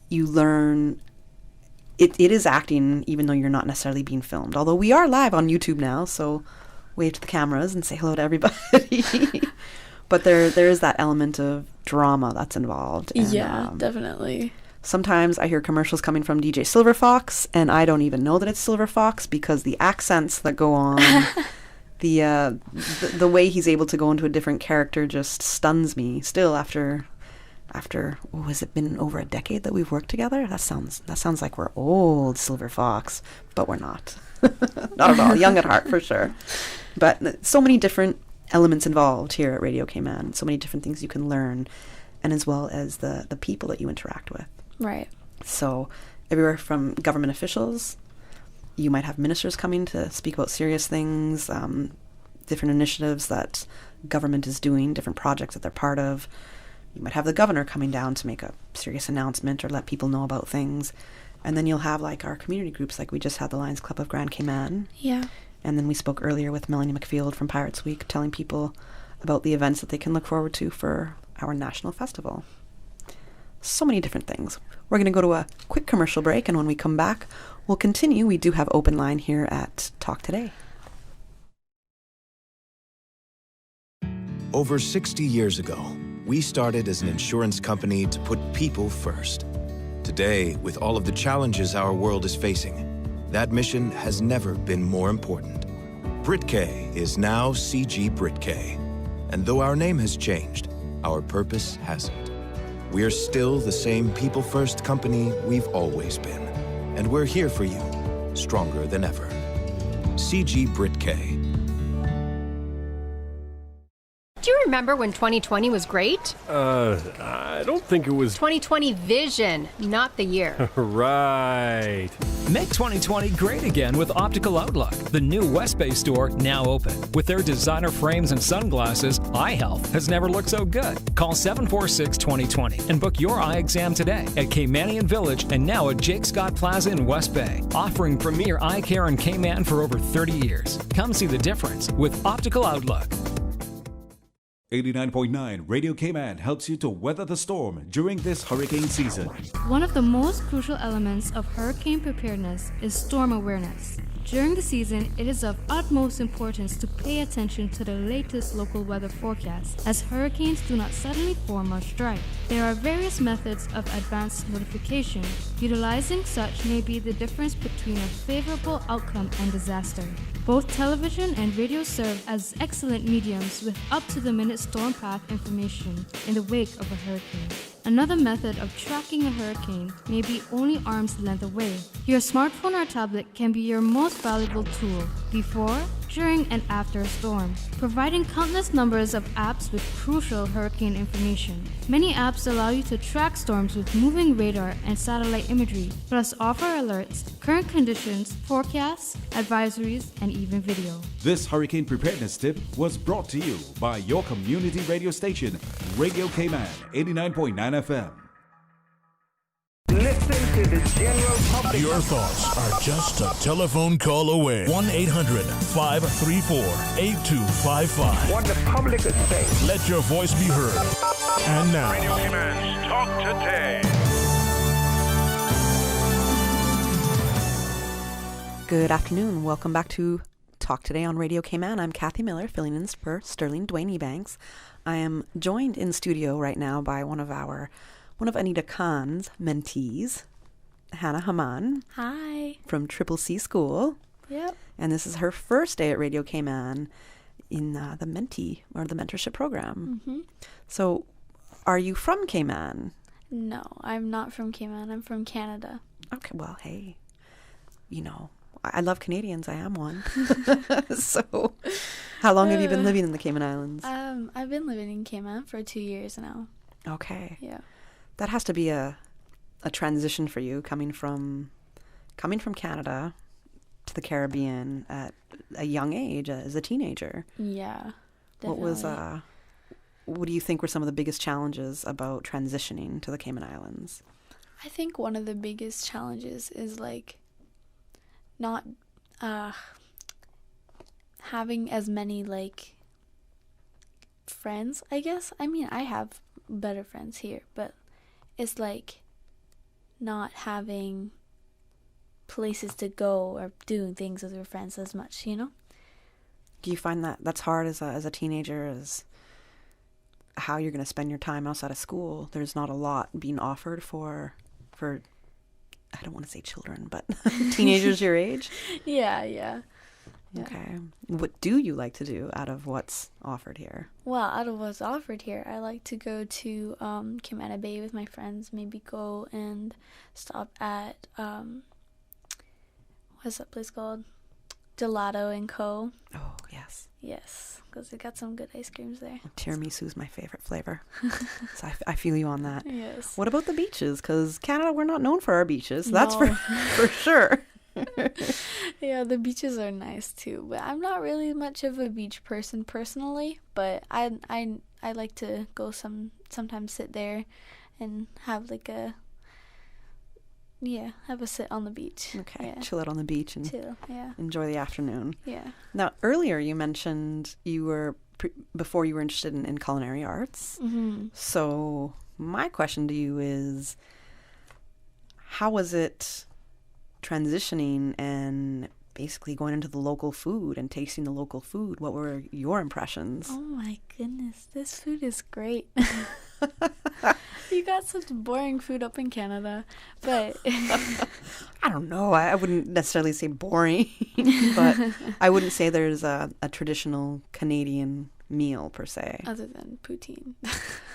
you learn it is acting even though you're not necessarily being filmed, although we are live on YouTube now, so wave to the cameras and say hello to everybody. But there is that element of drama that's involved, and, yeah, definitely. Sometimes I hear commercials coming from DJ Silver Fox, and I don't even know that it's Silver Fox because the accents that go on the way he's able to go into a different character just stuns me still after has it been over a decade that we've worked together? That sounds like we're old, Silver Fox, but we're not. Not at all. Young at heart for sure. But so many different elements involved here at Radio Cayman, so many different things you can learn, and as well as the people that you interact with. Right. So everywhere from government officials, you might have ministers coming to speak about serious things, different initiatives that government is doing, different projects that they're part of. You might have the governor coming down to make a serious announcement or let people know about things. And then you'll have like our community groups, like we just had the Lions Club of Grand Cayman. Yeah. And then we spoke earlier with Melanie McField from Pirates Week, telling people about the events that they can look forward to for our national festival. So many different things. We're going to go to a quick commercial break, and when we come back, we'll continue. We do have open line here at Talk Today. Over 60 years ago, we started as an insurance company to put people first. Today, with all of the challenges our world is facing, that mission has never been more important. Brit-K is now CG Brit-K. And though our name has changed, our purpose hasn't. We're still the same people-first company we've always been. And we're here for you, stronger than ever. CG Brit-K. Do you remember when 2020 was great? I don't think it was... 2020 vision, not the year. Right. Make 2020 great again with Optical Outlook, the new West Bay store now open. With their designer frames and sunglasses, eye health has never looked so good. Call 746-2020 and book your eye exam today at Caymanian Village and now at Jake Scott Plaza in West Bay, offering premier eye care in Cayman for over 30 years. Come see the difference with Optical Outlook. 89.9 Radio Cayman helps you to weather the storm during this hurricane season. One of the most crucial elements of hurricane preparedness is storm awareness. During the season, it is of utmost importance to pay attention to the latest local weather forecast, as hurricanes do not suddenly form or strike. There are various methods of advanced notification. Utilizing such may be the difference between a favorable outcome and disaster. Both television and radio serve as excellent mediums with up-to-the-minute storm path information in the wake of a hurricane. Another method of tracking a hurricane may be only arm's length away. Your smartphone or tablet can be your most valuable tool before, during, and after a storm, providing countless numbers of apps with crucial hurricane information. Many apps allow you to track storms with moving radar and satellite imagery, plus offer alerts, current conditions, forecasts, advisories, and even video. This hurricane preparedness tip was brought to you by your community radio station, Radio Cayman 89.9 FM. Listen to the general public. Your thoughts are just a telephone call away. 1-800-534-8255. What the public is saying. Let your voice be heard. And now, Radio Cayman's Talk Today. Good afternoon. Welcome back to Talk Today on Radio Cayman. I'm Kathy Miller, filling in for Sterling Dwayne Ebanks. I am joined in studio right now by one of Anita Khan's mentees, Hannah Haman. Hi. From Triple C School. Yep. And this is her first day at Radio Cayman in the mentee or the mentorship program. Mm-hmm. So, are you from Cayman? No, I'm not from Cayman. I'm from Canada. Okay, well, hey, I love Canadians. I am one. So, how long have you been living in the Cayman Islands? I've been living in Cayman for 2 years now. Okay. Yeah. That has to be a transition for you coming from Canada to the Caribbean at a young age as a teenager. Yeah. Definitely. What do you think were some of the biggest challenges about transitioning to the Cayman Islands? I think one of the biggest challenges is not having as many friends, I guess. I mean, I have better friends here, but it's not having places to go or doing things with your friends as much, Do you find that that's hard as a teenager, as how you're going to spend your time outside of school? There's not a lot being offered for I don't want to say children, but teenagers your age? Yeah. Okay. What do you like to do out of what's offered here? Well, out of what's offered here, I like to go to Cayman Bay with my friends, maybe go and stop at, what's that place called? Gelato & Co. Oh, yes. Yes, because they got some good ice creams there. Tiramisu is my favorite flavor. So I feel you on that. Yes. What about the beaches? Because Canada, we're not known for our beaches. No. That's for sure. Yeah, the beaches are nice too, but I'm not really much of a beach person personally, but I like to go sometimes sit there and have Yeah, have a sit on the beach. Okay, Yeah. chill out on the beach and Chill, yeah. enjoy the afternoon. Yeah. Now, earlier you mentioned you were, before you were interested in culinary arts. Mm-hmm. So my question to you is, how was it transitioning and basically going into the local food and tasting the local food? What were your impressions? Oh my goodness, this food is great. You got such boring food up in Canada, but I don't know. I wouldn't necessarily say boring, but I wouldn't say there's a traditional Canadian meal per se. other than poutine.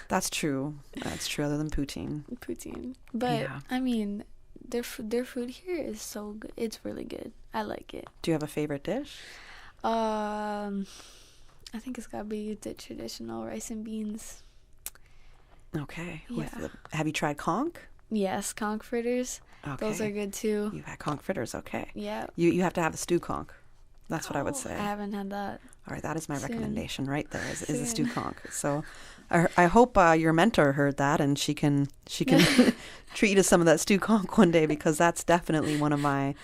That's true. That's true. Other than poutine. Poutine. But Yeah. I mean, their food here is so good. It's really good. I like it. Do you have a favorite dish? I think it's gotta be the traditional rice and beans. Okay. Yeah. Have you tried conch? Yes, conch fritters. Those Okay. are good too. You've had conch fritters. Okay. Yeah. You have to have the stew conch. That's what I would I say. haven't had that. All right, that is my Soon. recommendation right there. Is the Soon. stew conch. So, I hope your mentor heard that and she can treat you to some of that stew conch one day, because that's definitely one of my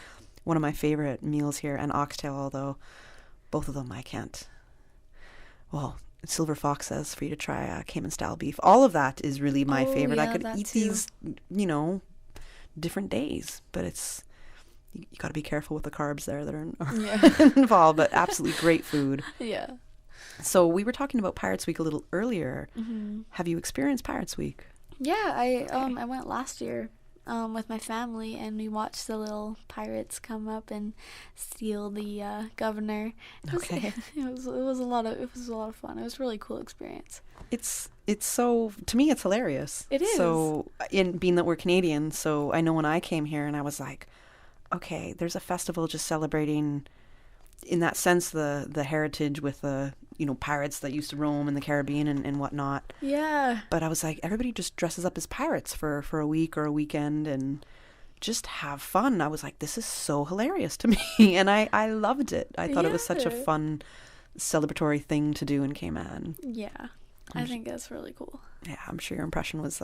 favorite meals here. And oxtail, although both of them I can't. Well, Silver Fox says for you to try Cayman style beef. All of that is really my favorite. I yeah, could that eat too. these, different days, but it's. You got to be careful with the carbs there that are involved, but absolutely great food. Yeah. So we were talking about Pirates Week a little earlier. Mhm. Have you experienced Pirates Week? Yeah, I went last year with my family, and we watched the little pirates come up and steal the governor. Okay. It was a lot of fun. It was a really cool experience. It's so, to me, it's hilarious. It is. So, in being that we're Canadian, so I know when I came here and I was like, okay, there's a festival just celebrating, in that sense, the heritage with the, pirates that used to roam in the Caribbean and whatnot. Yeah. But I was like, everybody just dresses up as pirates for a week or a weekend and just have fun. I was like, this is so hilarious to me. And I loved it. I thought it was such a Yeah. fun celebratory thing to do in Cayman. Yeah. I think that's really cool. Yeah, I'm sure your impression was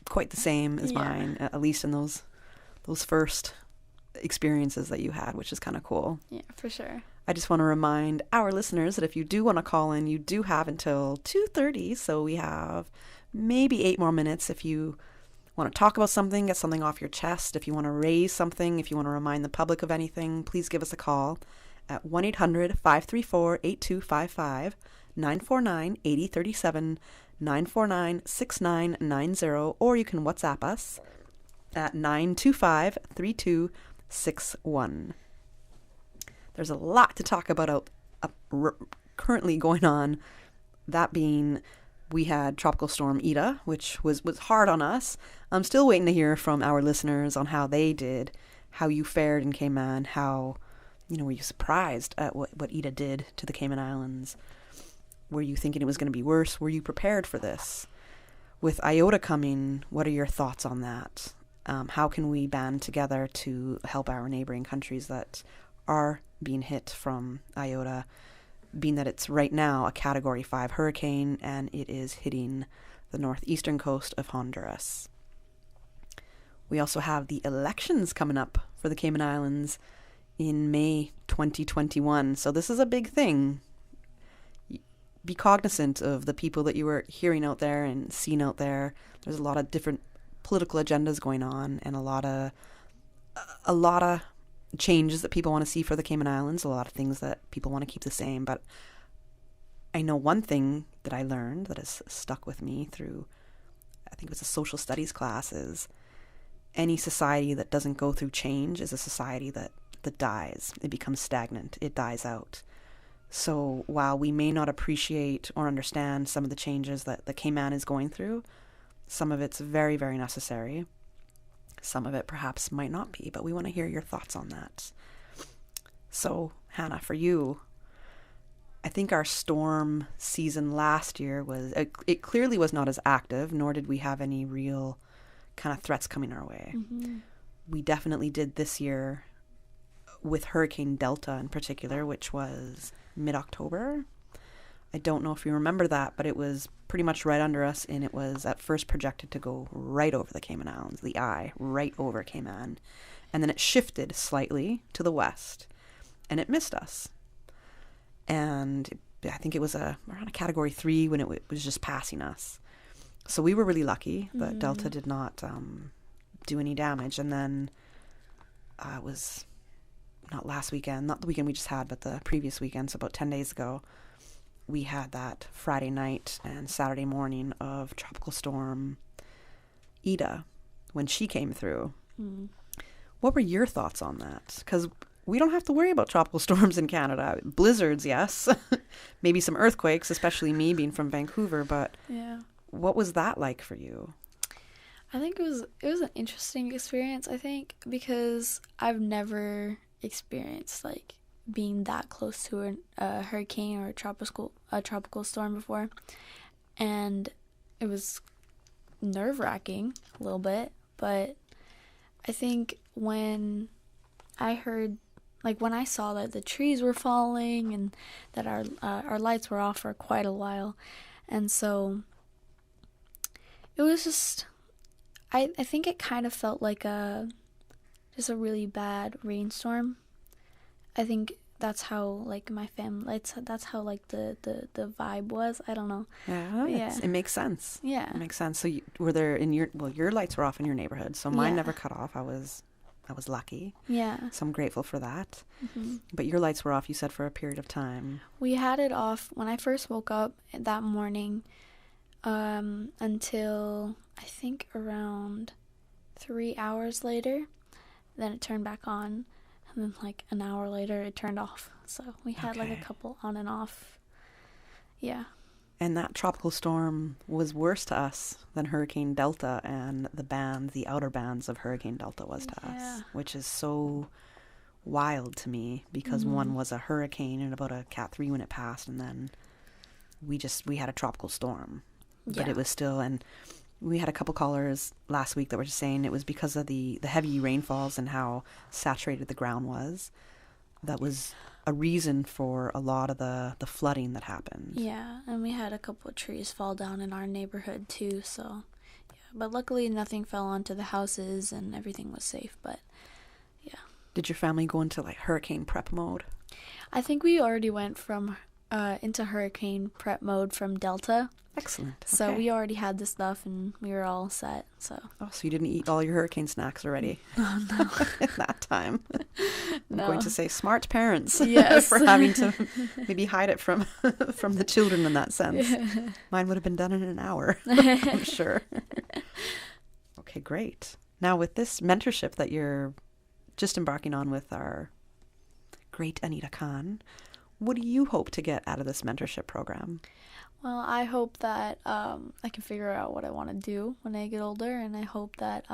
quite the same as Yeah. mine, at least in those first experiences that you had, which is kind of cool. Yeah, for sure. I just want to remind our listeners that if you do want to call in, you do have until 2:30, so we have maybe 8 more minutes if you want to talk about something, get something off your chest, if you want to raise something, if you want to remind the public of anything, please give us a call at 1-800-534-8255, 949-8037, 949-6990, or you can WhatsApp us at 925-3261. There's a lot to talk about currently going on. That being, we had Tropical Storm Ida, which was hard on us. I'm still waiting to hear from our listeners on how they did, how you fared in Cayman, how, were you surprised at what Ida did to the Cayman Islands? Were you thinking it was going to be worse? Were you prepared for this? With Iota coming, what are your thoughts on that? How can we band together to help our neighboring countries that are being hit from Iota, being that it's right now a Category 5 hurricane and it is hitting the northeastern coast of Honduras? We also have the elections coming up for the Cayman Islands in May 2021. So this is a big thing. Be cognizant of the people that you were hearing out there and seeing out there. There's a lot of different political agendas going on and a lot of changes that people want to see for the Cayman Islands, a lot of things that people want to keep the same. But I know one thing that I learned that has stuck with me through, I think it was a social studies class, is any society that doesn't go through change is a society that dies. It becomes stagnant. It dies out. So while we may not appreciate or understand some of the changes that the Cayman is going through, some of it's very, very necessary. Some of it perhaps might not be, but we want to hear your thoughts on that. So, Hannah, for you, I think our storm season last year it clearly was not as active, nor did we have any real kind of threats coming our way. Mm-hmm. We definitely did this year with Hurricane Delta in particular, which was mid-October. I don't know if you remember that, but it was pretty much right under us, and it was at first projected to go right over the Cayman Islands, the eye, right over Cayman. And then it shifted slightly to the west, and it missed us. And I think it was around a Category 3 when it was just passing us. So we were really lucky that Delta did not do any damage. And then it was not last weekend, not the weekend we just had, but the previous weekend, so about 10 days ago, we had that Friday night and Saturday morning of Tropical Storm Ida when she came through. What were your thoughts on that? Because we don't have to worry about tropical storms in Canada. Blizzards, yes. Maybe some earthquakes, especially me being from Vancouver. But what was that like for you? I think it was an interesting experience, I think, because I've never experienced like being that close to a hurricane or a tropical storm before. And it was nerve-wracking a little bit, but I think when I heard, like when I saw that the trees were falling and that our lights were off for quite a while, and so it was just, I think it kind of felt like just a really bad rainstorm. I think that's how like my family, that's how like the vibe was. I don't know. Yeah. It makes sense. Yeah. It makes sense. So were there your lights were off in your neighborhood, so mine never cut off. I was lucky. Yeah. So I'm grateful for that. But your lights were off, you said, for a period of time. We had it off when I first woke up that morning until I think around 3 hours later. Then it turned back on. And then like an hour later it turned off. So we had like a couple on and off. Yeah. And that tropical storm was worse to us than Hurricane Delta and the outer bands of Hurricane Delta was to us, which is so wild to me because one was a hurricane and about a Cat 3 when it passed, and then we had a tropical storm. But it was still, and we had a couple callers last week that were just saying it was because of the heavy rainfalls and how saturated the ground was. That was a reason for a lot of the flooding that happened. Yeah, and we had a couple of trees fall down in our neighborhood too, so yeah. But luckily nothing fell onto the houses and everything was safe, but yeah. Did your family go into like hurricane prep mode? I think we already went from into hurricane prep mode from Delta. Excellent. So we already had the stuff and we were all set. So you didn't eat all your hurricane snacks already? Oh, no. At that time. No. I'm going to say smart parents. Yes. For having to maybe hide it from the children in that sense. Yeah. Mine would have been done in an hour, I'm sure. Okay, great. Now with this mentorship that you're just embarking on with our great Anita Khan, what do you hope to get out of this mentorship program? Well, I hope that I can figure out what I want to do when I get older, and I hope that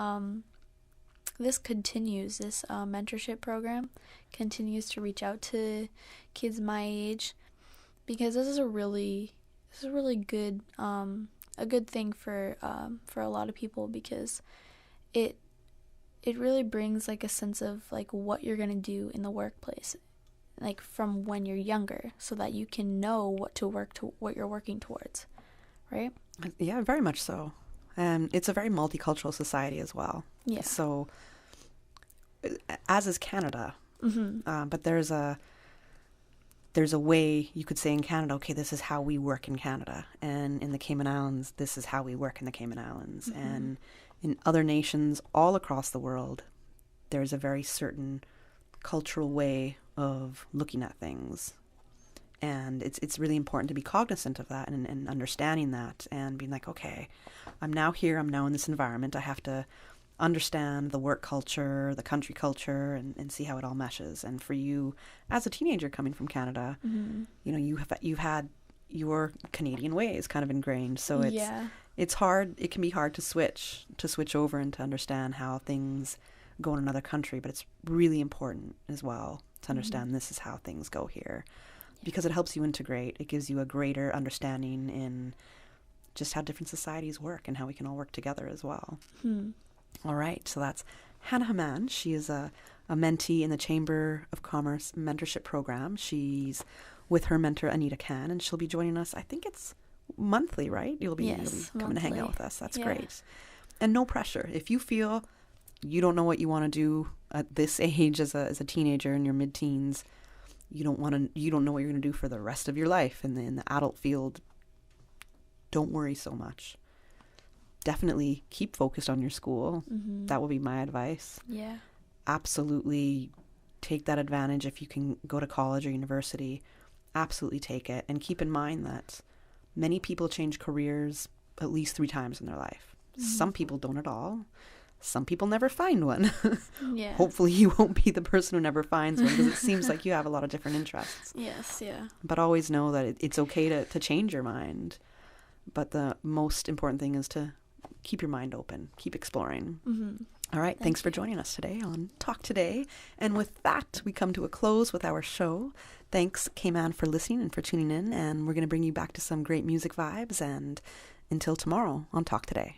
this mentorship program continues to reach out to kids my age, because this is a really good a good thing for a lot of people, because it really brings like a sense of like what you're gonna do in the workplace, like from when you're younger, so that you can know what you're working towards, right? Yeah, very much so. And it's a very multicultural society as well. Yeah. So, as is Canada, but there's a way you could say in Canada, okay, this is how we work in Canada, and in the Cayman Islands, this is how we work in the Cayman Islands, and in other nations all across the world, there's a very certain cultural way of looking at things, and it's really important to be cognizant of that and understanding that and being like, okay, I'm now here, I'm now in this environment, I have to understand the work culture, the country culture, and see how it all meshes. And for you as a teenager coming from Canada, you know, you've had your Canadian ways kind of ingrained, so it's hard, it can be hard to switch over and to understand how things go in another country, but it's really important as well to understand this is how things go here, because it helps you integrate. It gives you a greater understanding in just how different societies work and how we can all work together as well. All right, so that's Hannah Haman. She is a a mentee in the Chamber of Commerce mentorship program. She's with her mentor, Anita Can, and she'll be joining us, I think it's monthly, right? You'll be coming to hang out with us. That's great. And no pressure. If you feel you don't know what you want to do at this age as a teenager in your mid-teens, you don't know what you're going to do for the rest of your life in the adult field, don't worry so much. Definitely keep focused on your school. That will be my advice. Yeah. Absolutely take that advantage. If you can go to college or university, absolutely take it. And keep in mind that many people change careers at least 3 times in their life. Some people don't at all. Some people never find one. Yeah. Hopefully you won't be the person who never finds one, because it seems like you have a lot of different interests. Yes, yeah. But always know that it's okay to change your mind. But the most important thing is to keep your mind open, keep exploring. All right, thanks for joining us today on Talk Today. And with that, we come to a close with our show. Thanks, K-Man, for listening and for tuning in. And we're going to bring you back to some great music vibes. And until tomorrow on Talk Today.